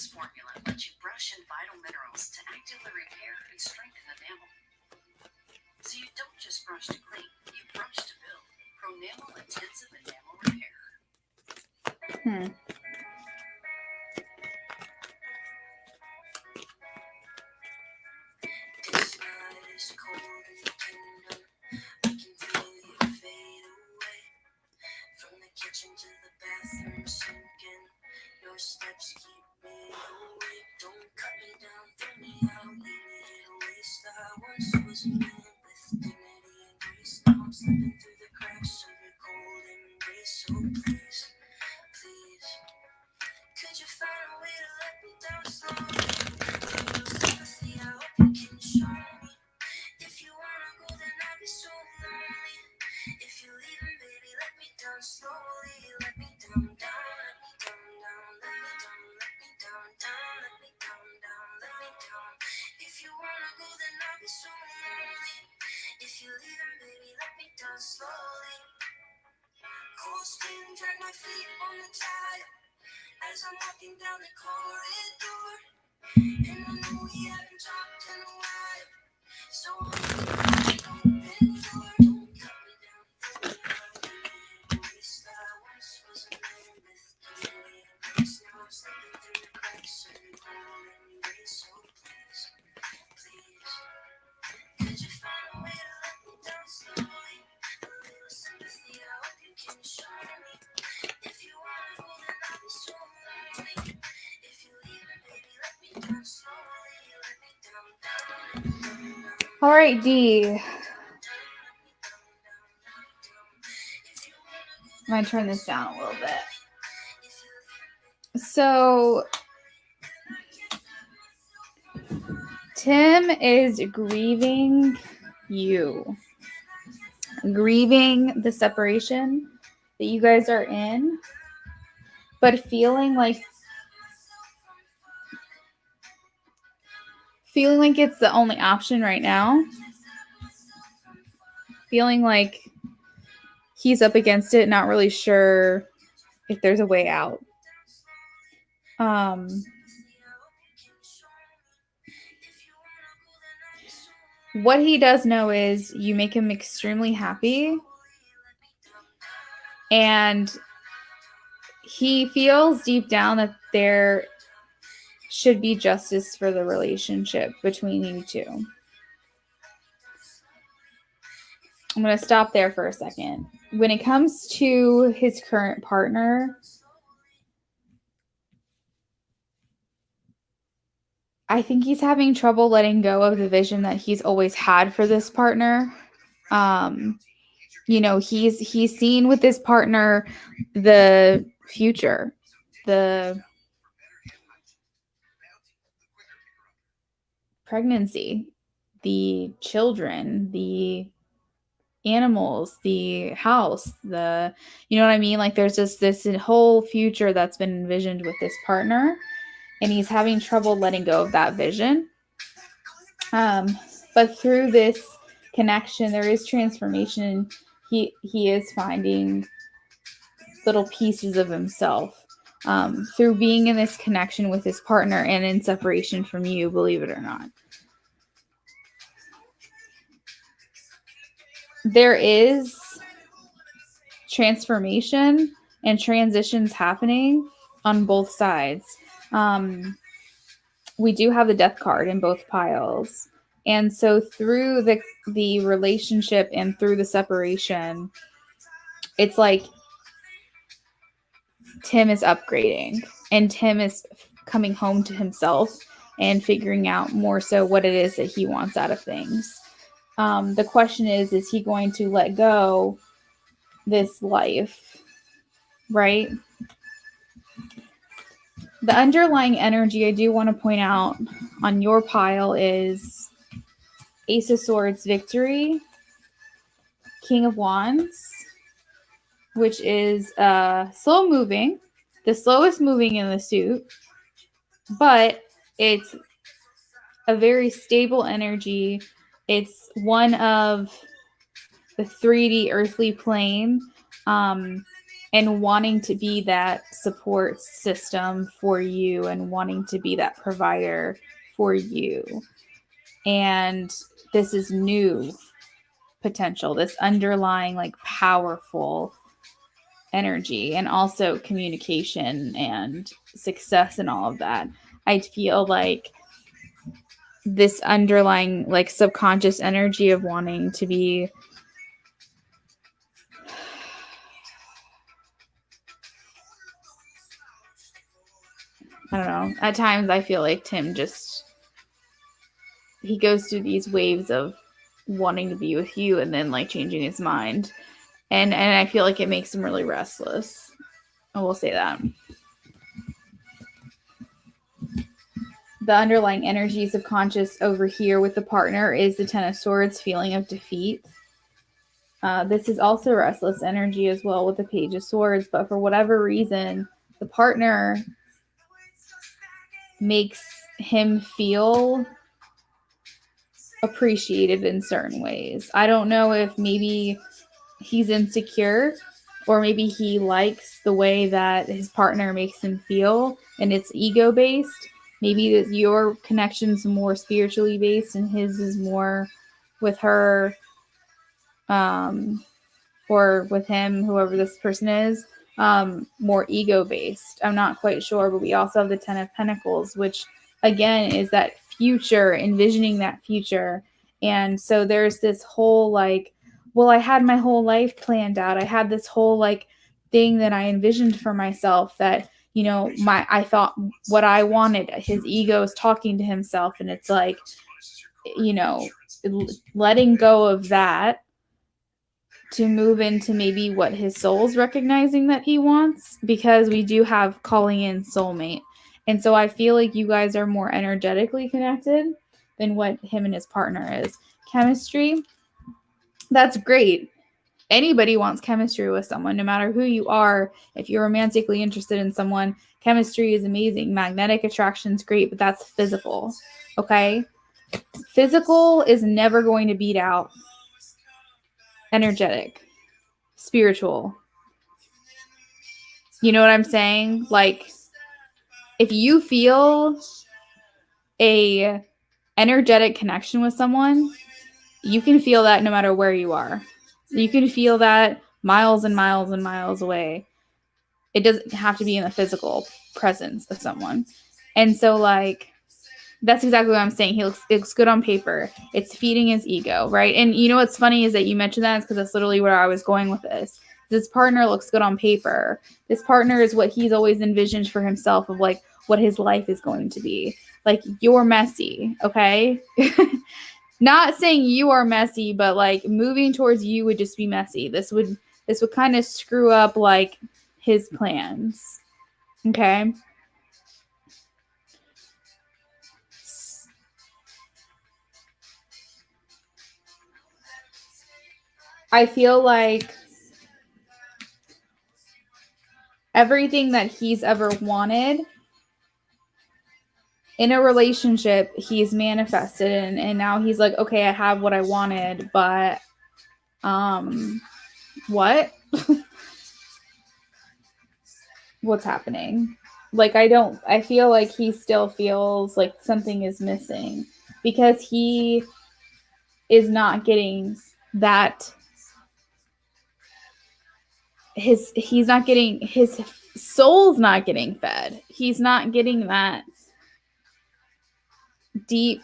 This formula lets you brush in vital minerals to actively repair and strengthen enamel. So you don't just brush to clean, you brush to build. Pronamel Intensive Enamel Repair. This night is cold and tender. I can feel you fade away. From the kitchen to the bathroom sinking. Your steps keep me awake. Don't cut me down, throw me out, leave me to waste. I once was a man with dignity and grace. Now I'm slipping through the cracks of your cold embrace. So please, please, could you find a way to let me down slowly? A little sympathy, I hope you can show me. If you wanna go, then I'll be so lonely. If you're leaving, baby, let me down slowly. Let me down, down, let me down, down, let me down, let me down, down, let me down, down, let me down. If you wanna go, then I'll be so lonely. If you're leaving, baby, let me down slowly. Cold skin, drag my feet on the tile as I'm walking down the corridor. And I know we haven't talked in a while, so I'm open door. Don't cut me down, throw me out, leave me in waste. I once was a man with dignity and grace. Now I'm slipping through the cracks of your golden embrace. So please, please, could you find a way to let me down slowly? A little sympathy, I hope you can show me. If you wanna go, then I'll be so lonely. If you leave it, baby, let me down slowly. Let me down, down, let me down, down. All right, D. I'm going to turn this down a little bit. So, Tim is grieving you, grieving the separation that you guys are in, but feeling like it's the only option right now. Feeling like he's up against it, not really sure if there's a way out. What he does know is you make him extremely happy, and he feels deep down that there should be justice for the relationship between you two. I'm going to stop there for a second. When it comes to his current partner, I think he's having trouble letting go of the vision that he's always had for this partner. He's seen with this partner the future, the pregnancy, the children, the animals, the house, you know what I mean? Like there's just this whole future that's been envisioned with this partner, and he's having trouble letting go of that vision. But through this connection, there is transformation. He is finding little pieces of himself through being in this connection with his partner and in separation from you, believe it or not. There is transformation and transitions happening on both sides. We do have the death card in both piles. And so through the relationship and through the separation, it's like Tim is upgrading and Tim is coming home to himself and figuring out more so what it is that he wants out of things. The question is he going to let go this life, right? The underlying energy I do want to point out on your pile is Ace of Swords, Victory, King of Wands, which is slow moving, the slowest moving in the suit, but it's a very stable energy. It's one of the 3D earthly plane, and and wanting to be that support system for you and wanting to be that provider for you. And this is new potential, this underlying like powerful energy, and also communication and success and all of that. I feel like this underlying like subconscious energy of wanting to be I don't know. At times I feel like Tim just he goes through these waves of wanting to be with you and then like changing his mind. And I feel like it makes him really restless. I will say that. The underlying energy subconscious over here with the partner is the Ten of Swords, feeling of defeat. This is also restless energy as well with the Page of Swords, but for whatever reason, the partner makes him feel appreciated in certain ways. I don't know if maybe he's insecure, or maybe he likes the way that his partner makes him feel and it's ego based. Maybe that your connection's more spiritually based and his is more with her or with him, whoever this person is, more ego based. I'm not quite sure, but we also have the Ten of Pentacles, which again is that future, envisioning that future. And so there's this whole like, well, I had my whole life planned out. I had this whole like thing that I envisioned for myself that, you know, I thought what I wanted. His ego is talking to himself, and it's like, you know, letting go of that to move into maybe what his soul's recognizing that he wants, because we do have calling in soulmate. And so I feel like you guys are more energetically connected than what him and his partner is. Chemistry, that's great. Anybody wants chemistry with someone, no matter who you are. If you're romantically interested in someone, chemistry is amazing. Magnetic attraction is great, but that's physical. Okay? Physical is never going to beat out energetic, spiritual. You know what I'm saying? Like, if you feel a energetic connection with someone, you can feel that no matter where you are. You can feel that miles and miles and miles away. It doesn't have to be in the physical presence of someone. And so, like, that's exactly what I'm saying. He looks good on paper. It's feeding his ego, right? And you know what's funny is that you mentioned that, because that's literally where I was going with this. This partner looks good on paper. This partner is what he's always envisioned for himself of like what his life is going to be. Like, you're messy, okay? Not saying you are messy, but like moving towards you would just be messy. This would kind of screw up like his plans. Okay? I feel like everything that he's ever wanted in a relationship, he's manifested, and now he's like, okay, I have what I wanted, but what? What's happening? Like, I feel like he still feels like something is missing, because he is not getting that. His soul's not getting fed. He's not getting that deep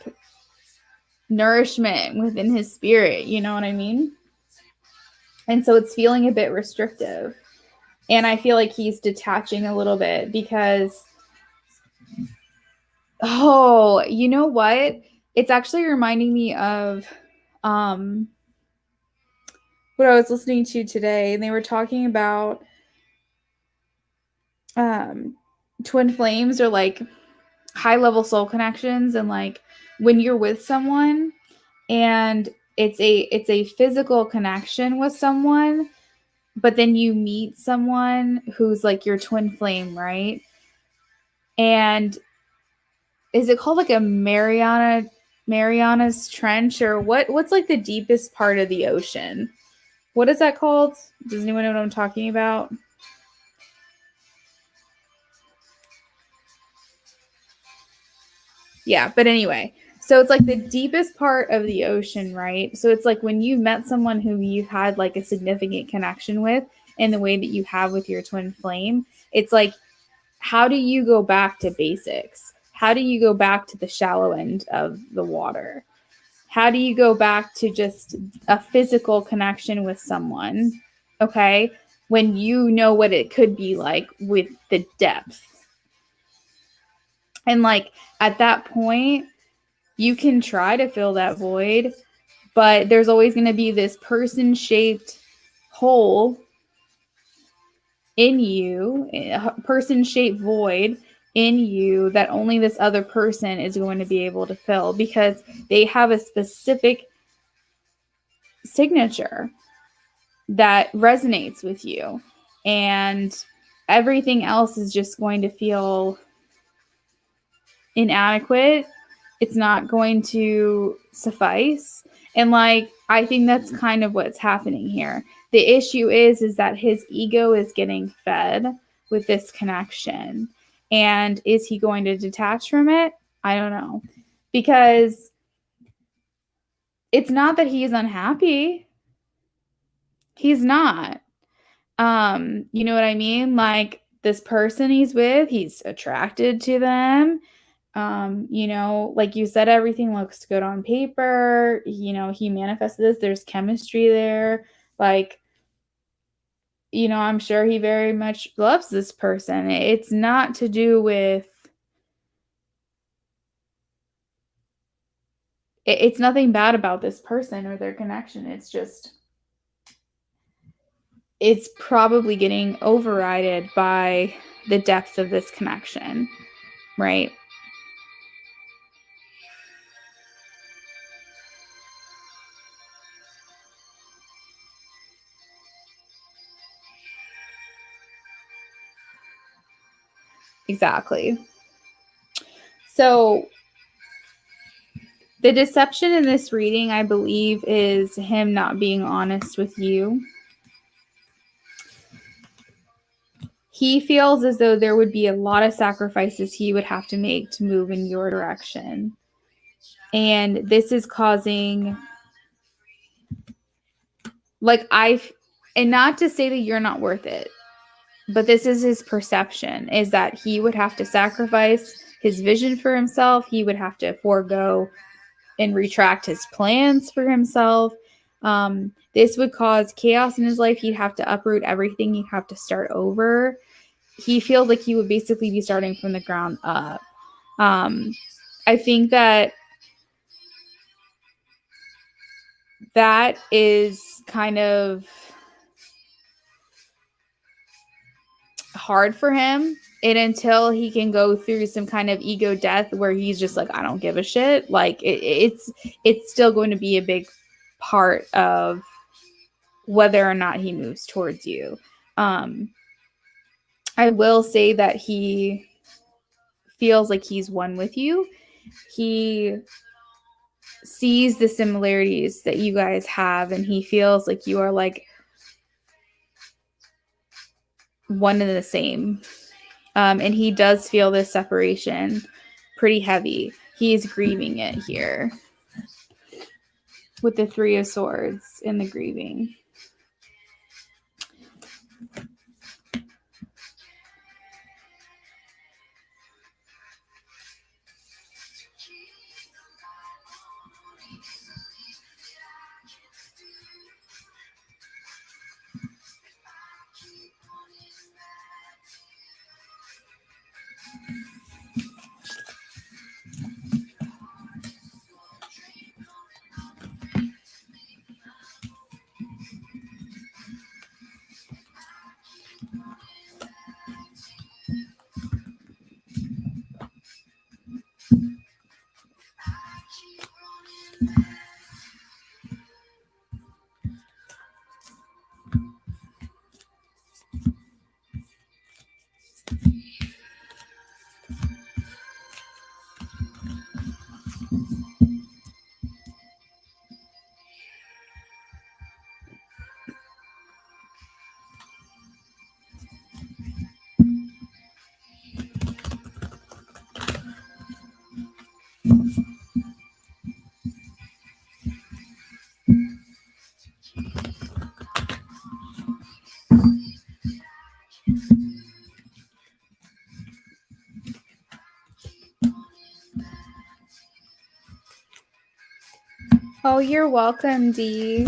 nourishment within his spirit. You know what I mean? And so it's feeling a bit restrictive. And I feel like he's detaching a little bit because, oh, you know what? It's actually reminding me of what I was listening to today. And they were talking about twin flames, or like high level soul connections. And like when you're with someone and it's a physical connection with someone, but then you meet someone who's like your twin flame, right? And is it called like a Mariana's Trench, or what's like the deepest part of the ocean? What is that called? Does anyone know what I'm talking about? Yeah, but anyway, so it's like the deepest part of the ocean, right? So it's like when you met someone who you've had like a significant connection with in the way that you have with your twin flame, it's like, how do you go back to basics? How do you go back to the shallow end of the water? How do you go back to just a physical connection with someone? Okay, when you know what it could be like with the depth. And like at that point, you can try to fill that void, but there's always going to be this person shaped hole in you, a person shaped void in you that only this other person is going to be able to fill because they have a specific signature that resonates with you. And everything else is just going to feel inadequate. It's not going to suffice. And like, I think that's kind of what's happening here. The issue is that his ego is getting fed with this connection. And is he going to detach from it? I don't know. Because it's not that he's unhappy. He's not. You know what I mean? Like this person he's with, he's attracted to them. You know, like you said, everything looks good on paper. You know, he manifested this, there's chemistry there. Like, you know, I'm sure he very much loves this person. It's not to do with, it's nothing bad about this person or their connection. It's just, it's probably getting overridden by the depth of this connection, right? Exactly. So the deception in this reading, I believe, is him not being honest with you. He feels as though there would be a lot of sacrifices he would have to make to move in your direction. And this is causing, like, and not to say that you're not worth it, but this is his perception, is that he would have to sacrifice his vision for himself. He would have to forego and retract his plans for himself. This would cause chaos in his life. He'd have to uproot everything. He'd have to start over. He feels like he would basically be starting from the ground up. I think that is kind of hard for him. And until he can go through some kind of ego death where he's just like, I don't give a shit. Like it's still going to be a big part of whether or not he moves towards you. I will say that he feels like he's one with you. He sees the similarities that you guys have, and he feels like you are like one and the same. And he does feel this separation pretty heavy. He is grieving it here with the Three of Swords in the grieving. Oh, you're welcome, Dee.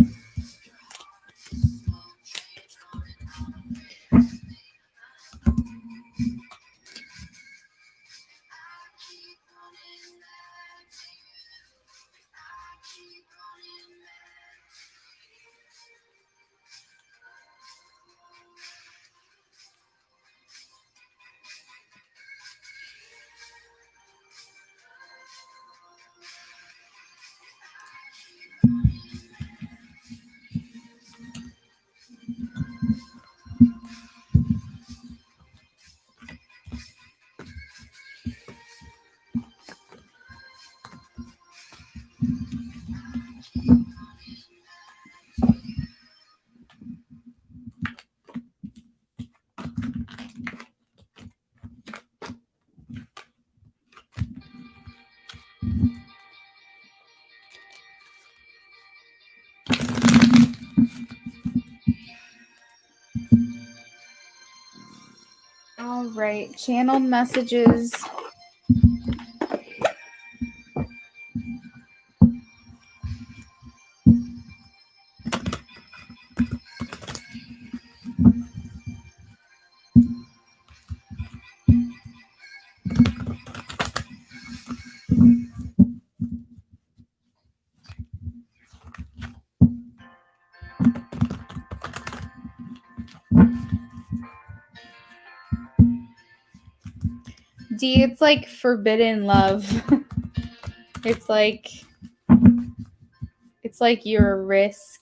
All right, channeled messages. D, it's like forbidden love. It's like you're a risk.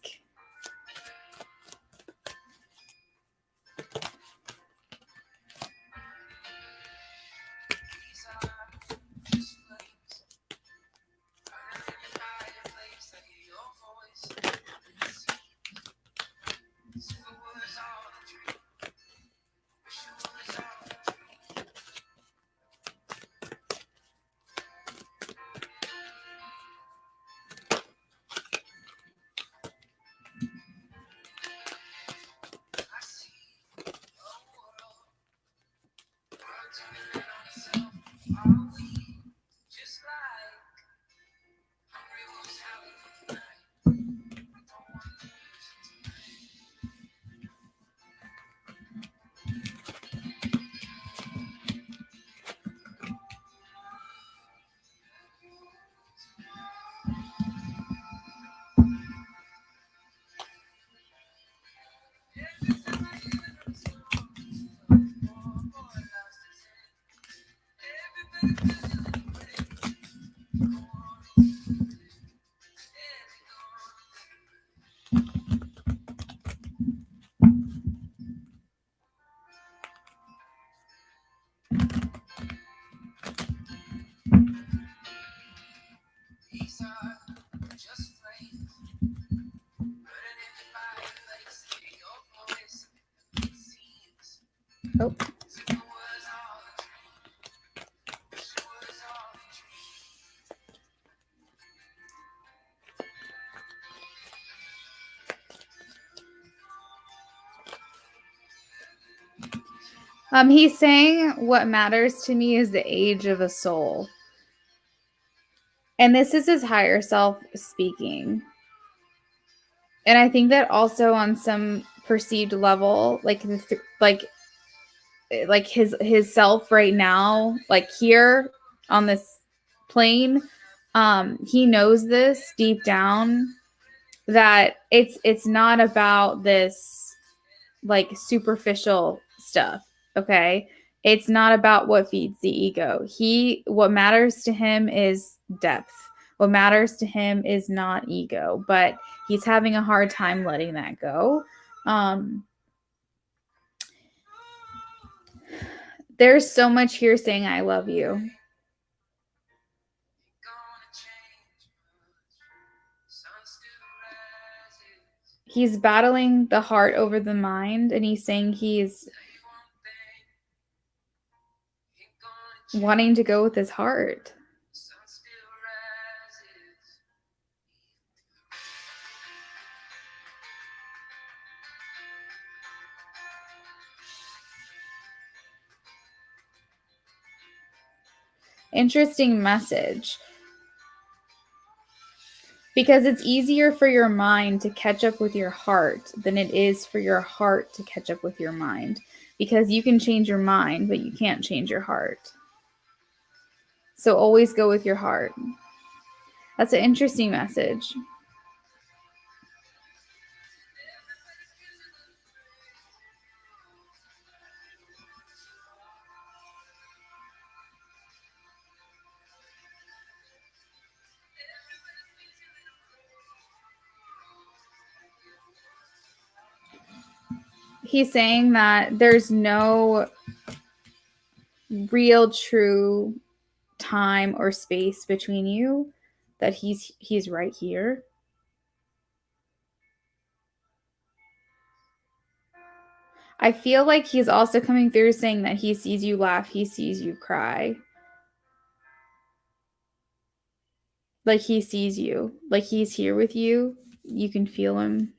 Oh. He's saying what matters to me is the age of a soul. And this is his higher self speaking. And I think that also on some perceived level, like his self right now, like here on this plane, he knows this deep down that it's not about this like superficial stuff. Okay. It's not about what feeds the ego. What matters to him is depth. What matters to him is not ego, but he's having a hard time letting that go. There's so much here saying I love you. He's battling the heart over the mind, and he's saying he's wanting to go with his heart. Interesting message. Because it's easier for your mind to catch up with your heart than it is for your heart to catch up with your mind. Because you can change your mind, but you can't change your heart. So always go with your heart. That's an interesting message. He's saying that there's no real true time or space between you, that he's right here. I feel like he's also coming through saying that he sees you laugh, he sees you cry. Like he sees you, like he's here with you. You can feel him.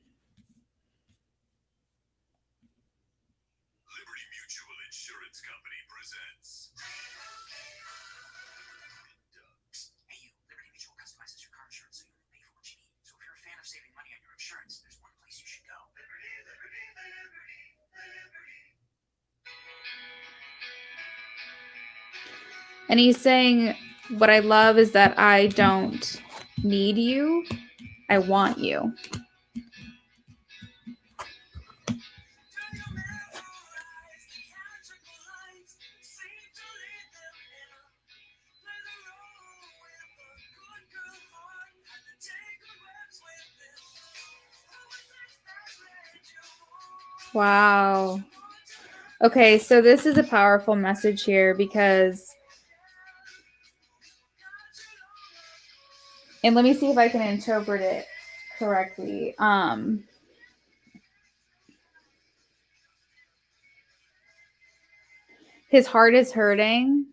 Liberty Mutual Insurance Company presents. Hey, you. Liberty Mutual customizes your car insurance so you can pay for what you need. So if you're a fan of saving money on your insurance, there's one place you should go. Liberty, liberty, liberty, liberty. And he's saying, what I love is that I don't need you, I want you. Wow. Okay, so this is a powerful message here because, and let me see if I can interpret it correctly. His heart is hurting,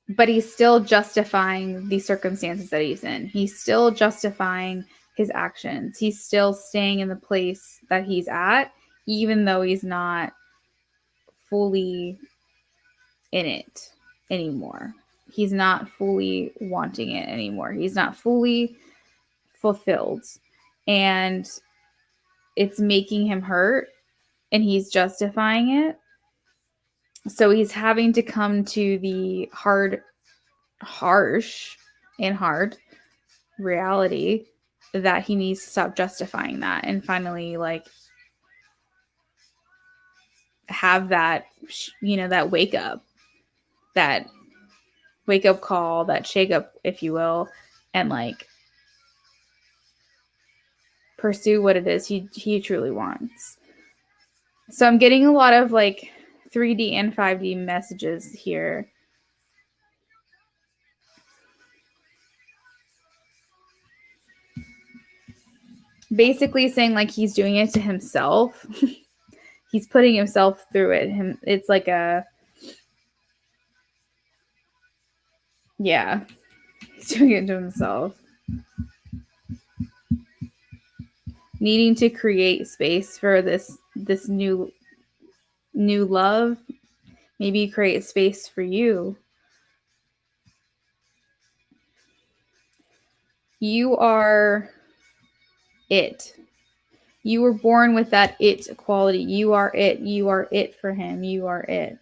but he's still justifying the circumstances that he's in. He's still justifying his actions. He's still staying in the place that he's at, even though he's not fully in it anymore. He's not fully wanting it anymore. He's not fully fulfilled. And it's making him hurt, and he's justifying it. So he's having to come to the harsh and hard reality that he needs to stop justifying that and finally like have that, that wake up call, that shake up, if you will, and like pursue what it is he truly wants. So I'm getting a lot of like 3D and 5D messages here. Basically saying like he's doing it to himself. He's putting himself through it. It's like he's doing it to himself. Needing to create space for this new love. Maybe create space for you. You are it. You were born with that it quality. You are it. You are it for him. You are it.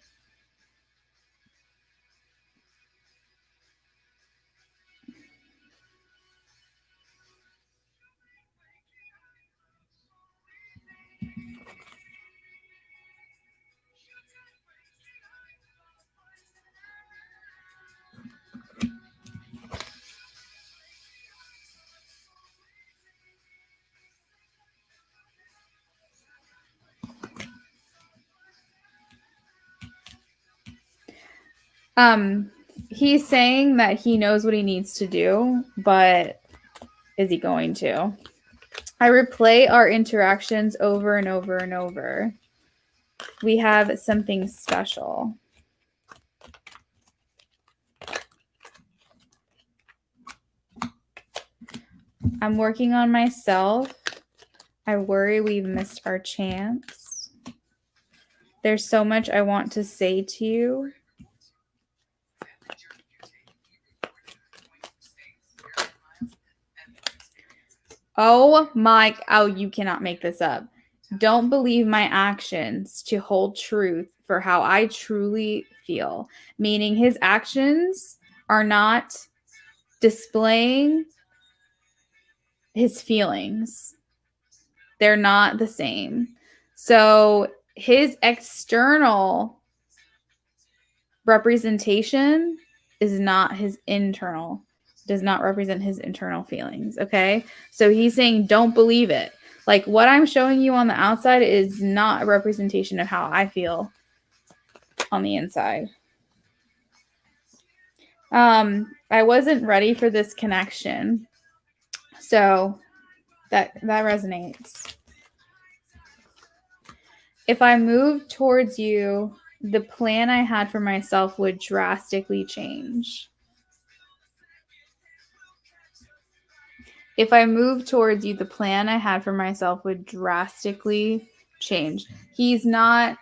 He's saying that he knows what he needs to do, but is he going to? I replay our interactions over and over and over. We have something special. I'm working on myself. I worry we've missed our chance. There's so much I want to say to you. Oh, you cannot make this up. Don't believe my actions to hold truth for how I truly feel. Meaning his actions are not displaying his feelings. They're not the same. So his external representation is not his internal, does not represent his internal feelings. Okay. So he's saying, don't believe it. Like what I'm showing you on the outside is not a representation of how I feel on the inside. I wasn't ready for this connection. So that resonates. If I moved towards you, the plan I had for myself would drastically change. If I moved towards you, the plan I had for myself would drastically change. He's not.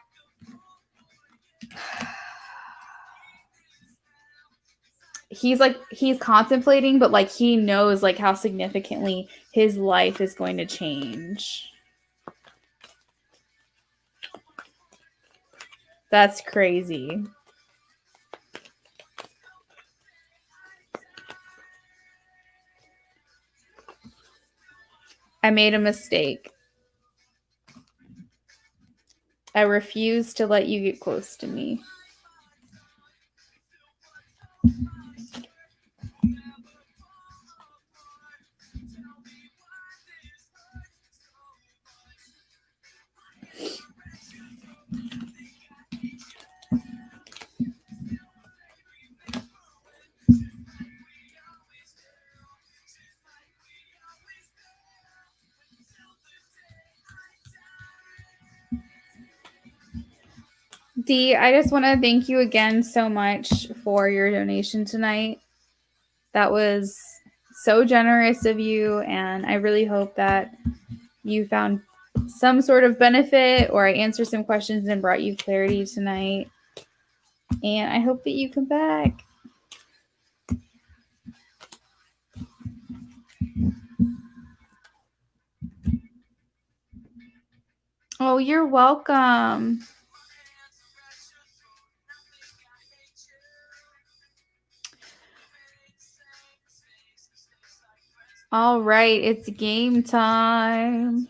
He's contemplating, but like he knows like how significantly his life is going to change. That's crazy. I made a mistake. I refuse to let you get close to me. Dee, I just want to thank you again so much for your donation tonight. That was so generous of you, and I really hope that you found some sort of benefit or I answered some questions and brought you clarity tonight. And I hope that you come back. Oh, you're welcome. All right, it's game time.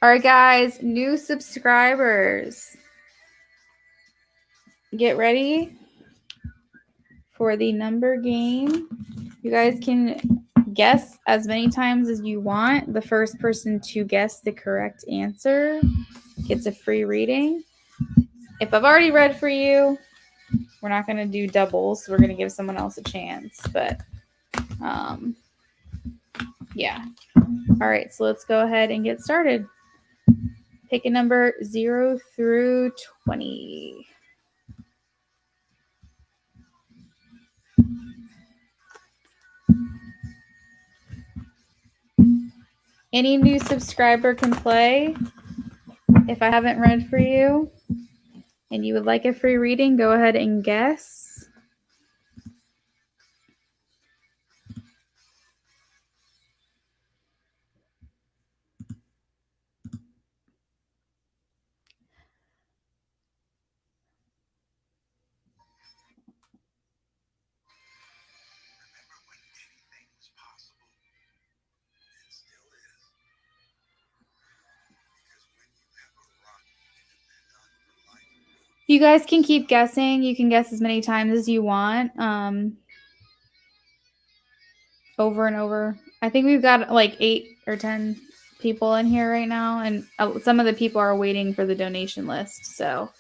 All right, guys, new subscribers. Get ready for the number game. You guys can guess as many times as you want. The first person to guess the correct answer gets a free reading. If I've already read for you, we're not going to do doubles. We're going to give someone else a chance. But, yeah. All right, so let's go ahead and get started. Pick a number 0 through 20. Any new subscriber can play. If I haven't read for you and you would like a free reading, go ahead and guess. You guys can keep guessing. You can guess as many times as you want. Over and over. I think we've got like 8 or 10 people in here right now, and some of the people are waiting for the donation list. So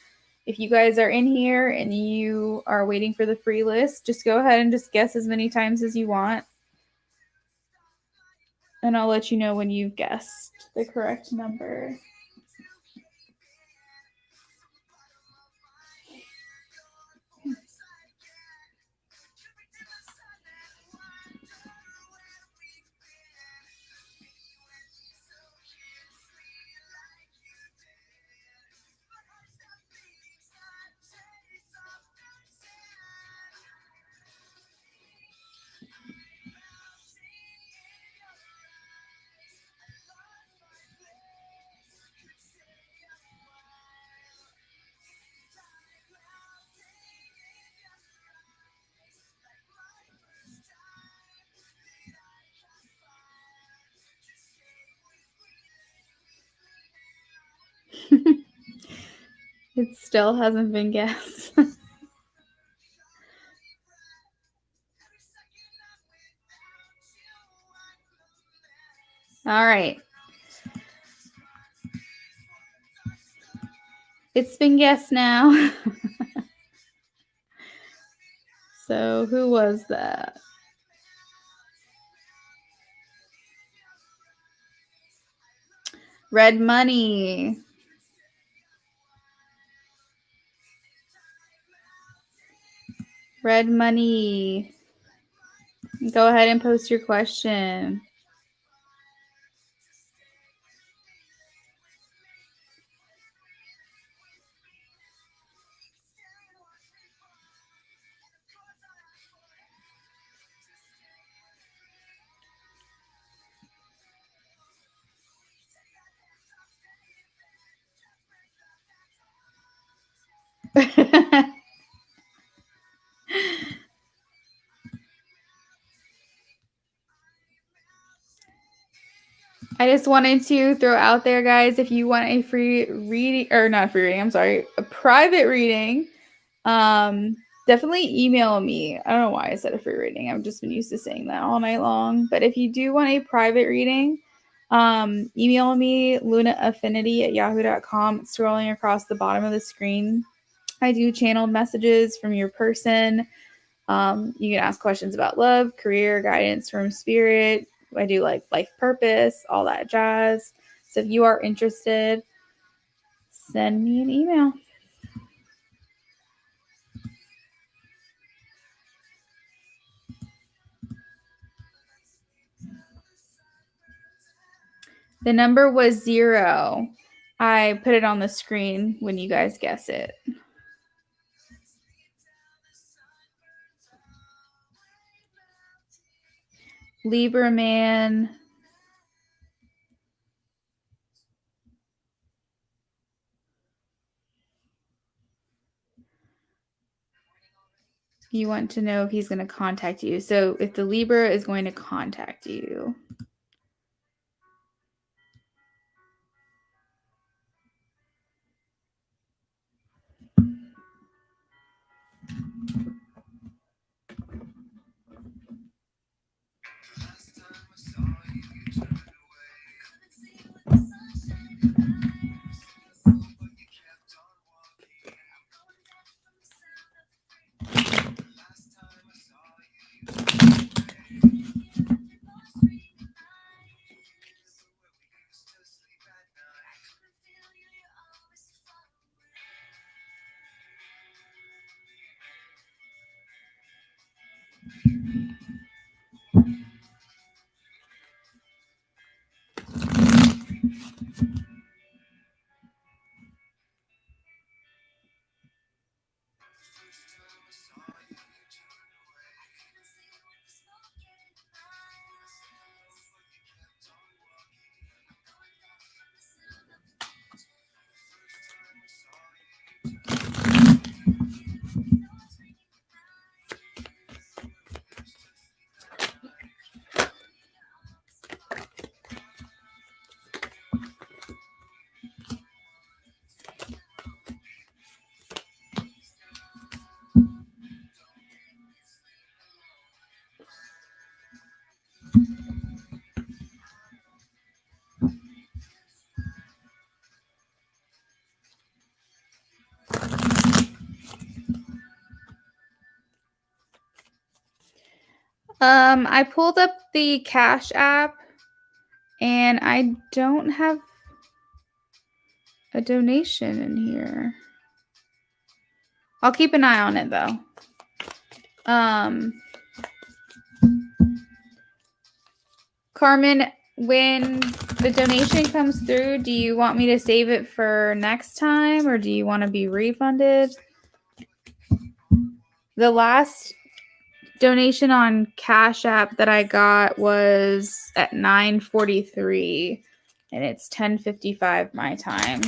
if you guys are in here and you are waiting for the free list, just go ahead and just guess as many times as you want. And I'll let you know when you've guessed the correct number. It still hasn't been guessed. All right. It's been guessed now. So who was that? Red Money. Red Money. Go ahead and post your question. I just wanted to throw out there, guys, if you want a free reading, or not free reading, I'm sorry, a private reading, definitely email me. I don't know why I said a free reading. I've just been used to saying that all night long. But if you do want a private reading, email me, lunaaffinity@yahoo.com. It's scrolling across the bottom of the screen. I do channeled messages from your person. You can ask questions about love, career, guidance from spirit. I do like life purpose, all that jazz. So if you are interested, send me an email. The number was 0. I put it on the screen when you guys guess it. Libra man. You want to know if he's going to contact you. So if the Libra is going to contact you. I pulled up the Cash App and I don't have a donation in here. I'll keep an eye on it though. Carmen, when the donation comes through, do you want me to save it for next time or do you want to be refunded? The last donation on Cash App that I got was at 9:43 and it's 10:55 my time.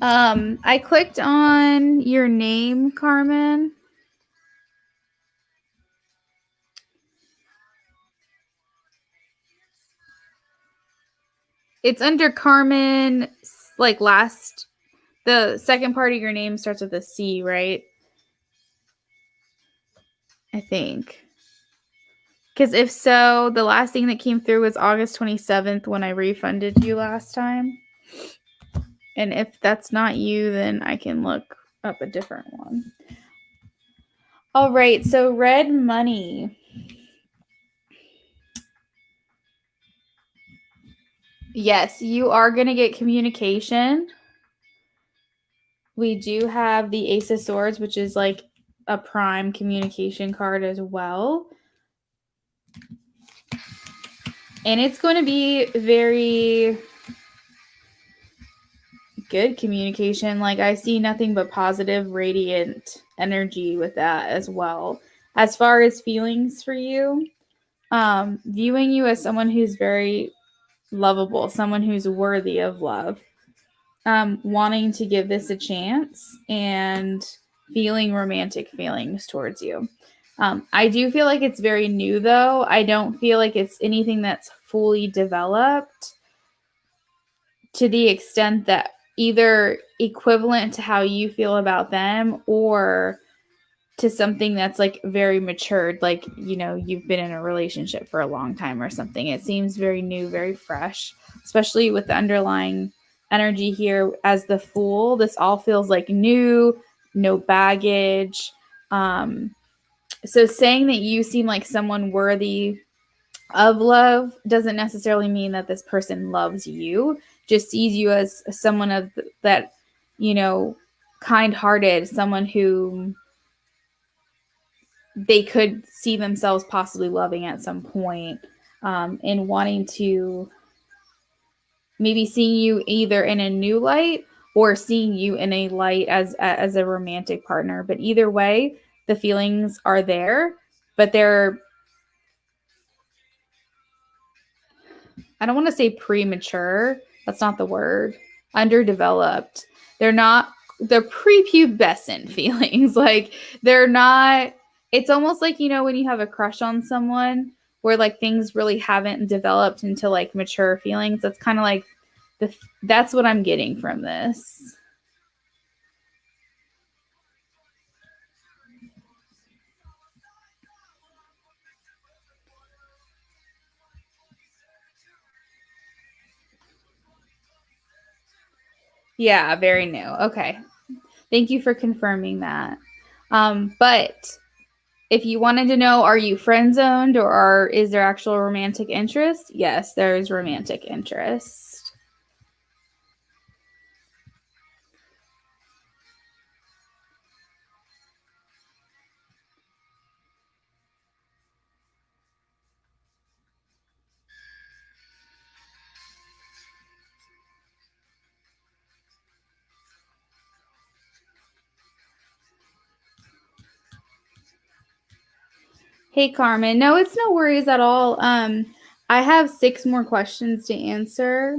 I clicked on your name, Carmen. It's under Carmen, like the second part of your name starts with a C, right? I think. Because if so, the last thing that came through was August 27th when I refunded you last time. And if that's not you, then I can look up a different one. All right, so red money. Yes, you are going to get communication. We do have the Ace of Swords, which is like a prime communication card as well. And it's going to be very good communication. Like I see nothing but positive, radiant energy with that as well. As far as feelings for you, viewing you as someone who's very lovable, someone who's worthy of love, wanting to give this a chance and feeling romantic feelings towards you. I do feel like it's very new though. I don't feel like it's anything that's fully developed to the extent that either equivalent to how you feel about them or to something that's like very matured, like, you know, you've been in a relationship for a long time or something. It seems very new, very fresh, especially with the underlying energy here as the Fool. This all feels like new, no baggage. So saying that you seem like someone worthy of love doesn't necessarily mean that this person loves you, just sees you as someone of that, you know, kind-hearted, someone who they could see themselves possibly loving at some point, and wanting to maybe seeing you either in a new light or seeing you in a light as a romantic partner. But either way, the feelings are there, but they're, I don't want to say premature. That's not the word. Underdeveloped. They're prepubescent feelings. Like they're not, it's almost like, you know, when you have a crush on someone where like things really haven't developed into like mature feelings. That's kind of like that's what I'm getting from this. Yeah, very new. Okay. Thank you for confirming that. But if you wanted to know, are you friend zoned or is there actual romantic interest? Yes, there is romantic interest. Hey, Carmen. No, it's no worries at all. I have 6 more questions to answer,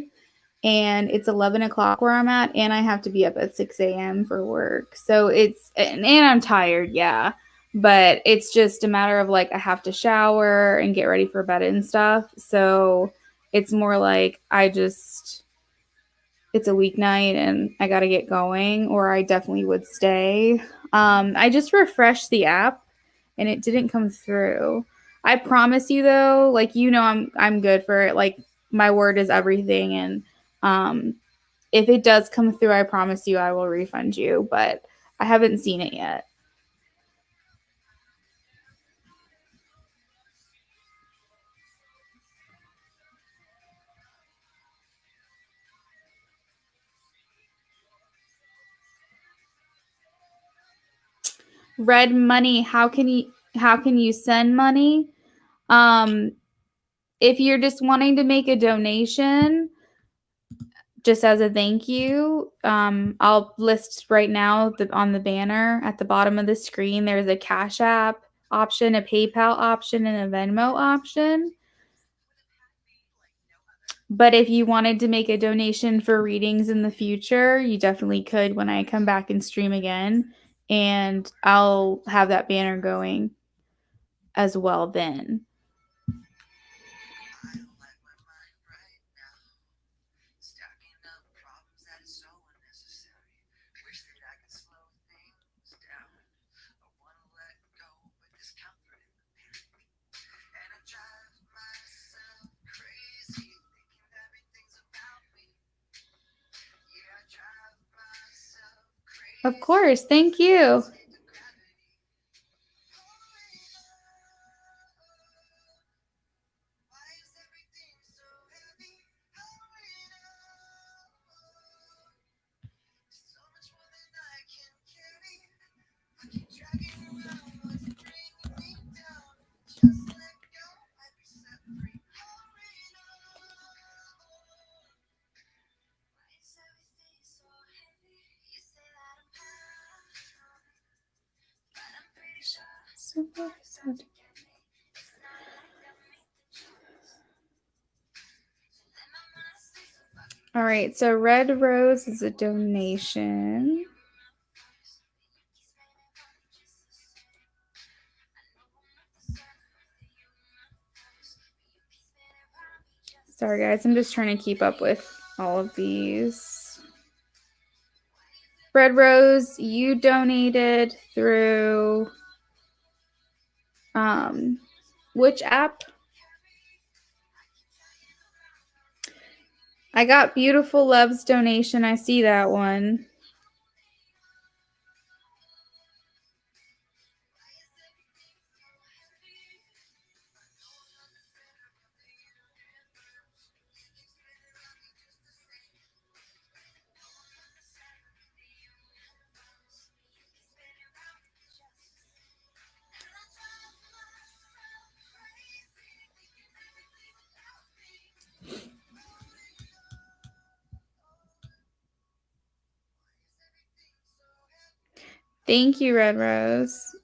and it's 11 o'clock where I'm at, and I have to be up at 6 a.m. for work. So and I'm tired, yeah. But it's just a matter of like, I have to shower and get ready for bed and stuff. So it's more like it's a weeknight and I got to get going, or I definitely would stay. I just refreshed the app and it didn't come through. I promise you though, like, you know, I'm good for it. Like my word is everything. And if it does come through, I promise you I will refund you, but I haven't seen it yet. Red money, how can you send money? Um if you're just wanting to make a donation, just as a thank you, I'll list right now on the banner at the bottom of the screen. There's a Cash App option, a PayPal option, and a Venmo option. But if you wanted to make a donation for readings in the future, you definitely could when I come back and stream again. And I'll have that banner going as well then. Of course. Thank you. All right, so Red Rose is a donation. Sorry, guys, I'm just trying to keep up with all of these. Red Rose, you donated through which app? I got Beautiful Love's donation. I see that one. Thank you, Red Rose.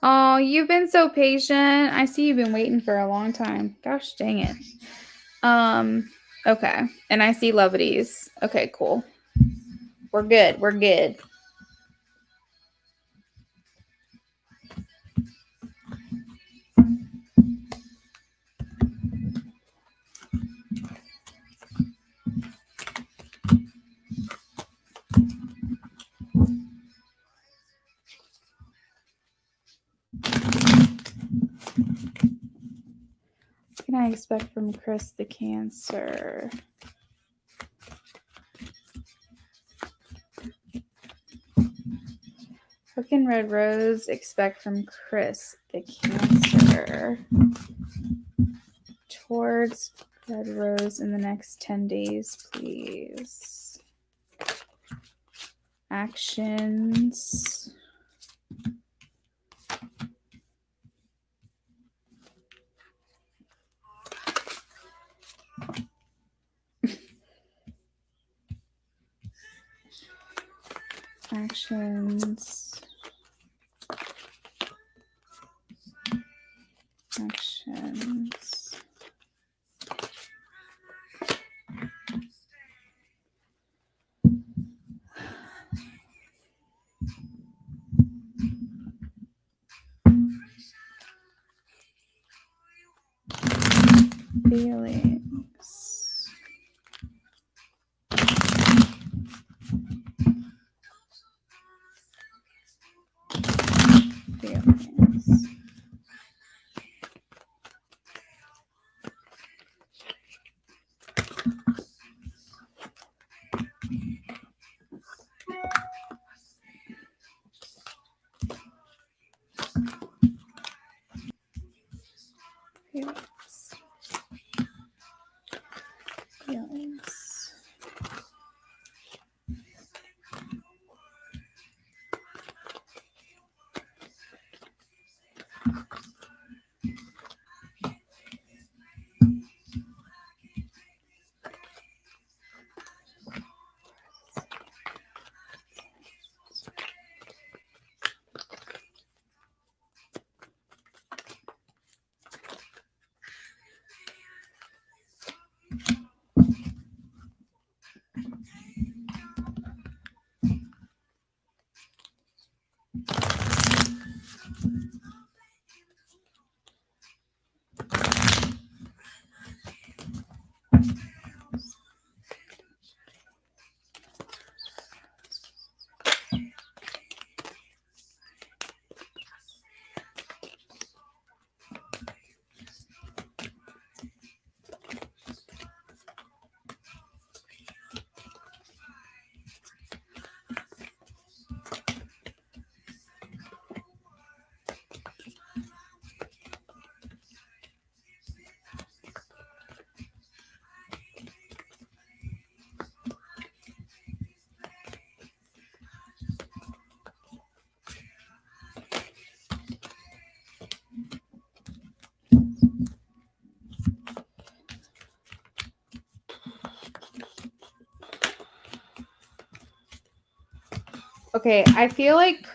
Oh, you've been so patient. I see you've been waiting for a long time. Gosh dang it. Okay. And I see Lovities. Okay, cool. We're good. We're good. What can I expect from Chris the Cancer? What can Red Rose expect from Chris the Cancer towards Red Rose in the next 10 days, please? Actions. Actions. Actions. Feelings. Feelings. Feelings. Okay, I feel like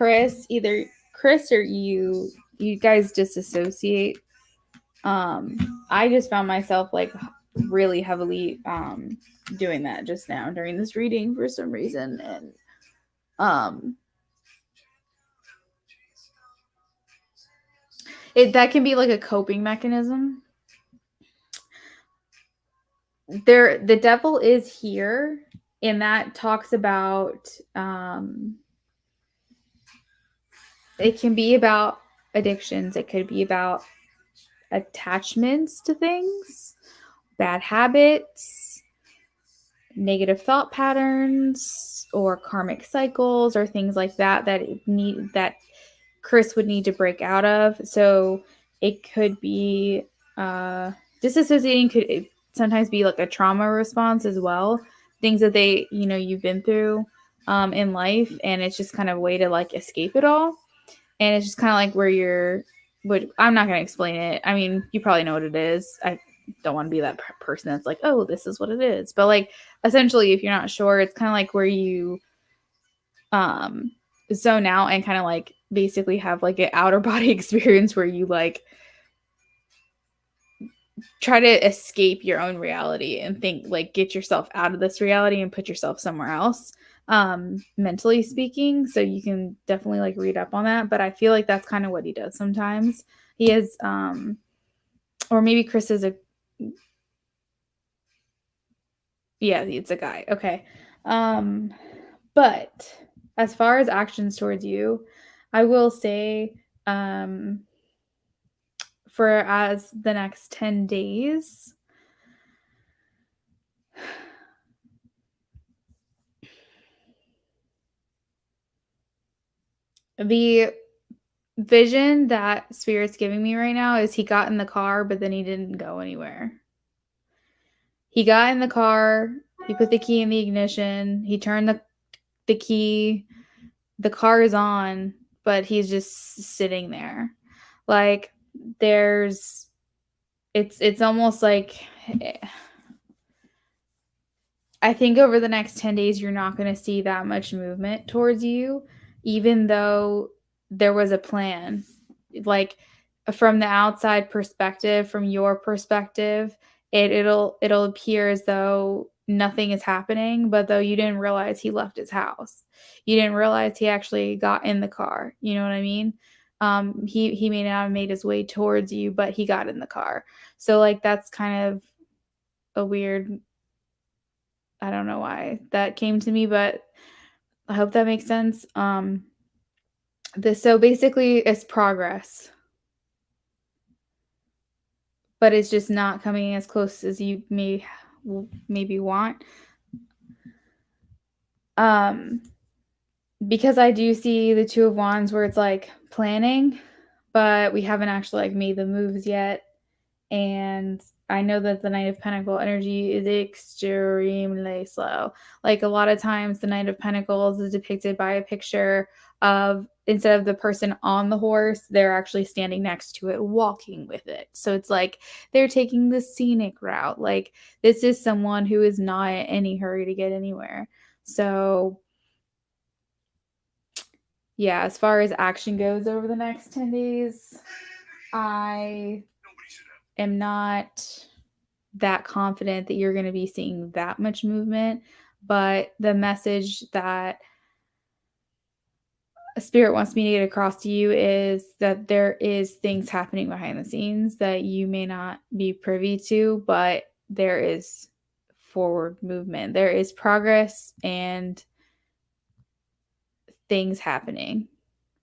either Chris or you guys disassociate. I just found myself like really heavily doing that just now during this reading for some reason, and that can be like a coping mechanism. The devil is here, and that talks about it can be about addictions, it could be about attachments to things, bad habits, negative thought patterns, or karmic cycles, or things like that that Chris would need to break out of. So it could be disassociating could sometimes be like a trauma response as well, things that you've been through in life, and it's just kind of a way to like escape it all. And it's just kind of like where I'm not going to explain it. I mean, you probably know what it is. I don't want to be that person that's like, oh, this is what it is. But like, essentially, if you're not sure, it's kind of like where you zone out and kind of like basically have like an outer body experience where you like try to escape your own reality and think like get yourself out of this reality and put yourself somewhere else, mentally speaking. So you can definitely like read up on that, but I feel like that's kind of what he does sometimes. He is or maybe Chris is it's a guy. Okay. But as far as actions towards you, I will say for as the next 10 days, the vision that Spirit's giving me right now is he got in the car, but then he didn't go anywhere. He got in the car, he put the key in the ignition, he turned the key, the car is on, but he's just sitting there. Like it's almost like I think over the next 10 days, you're not going to see that much movement towards you, even though there was a plan. Like from the outside perspective, from your perspective, it'll appear as though nothing is happening, but though you didn't realize he left his house. You didn't realize he actually got in the car. You know what I mean? He may not have made his way towards you, but he got in the car. So like that's kind of a weird, I don't know why that came to me, but I hope that makes sense. So basically it's progress, but it's just not coming as close as you maybe want. Because I do see the Two of Wands where it's like planning, but we haven't actually like made the moves yet. And I know that the Knight of Pentacles energy is extremely slow. Like a lot of times the Knight of Pentacles is depicted by a picture of, instead of the person on the horse, they're actually standing next to it, walking with it. So it's like they're taking the scenic route. Like this is someone who is not in any hurry to get anywhere. So yeah, as far as action goes over the next 10 days, I am not that confident that you're going to be seeing that much movement, but the message that Spirit wants me to get across to you is that there is things happening behind the scenes that you may not be privy to, but there is forward movement. There is progress and things happening.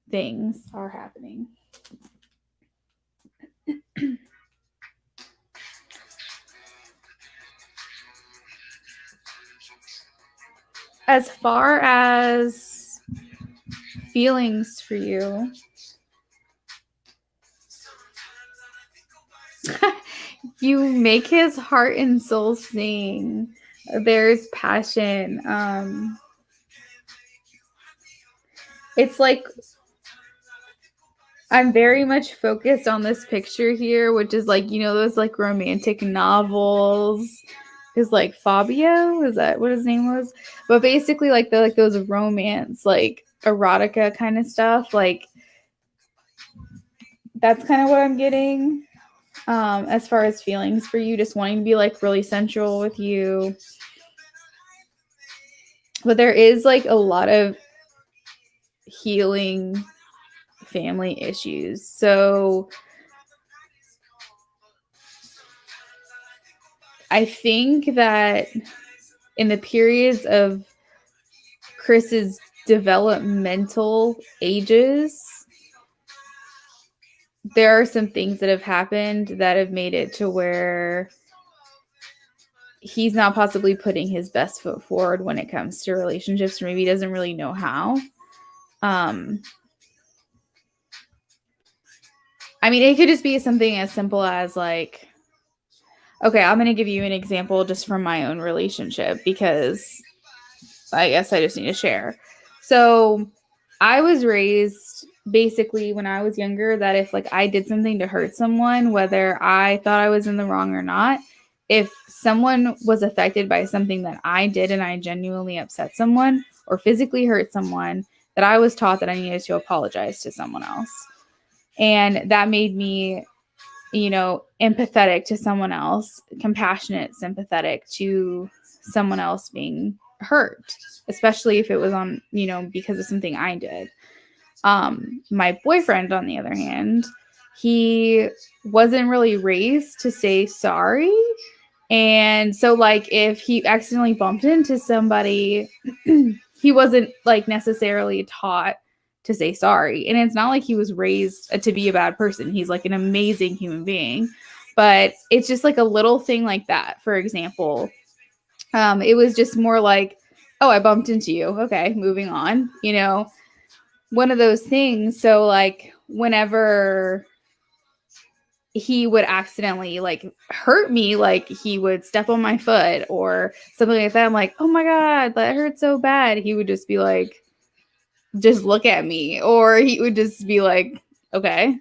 Things are happening. As far as feelings for you, you make his heart and soul sing. There's passion. It's like I'm very much focused on this picture here, which is like, those like romantic novels. Is like Fabio? Is that what his name was? But basically like those romance, like erotica kind of stuff. Like, that's kind of what I'm getting. As far as feelings for you, just wanting to be like really sensual with you. But there is like a lot of healing family issues. So I think that in the periods of Chris's developmental ages, there are some things that have happened that have made it to where he's not possibly putting his best foot forward when it comes to relationships, or maybe he doesn't really know how. I mean, it could just be something as simple as like, okay, I'm going to give you an example just from my own relationship, because I guess I just need to share. So I was raised basically when I was younger that if like I did something to hurt someone, whether I thought I was in the wrong or not, if someone was affected by something that I did and I genuinely upset someone or physically hurt someone, that I was taught that I needed to apologize to someone else. And that made me, you know, empathetic to someone else, compassionate, sympathetic to someone else being hurt, especially if it was on, you know, because of something I did. My boyfriend, on the other hand, he wasn't really raised to say sorry. And so like if he accidentally bumped into somebody, he wasn't like necessarily taught to say sorry. And it's not like he was raised to be a bad person. He's like an amazing human being. But it's just like a little thing like that. For example, it was just more like, oh, I bumped into you. Okay, moving on. You know, one of those things. So like whenever he would accidentally like hurt me, like he would step on my foot or something like that, I'm like, oh my God, that hurt so bad. He would just be like, just look at me. Or he would just be like, okay.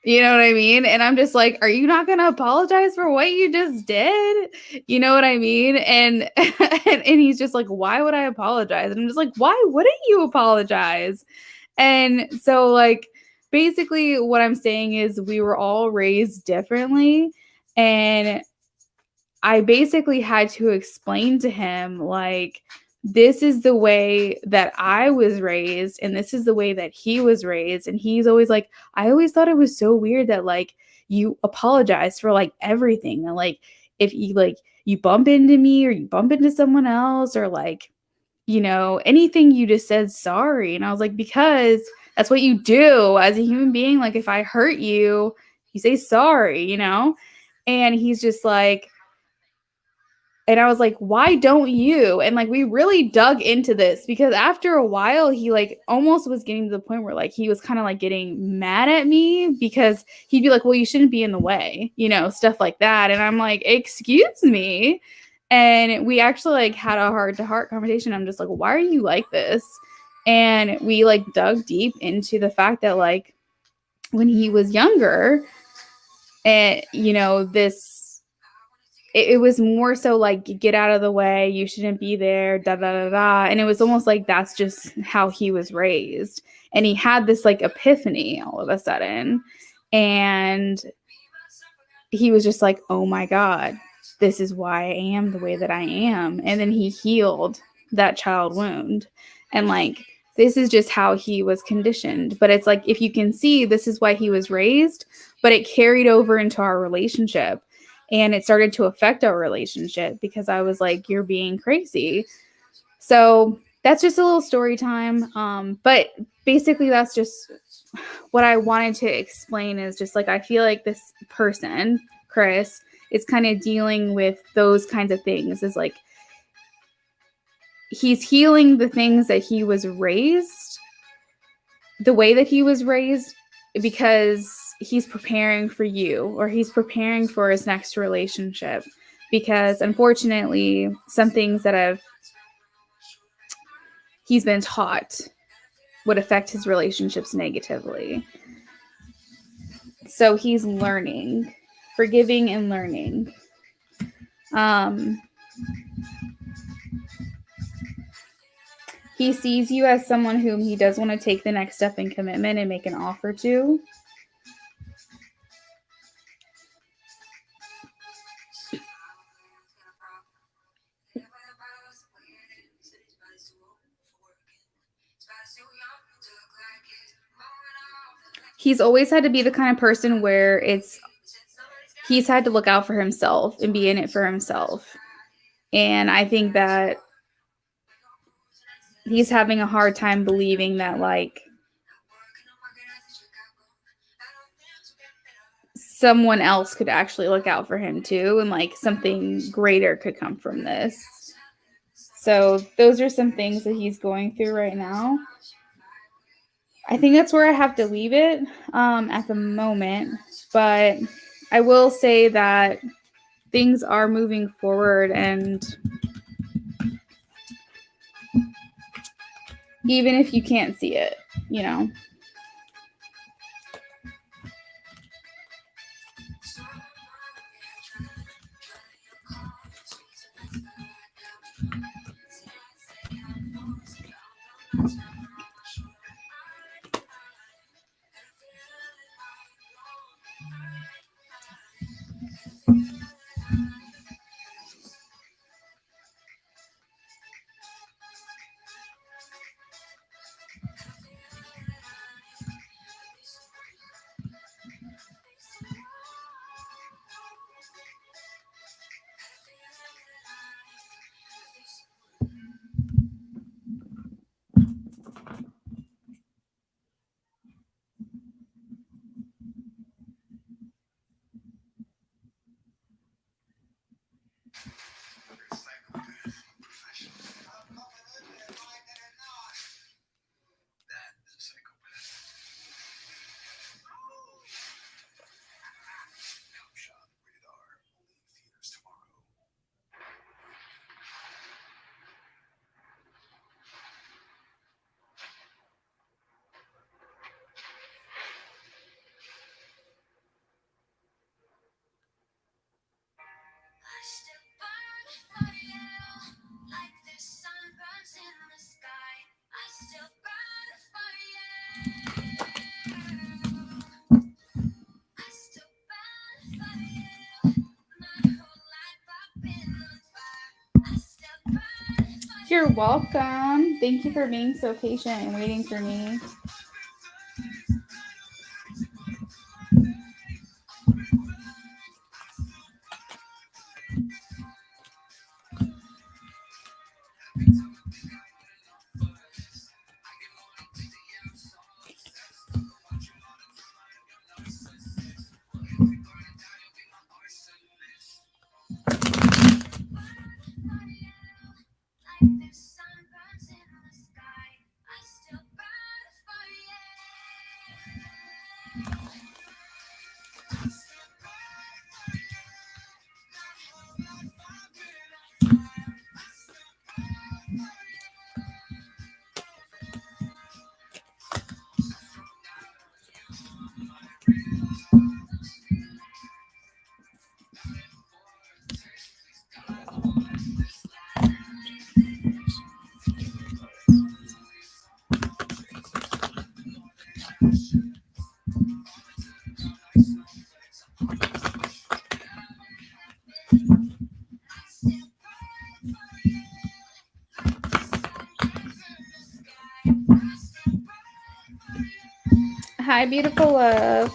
You know what I mean? And I'm just like, are you not going to apologize for what you just did? You know what I mean? And, and he's just like, why would I apologize? And I'm just like, why wouldn't you apologize? And so like, basically what I'm saying is we were all raised differently. And I basically had to explain to him, like, this is the way that I was raised and this is the way that he was raised. And he's always like, I always thought it was so weird that like you apologize for like everything. And like if you like you bump into me or you bump into someone else or like, you know, anything, you just said sorry. And I was like, because that's what you do as a human being. Like if I hurt you, you say sorry, you know? And he's just like, and I was like, why don't you? And like, we really dug into this because after a while, he like almost was getting to the point where like he was kind of like getting mad at me because he'd be like, well, you shouldn't be in the way, you know, stuff like that. And I'm like, excuse me. And we actually like had a heart to heart conversation. I'm just like, why are you like this? And we like dug deep into the fact that like when he was younger, and you know, it was more so like, get out of the way, you shouldn't be there, da da da da. And it was almost like that's just how he was raised. And he had this like epiphany all of a sudden. And he was just like, oh my God, this is why I am the way that I am. And then he healed that child wound. And like, this is just how he was conditioned. But it's like, if you can see, this is why he was raised, but it carried over into our relationship. And it started to affect our relationship because I was like, you're being crazy. So that's just a little story time. But basically, that's just what I wanted to explain is just like, I feel like this person, Chris, is kind of dealing with those kinds of things. Is like, he's healing the things that he was raised, the way that he was raised, because he's preparing for you or he's preparing for his next relationship. Because unfortunately, some things that he's been taught would affect his relationships negatively. So he's learning, forgiving and learning. he sees you as someone whom he does want to take the next step in commitment and make an offer to. He's always had to be the kind of person where he's had to look out for himself and be in it for himself. And I think that he's having a hard time believing that, like, someone else could actually look out for him too, and like something greater could come from this. So those are some things that he's going through right now. I think that's where I have to leave it at the moment. But I will say that things are moving forward, and even if you can't see it, you know. You're welcome. Thank you for being so patient and waiting for me. Hi, beautiful love.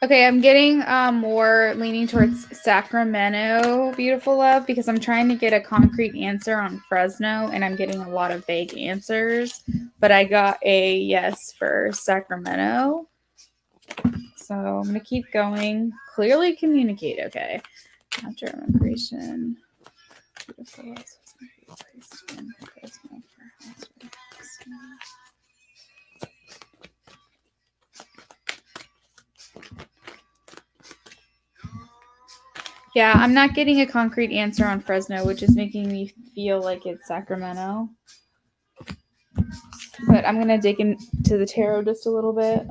Okay, I'm getting more leaning towards Sacramento, beautiful love, because I'm trying to get a concrete answer on Fresno, and I'm getting a lot of vague answers. But I got a yes for Sacramento. So I'm going to keep going. Clearly communicate, okay. After immigration, beautiful love. Yeah, I'm not getting a concrete answer on Fresno, which is making me feel like it's Sacramento. But I'm going to dig into the tarot just a little bit.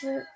After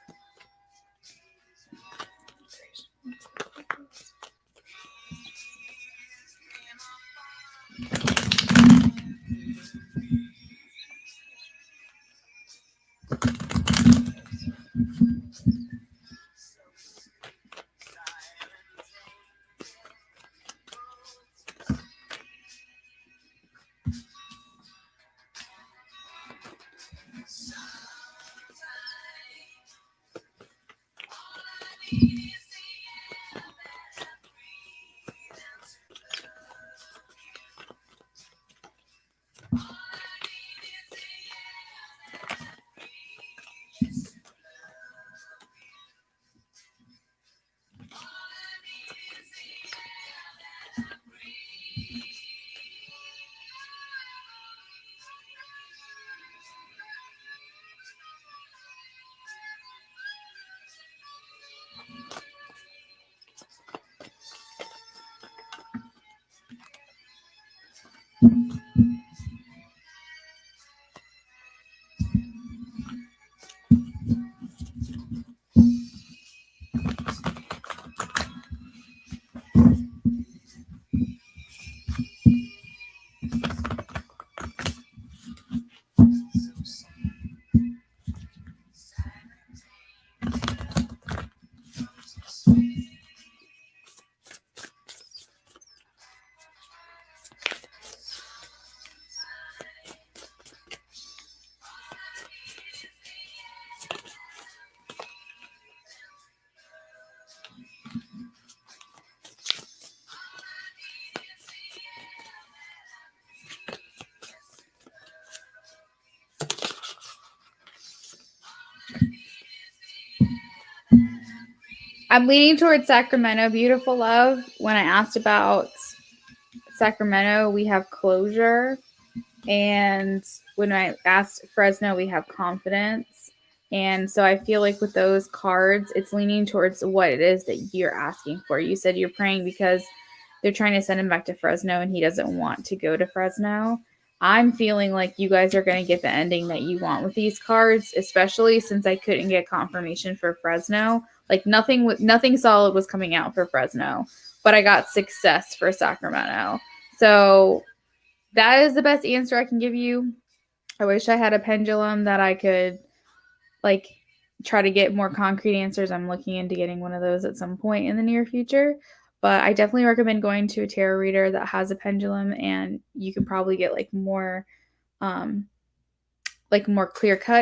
I'm leaning towards Sacramento, beautiful love. When I asked about Sacramento, we have closure. And when I asked Fresno, we have confidence. And so I feel like with those cards, it's leaning towards what it is that you're asking for. You said you're praying because they're trying to send him back to Fresno and he doesn't want to go to Fresno. I'm feeling like you guys are going to get the ending that you want with these cards, especially since I couldn't get confirmation for Fresno. Like nothing solid was coming out for Fresno, but I got success for Sacramento. So that is the best answer I can give you. I wish I had a pendulum that I could like try to get more concrete answers. I'm looking into getting one of those at some point in the near future. But I definitely recommend going to a tarot reader that has a pendulum, and you can probably get more clear-cut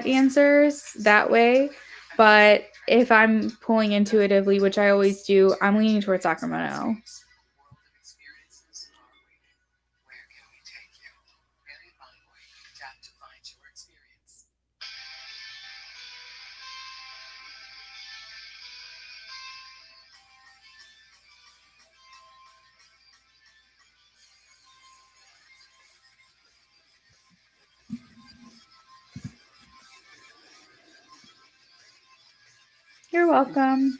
answers that way. But if I'm pulling intuitively, which I always do, I'm leaning towards Sacramento. You're welcome.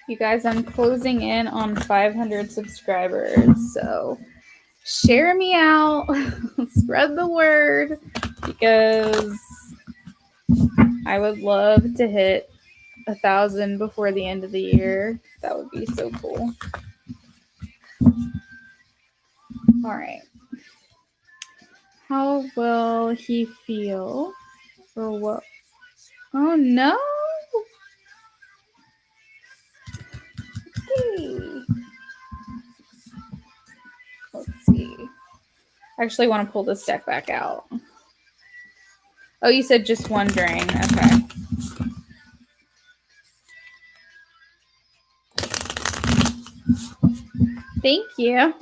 You guys, I'm closing in on 500 subscribers, so share me out, spread the word, because I would love to hit 1,000 before the end of the year. That would be so cool. All right. How will he feel? Or what? Oh no! Hey. Let's see. I actually want to pull this deck back out. Oh, you said just wondering. Okay. Thank you.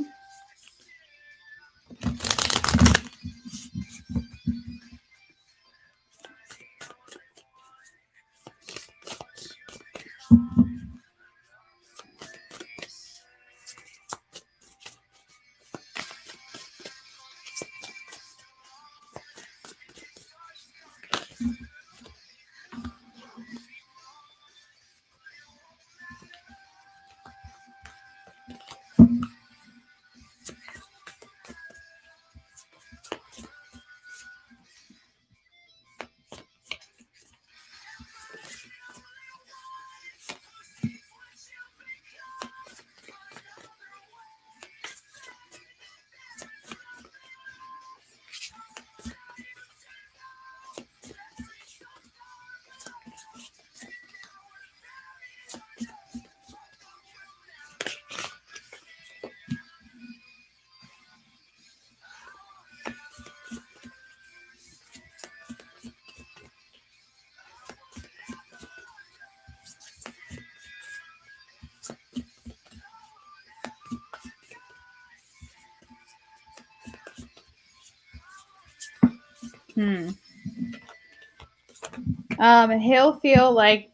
He'll feel like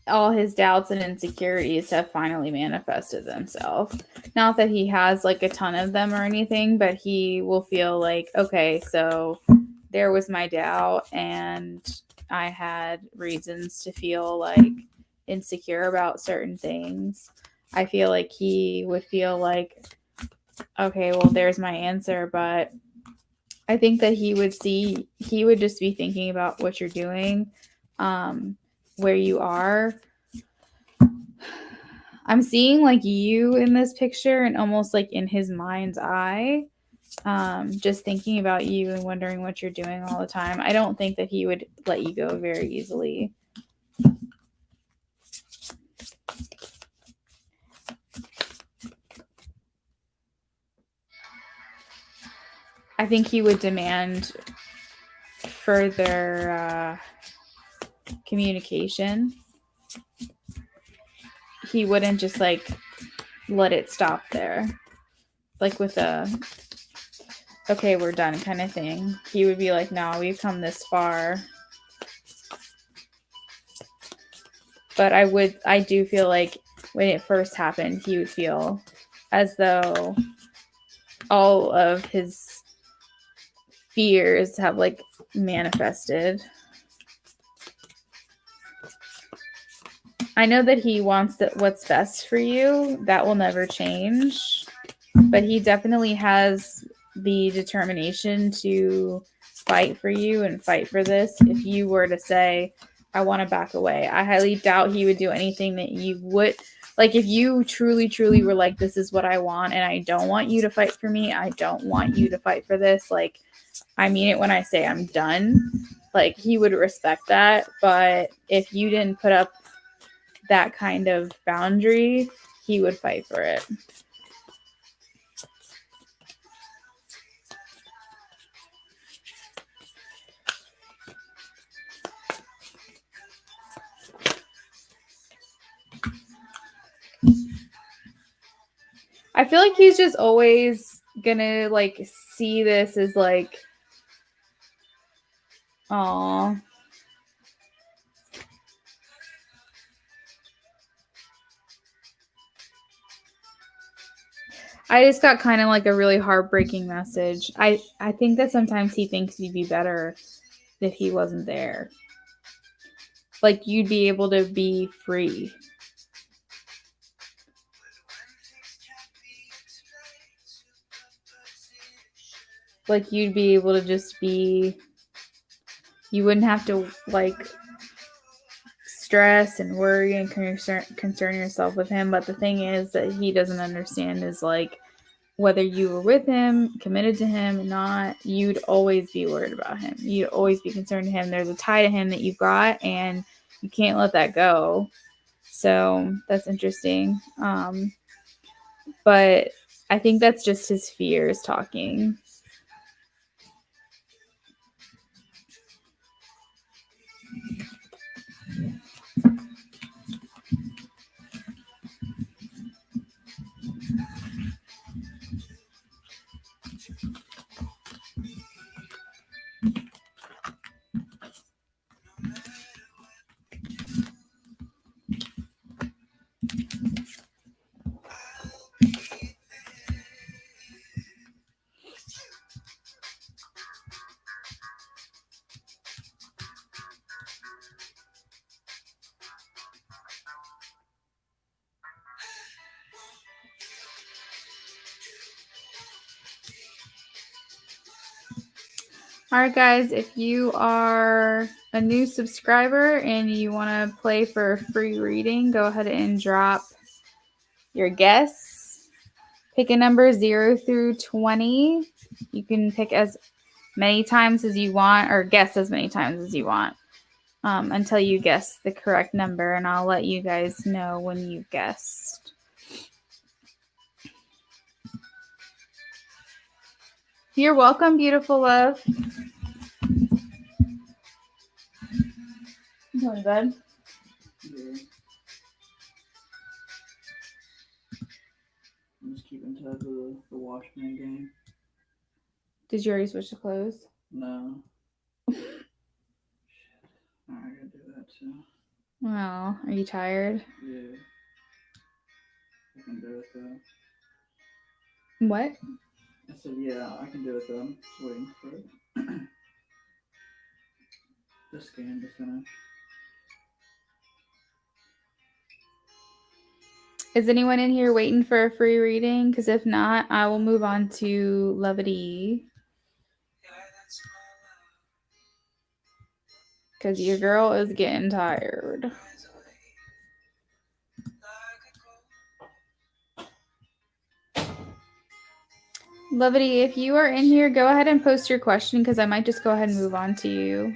all his doubts and insecurities have finally manifested themselves. Not that he has like a ton of them or anything, but he will feel like, okay, so there was my doubt and I had reasons to feel like insecure about certain things. I feel like he would feel like, okay, well, there's my answer, but I think that he would just be thinking about what you're doing, where you are. I'm seeing like you in this picture and almost like in his mind's eye, just thinking about you and wondering what you're doing all the time. I don't think that he would let you go very easily. I think he would demand further communication. He wouldn't just like let it stop there, like with a okay, we're done kind of thing. He would be like, no, we've come this far. But I do feel like when it first happened, he would feel as though all of his fears have like manifested. I know that he wants what's best for you. That will never change. But he definitely has the determination to fight for you and fight for this. If you were to say, I want to back away, I highly doubt he would do anything that you would. Like, if you truly, truly were like, this is what I want, and I don't want you to fight for me, I don't want you to fight for this, like, I mean it when I say I'm done, like, he would respect that. But if you didn't put up that kind of boundary, he would fight for it. I feel like he's just always gonna like see this as like, aw. I just got kind of like a really heartbreaking message. I think that sometimes he thinks he'd be better if he wasn't there. Like you'd be able to be free. Like you'd be able to just be, you wouldn't have to like stress and worry and concern yourself with him. But the thing is that he doesn't understand is like whether you were with him, committed to him or not, you'd always be worried about him. You'd always be concerned to him. There's a tie to him that you've got and you can't let that go. So that's interesting. But I think that's just his fears talking. All right, guys, if you are a new subscriber and you want to play for a free reading, go ahead and drop your guess. Pick a number 0 through 20. You can pick as many times as you want or guess as many times as you want until you guess the correct number, and I'll let you guys know when you've guessed. You're welcome, beautiful love. You going to bed? Yeah. I'm just keeping tabs of the Washington game. Did you already switch the clothes? No. Shit. Alright, I gotta do that too. Well, are you tired? Yeah. I can do it though. What? I said, yeah, I can do it though. I'm just waiting for it. The scan to finish. Is anyone in here waiting for a free reading? Because if not, I will move on to Levity. Because your girl is getting tired. Levity, if you are in here, go ahead and post your question because I might just go ahead and move on to you.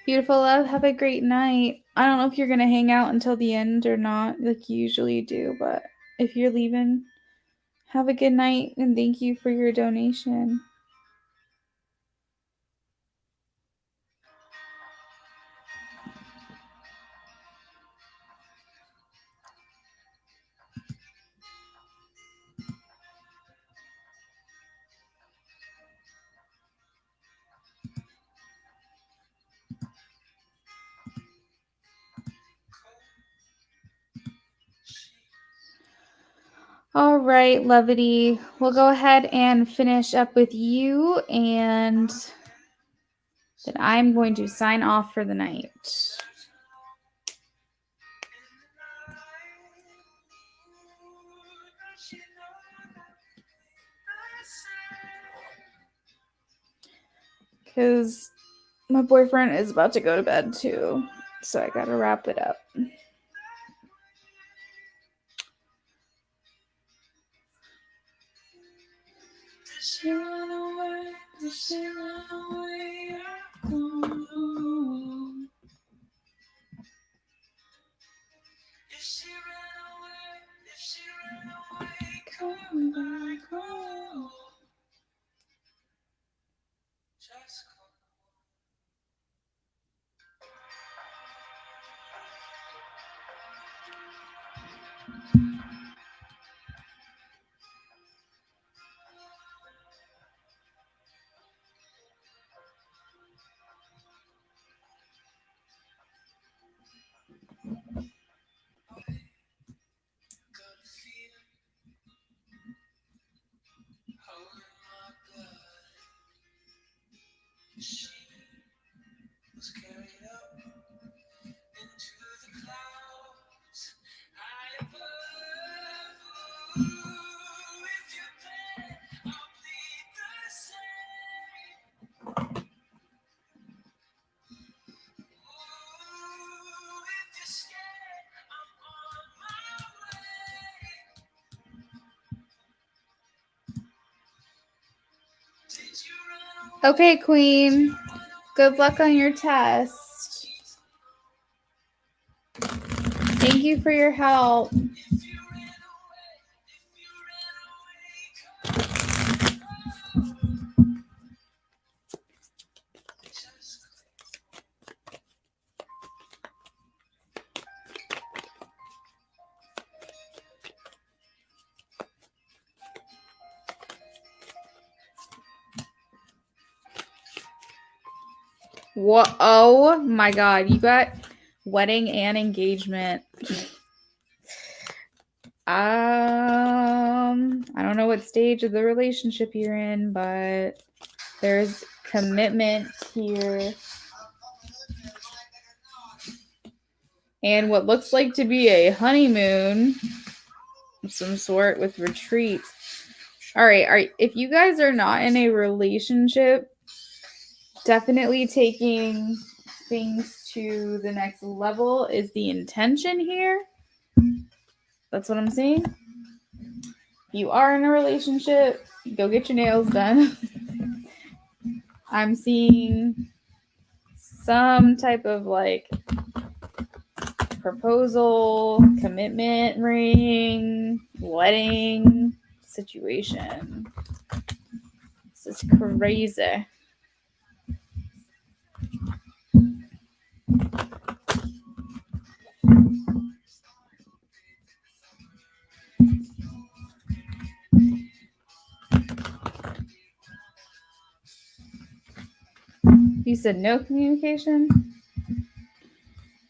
Beautiful love, have a great night. I don't know if you're going to hang out until the end or not, like you usually do, but if you're leaving, have a good night and thank you for your donation. All right, Levity, we'll go ahead and finish up with you, and then I'm going to sign off for the night. Because my boyfriend is about to go to bed too, so I gotta wrap it up. she run away? Did she run away? If she ran away, if she ran away, Come back home. just call. Got a feeling holding my blood. She was carried up into the clouds. High above. Ooh, if you play, I'll bleed the same. Ooh, if you're scared, I'm on my way. Did you run away? Okay, Queen. Good luck on your test. Thank you for your help. If you ran away, just What? Oh my God. You got wedding and engagement. I don't know what stage of the relationship you're in, but there's commitment here. And what looks like to be a honeymoon of some sort with retreat. All right, if you guys are not in a relationship, definitely taking things to the next level is the intention here. That's what I'm seeing. If you are in a relationship, go get your nails done. I'm seeing some type of like proposal, commitment ring, wedding situation. This is crazy. You said no communication?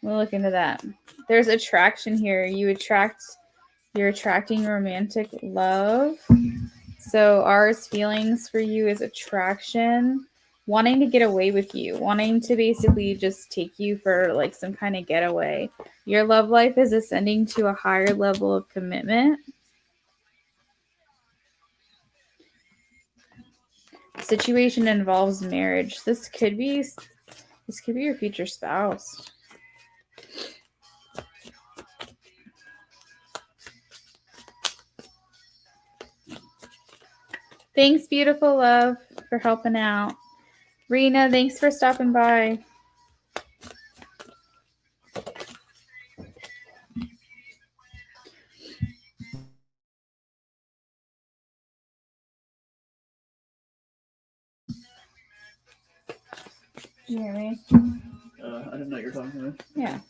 We'll look into that. There's attraction here. You're attracting romantic love. So ours feelings for you is attraction, wanting to get away with you, wanting to basically just take you for like some kind of getaway. Your love life is ascending to a higher level of commitment. Situation involves marriage. This could be your future spouse. Thanks, beautiful love, for helping out. Rena, thanks for stopping by. Can you hear me? I didn't know you were talking to me. Yeah.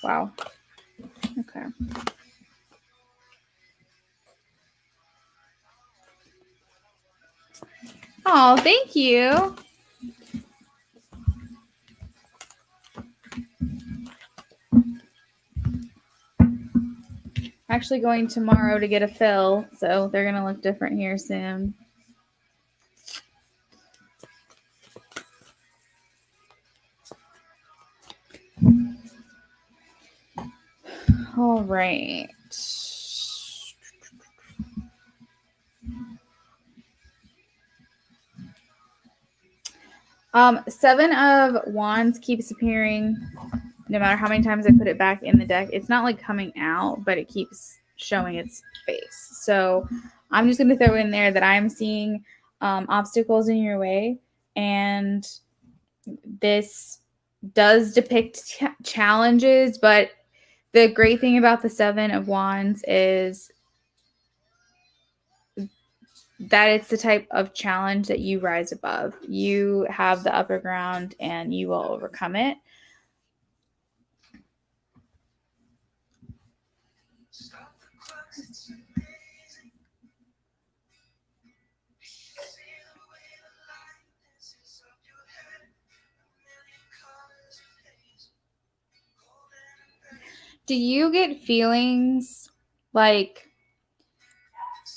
Wow. Okay. Oh, thank you. Actually going tomorrow to get a fill, so they're going to look different here soon. All right. Seven of Wands keeps appearing no matter how many times I put it back in the deck. It's not like coming out, but it keeps showing its face. So I'm just going to throw in there that I'm seeing obstacles in your way, and this does depict challenges, but the great thing about the Seven of Wands is that it's the type of challenge that you rise above. You have the upper ground and you will overcome it. Do you get feelings like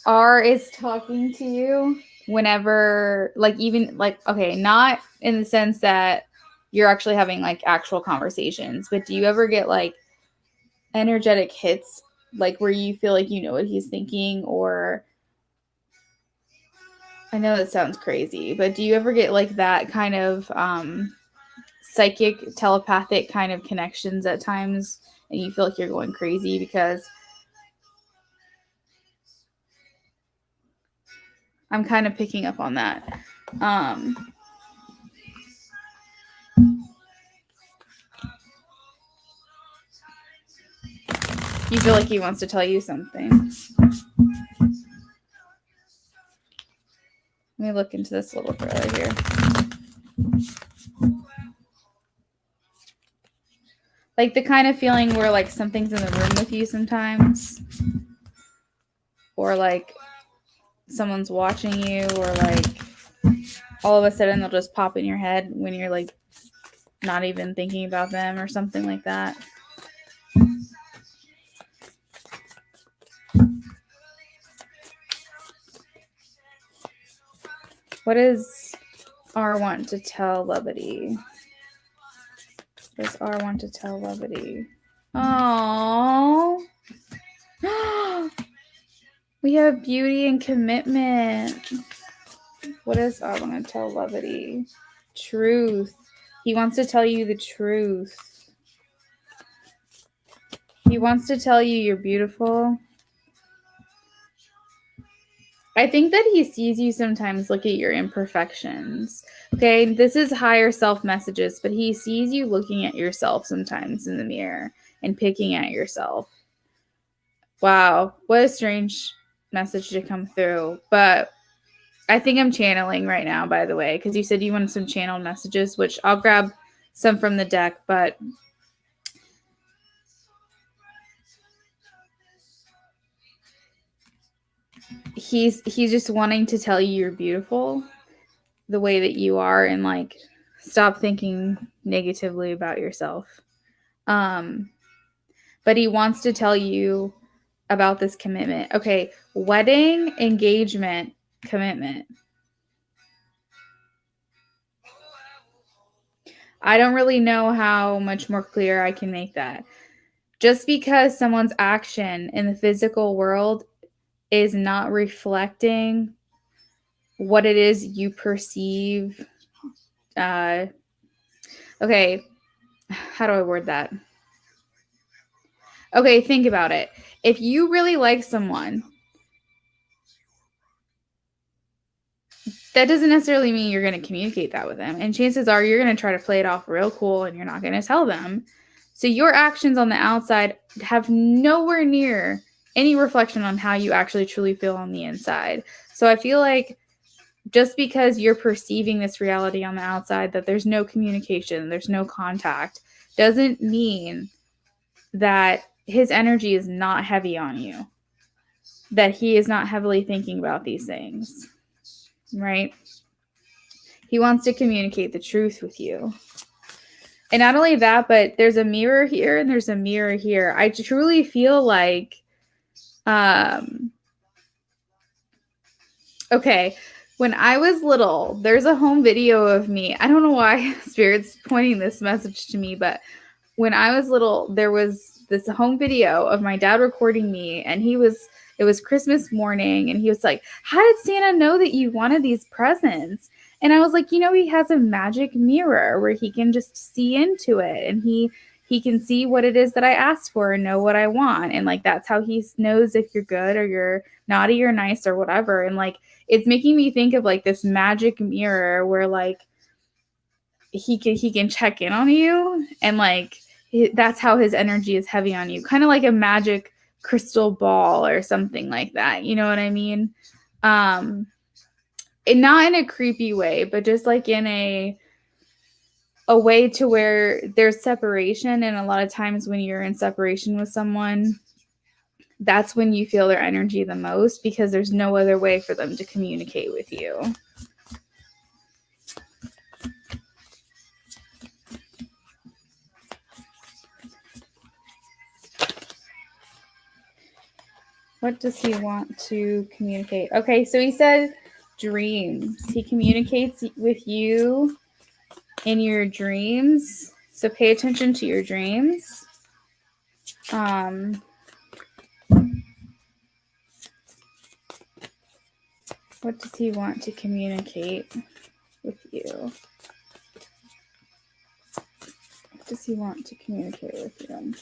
R is talking to you whenever, like, even like, okay, not in the sense that you're actually having like actual conversations, but do you ever get like energetic hits, like where you feel like you know what he's thinking? Or I know that sounds crazy, but do you ever get like that kind of psychic, telepathic kind of connections at times, and you feel like you're going crazy because I'm kind of picking up on that. You feel like he wants to tell you something. Let me look into this a little further here. Like the kind of feeling where like something's in the room with you sometimes, or like someone's watching you, or like all of a sudden they'll just pop in your head when you're like not even thinking about them or something like that. What does R want to tell Levity? What does R want to tell Levity? Oh, we have beauty and commitment. What does R want to tell Levity? Truth. He wants to tell you the truth. He wants to tell you you're beautiful. I think that he sees you sometimes look at your imperfections. Okay, this is higher self messages, but he sees you looking at yourself sometimes in the mirror and picking at yourself. Wow, what a strange message to come through. But I think I'm channeling right now, by the way, because you said you wanted some channeled messages, which I'll grab some from the deck, but he's just wanting to tell you you're beautiful the way that you are, and like stop thinking negatively about yourself. But he wants to tell you about this commitment. Okay, wedding, engagement, commitment. I don't really know how much more clear I can make that. Just because someone's action in the physical world is not reflecting what it is you perceive. Okay, how do I word that? Okay, think about it. If you really like someone, that doesn't necessarily mean you're going to communicate that with them. And chances are you're going to try to play it off real cool and you're not going to tell them. So your actions on the outside have nowhere near any reflection on how you actually truly feel on the inside. So I feel like just because you're perceiving this reality on the outside, that there's no communication, there's no contact, doesn't mean that his energy is not heavy on you, that he is not heavily thinking about these things, right? He wants to communicate the truth with you. And not only that, but there's a mirror here and there's a mirror here. I truly feel like, okay, when I was little, there's a home video of me. I don't know why Spirit's pointing this message to me, but when I was little, there was this home video of my dad recording me, and it was Christmas morning, and he was like, how did Santa know that you wanted these presents? And I was like, he has a magic mirror where he can just see into it, and he can see what it is that I asked for and know what I want. And like, that's how he knows if you're good or you're naughty or nice or whatever. And like, it's making me think of like this magic mirror where like he can check in on you, and like that's how his energy is heavy on you, kind of like a magic crystal ball or something like that. You know what I mean? And not in a creepy way, but just like in a way to where there's separation. And a lot of times when you're in separation with someone, that's when you feel their energy the most, because there's no other way for them to communicate with you. What does he want to communicate? Okay, so he said dreams. He communicates with you in your dreams. So pay attention to your dreams. What does he want to communicate with you? What does he want to communicate with you?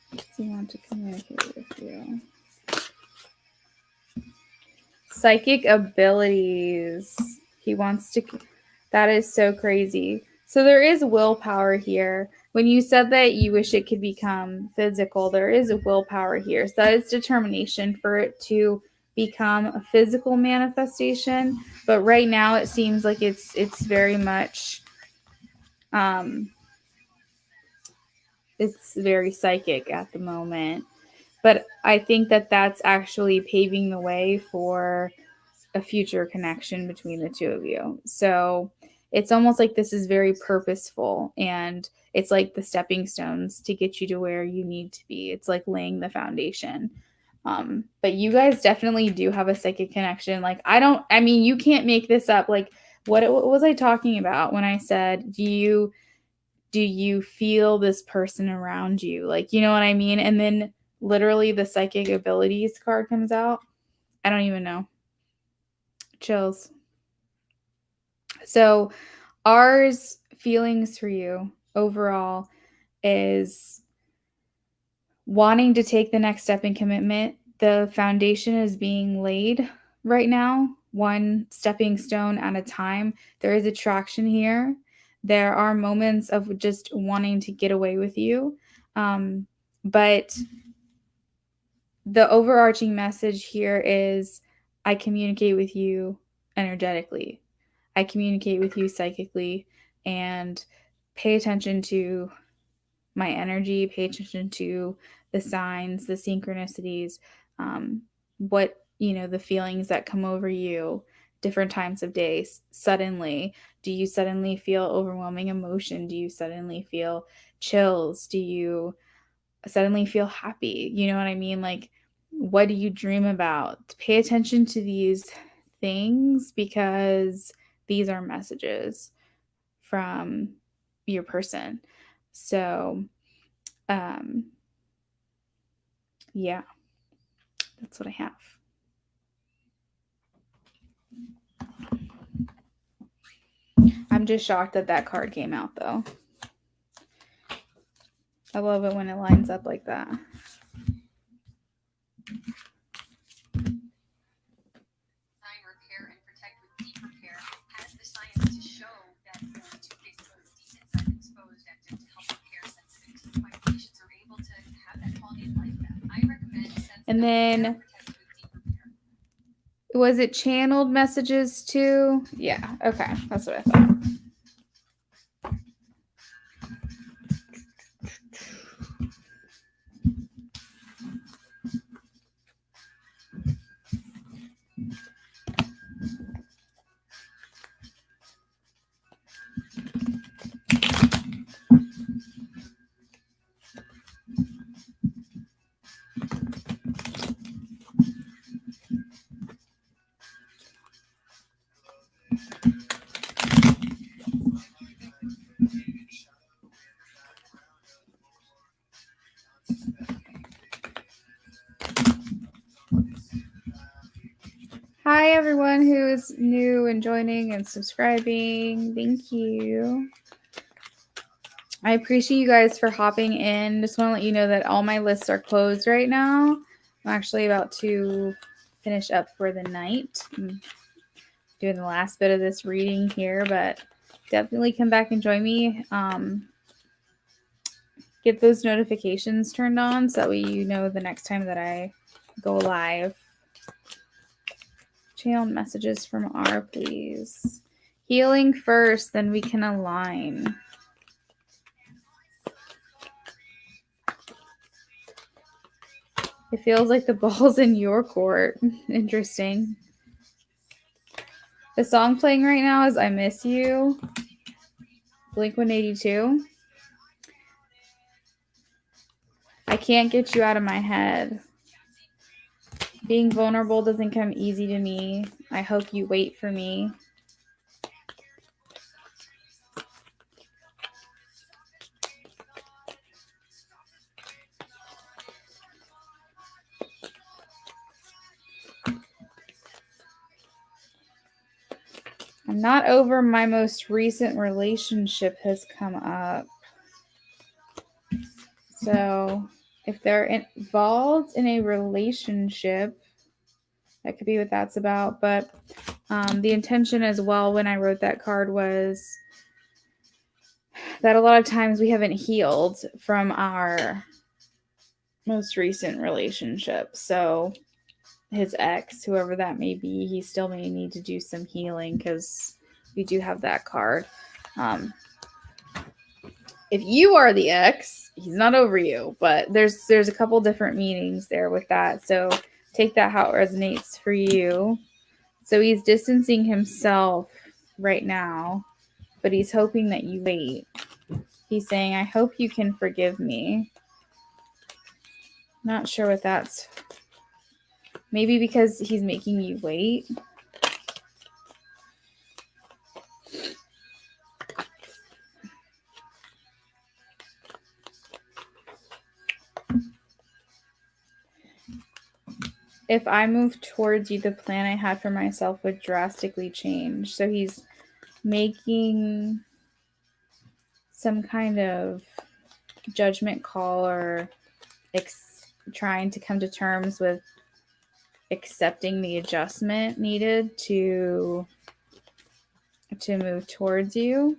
What does he want to communicate with you? Psychic abilities. He wants to... That is so crazy. So there is willpower here. When you said that you wish it could become physical, there is a willpower here. So that is determination for it to become a physical manifestation. But right now it seems like it's very much it's very psychic at the moment. But I think that that's actually paving the way for a future connection between the two of you. So it's almost like this is very purposeful, and it's like the stepping stones to get you to where you need to be. It's like laying the foundation. But you guys definitely do have a psychic connection. Like, you can't make this up. Like, what was I talking about when I said, do you feel this person around you? Like, you know what I mean? And then literally the psychic abilities card comes out. I don't even know. Chills. So ours feelings for you overall is wanting to take the next step in commitment. The foundation is being laid right now, one stepping stone at a time. There is attraction here. There are moments of just wanting to get away with you. But the overarching message here is, I communicate with you energetically. I communicate with you psychically, and pay attention to my energy, pay attention to the signs, the synchronicities, what, the feelings that come over you, different times of days. Suddenly, do you suddenly feel overwhelming emotion? Do you suddenly feel chills? Do you suddenly feel happy? You know what I mean? Like, what do you dream about? Pay attention to these things, because these are messages from your person. So, yeah, that's what I have. I'm just shocked that card came out, though. I love it when it lines up like that. And then, was it channeled messages too? Yeah, okay, that's what I thought. Hi, everyone who is new and joining and subscribing. Thank you. I appreciate you guys for hopping in. Just want to let you know that all my lists are closed right now. I'm actually about to finish up for the night. I'm doing the last bit of this reading here, but definitely come back and join me. Get those notifications turned on so that way you know the next time that I go live. Channel messages from R, please. Healing first, then we can align. It feels like the ball's in your court. Interesting. The song playing right now is I Miss You, Blink-182. I can't get you out of my head. Being vulnerable doesn't come easy to me. I hope you wait for me. I'm not over my most recent relationship has come up. So if they're involved in a relationship, that could be what that's about. But the intention as well when I wrote that card was that a lot of times we haven't healed from our most recent relationship. So his ex, whoever that may be, he still may need to do some healing because we do have that card. If you are the ex, he's not over you, but there's a couple different meanings there with that. So take that how it resonates for you. So he's distancing himself right now, but he's hoping that you wait. He's saying, I hope you can forgive me. Not sure what that's. Maybe because he's making you wait. If I move towards you, the plan I had for myself would drastically change. So he's making some kind of judgment call or trying to come to terms with accepting the adjustment needed to move towards you.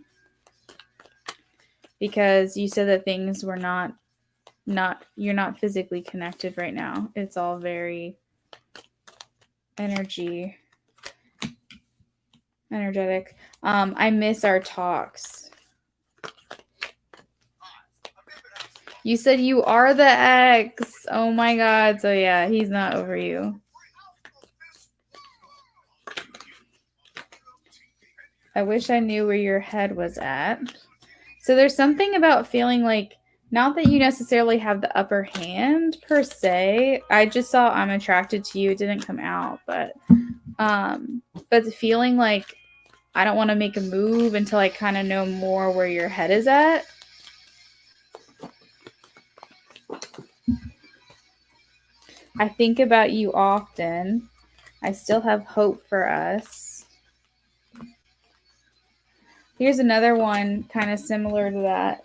Because you said that things were not you're not physically connected right now. It's all very energetic. I miss our talks. You said you are the ex. Oh my God. So yeah, he's not over you. I wish I knew where your head was at. So there's something about feeling like, not that you necessarily have the upper hand per se. I just saw I'm attracted to you. It didn't come out, but the feeling like I don't want to make a move until I kind of know more where your head is at. I think about you often. I still have hope for us. Here's another one kind of similar to that.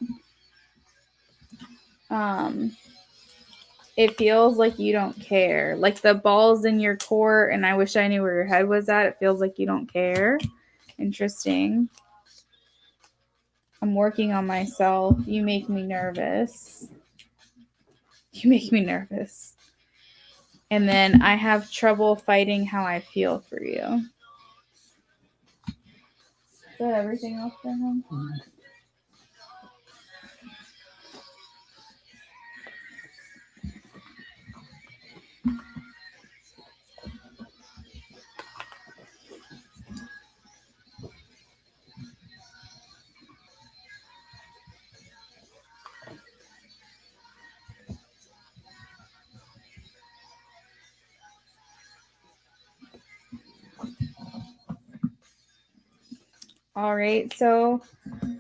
It feels like you don't care. Like the ball's in your court and I wish I knew where your head was at. It feels like you don't care. Interesting. I'm working on myself. You make me nervous. You make me nervous. And then I have trouble fighting how I feel for you. Is that everything else for him? All right, so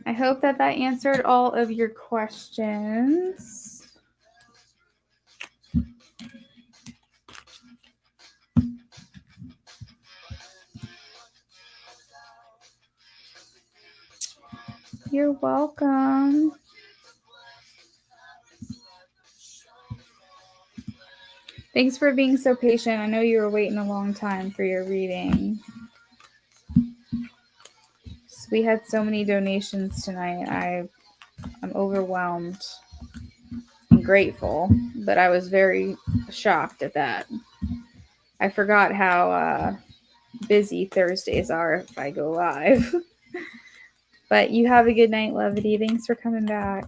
I hope that answered all of your questions. You're welcome. Thanks for being so patient. I know you were waiting a long time for your reading. So we had so many donations tonight. I'm overwhelmed and grateful, but I was very shocked at that. I forgot how busy Thursdays are if I go live. But you have a good night, Levity. Thanks for coming back.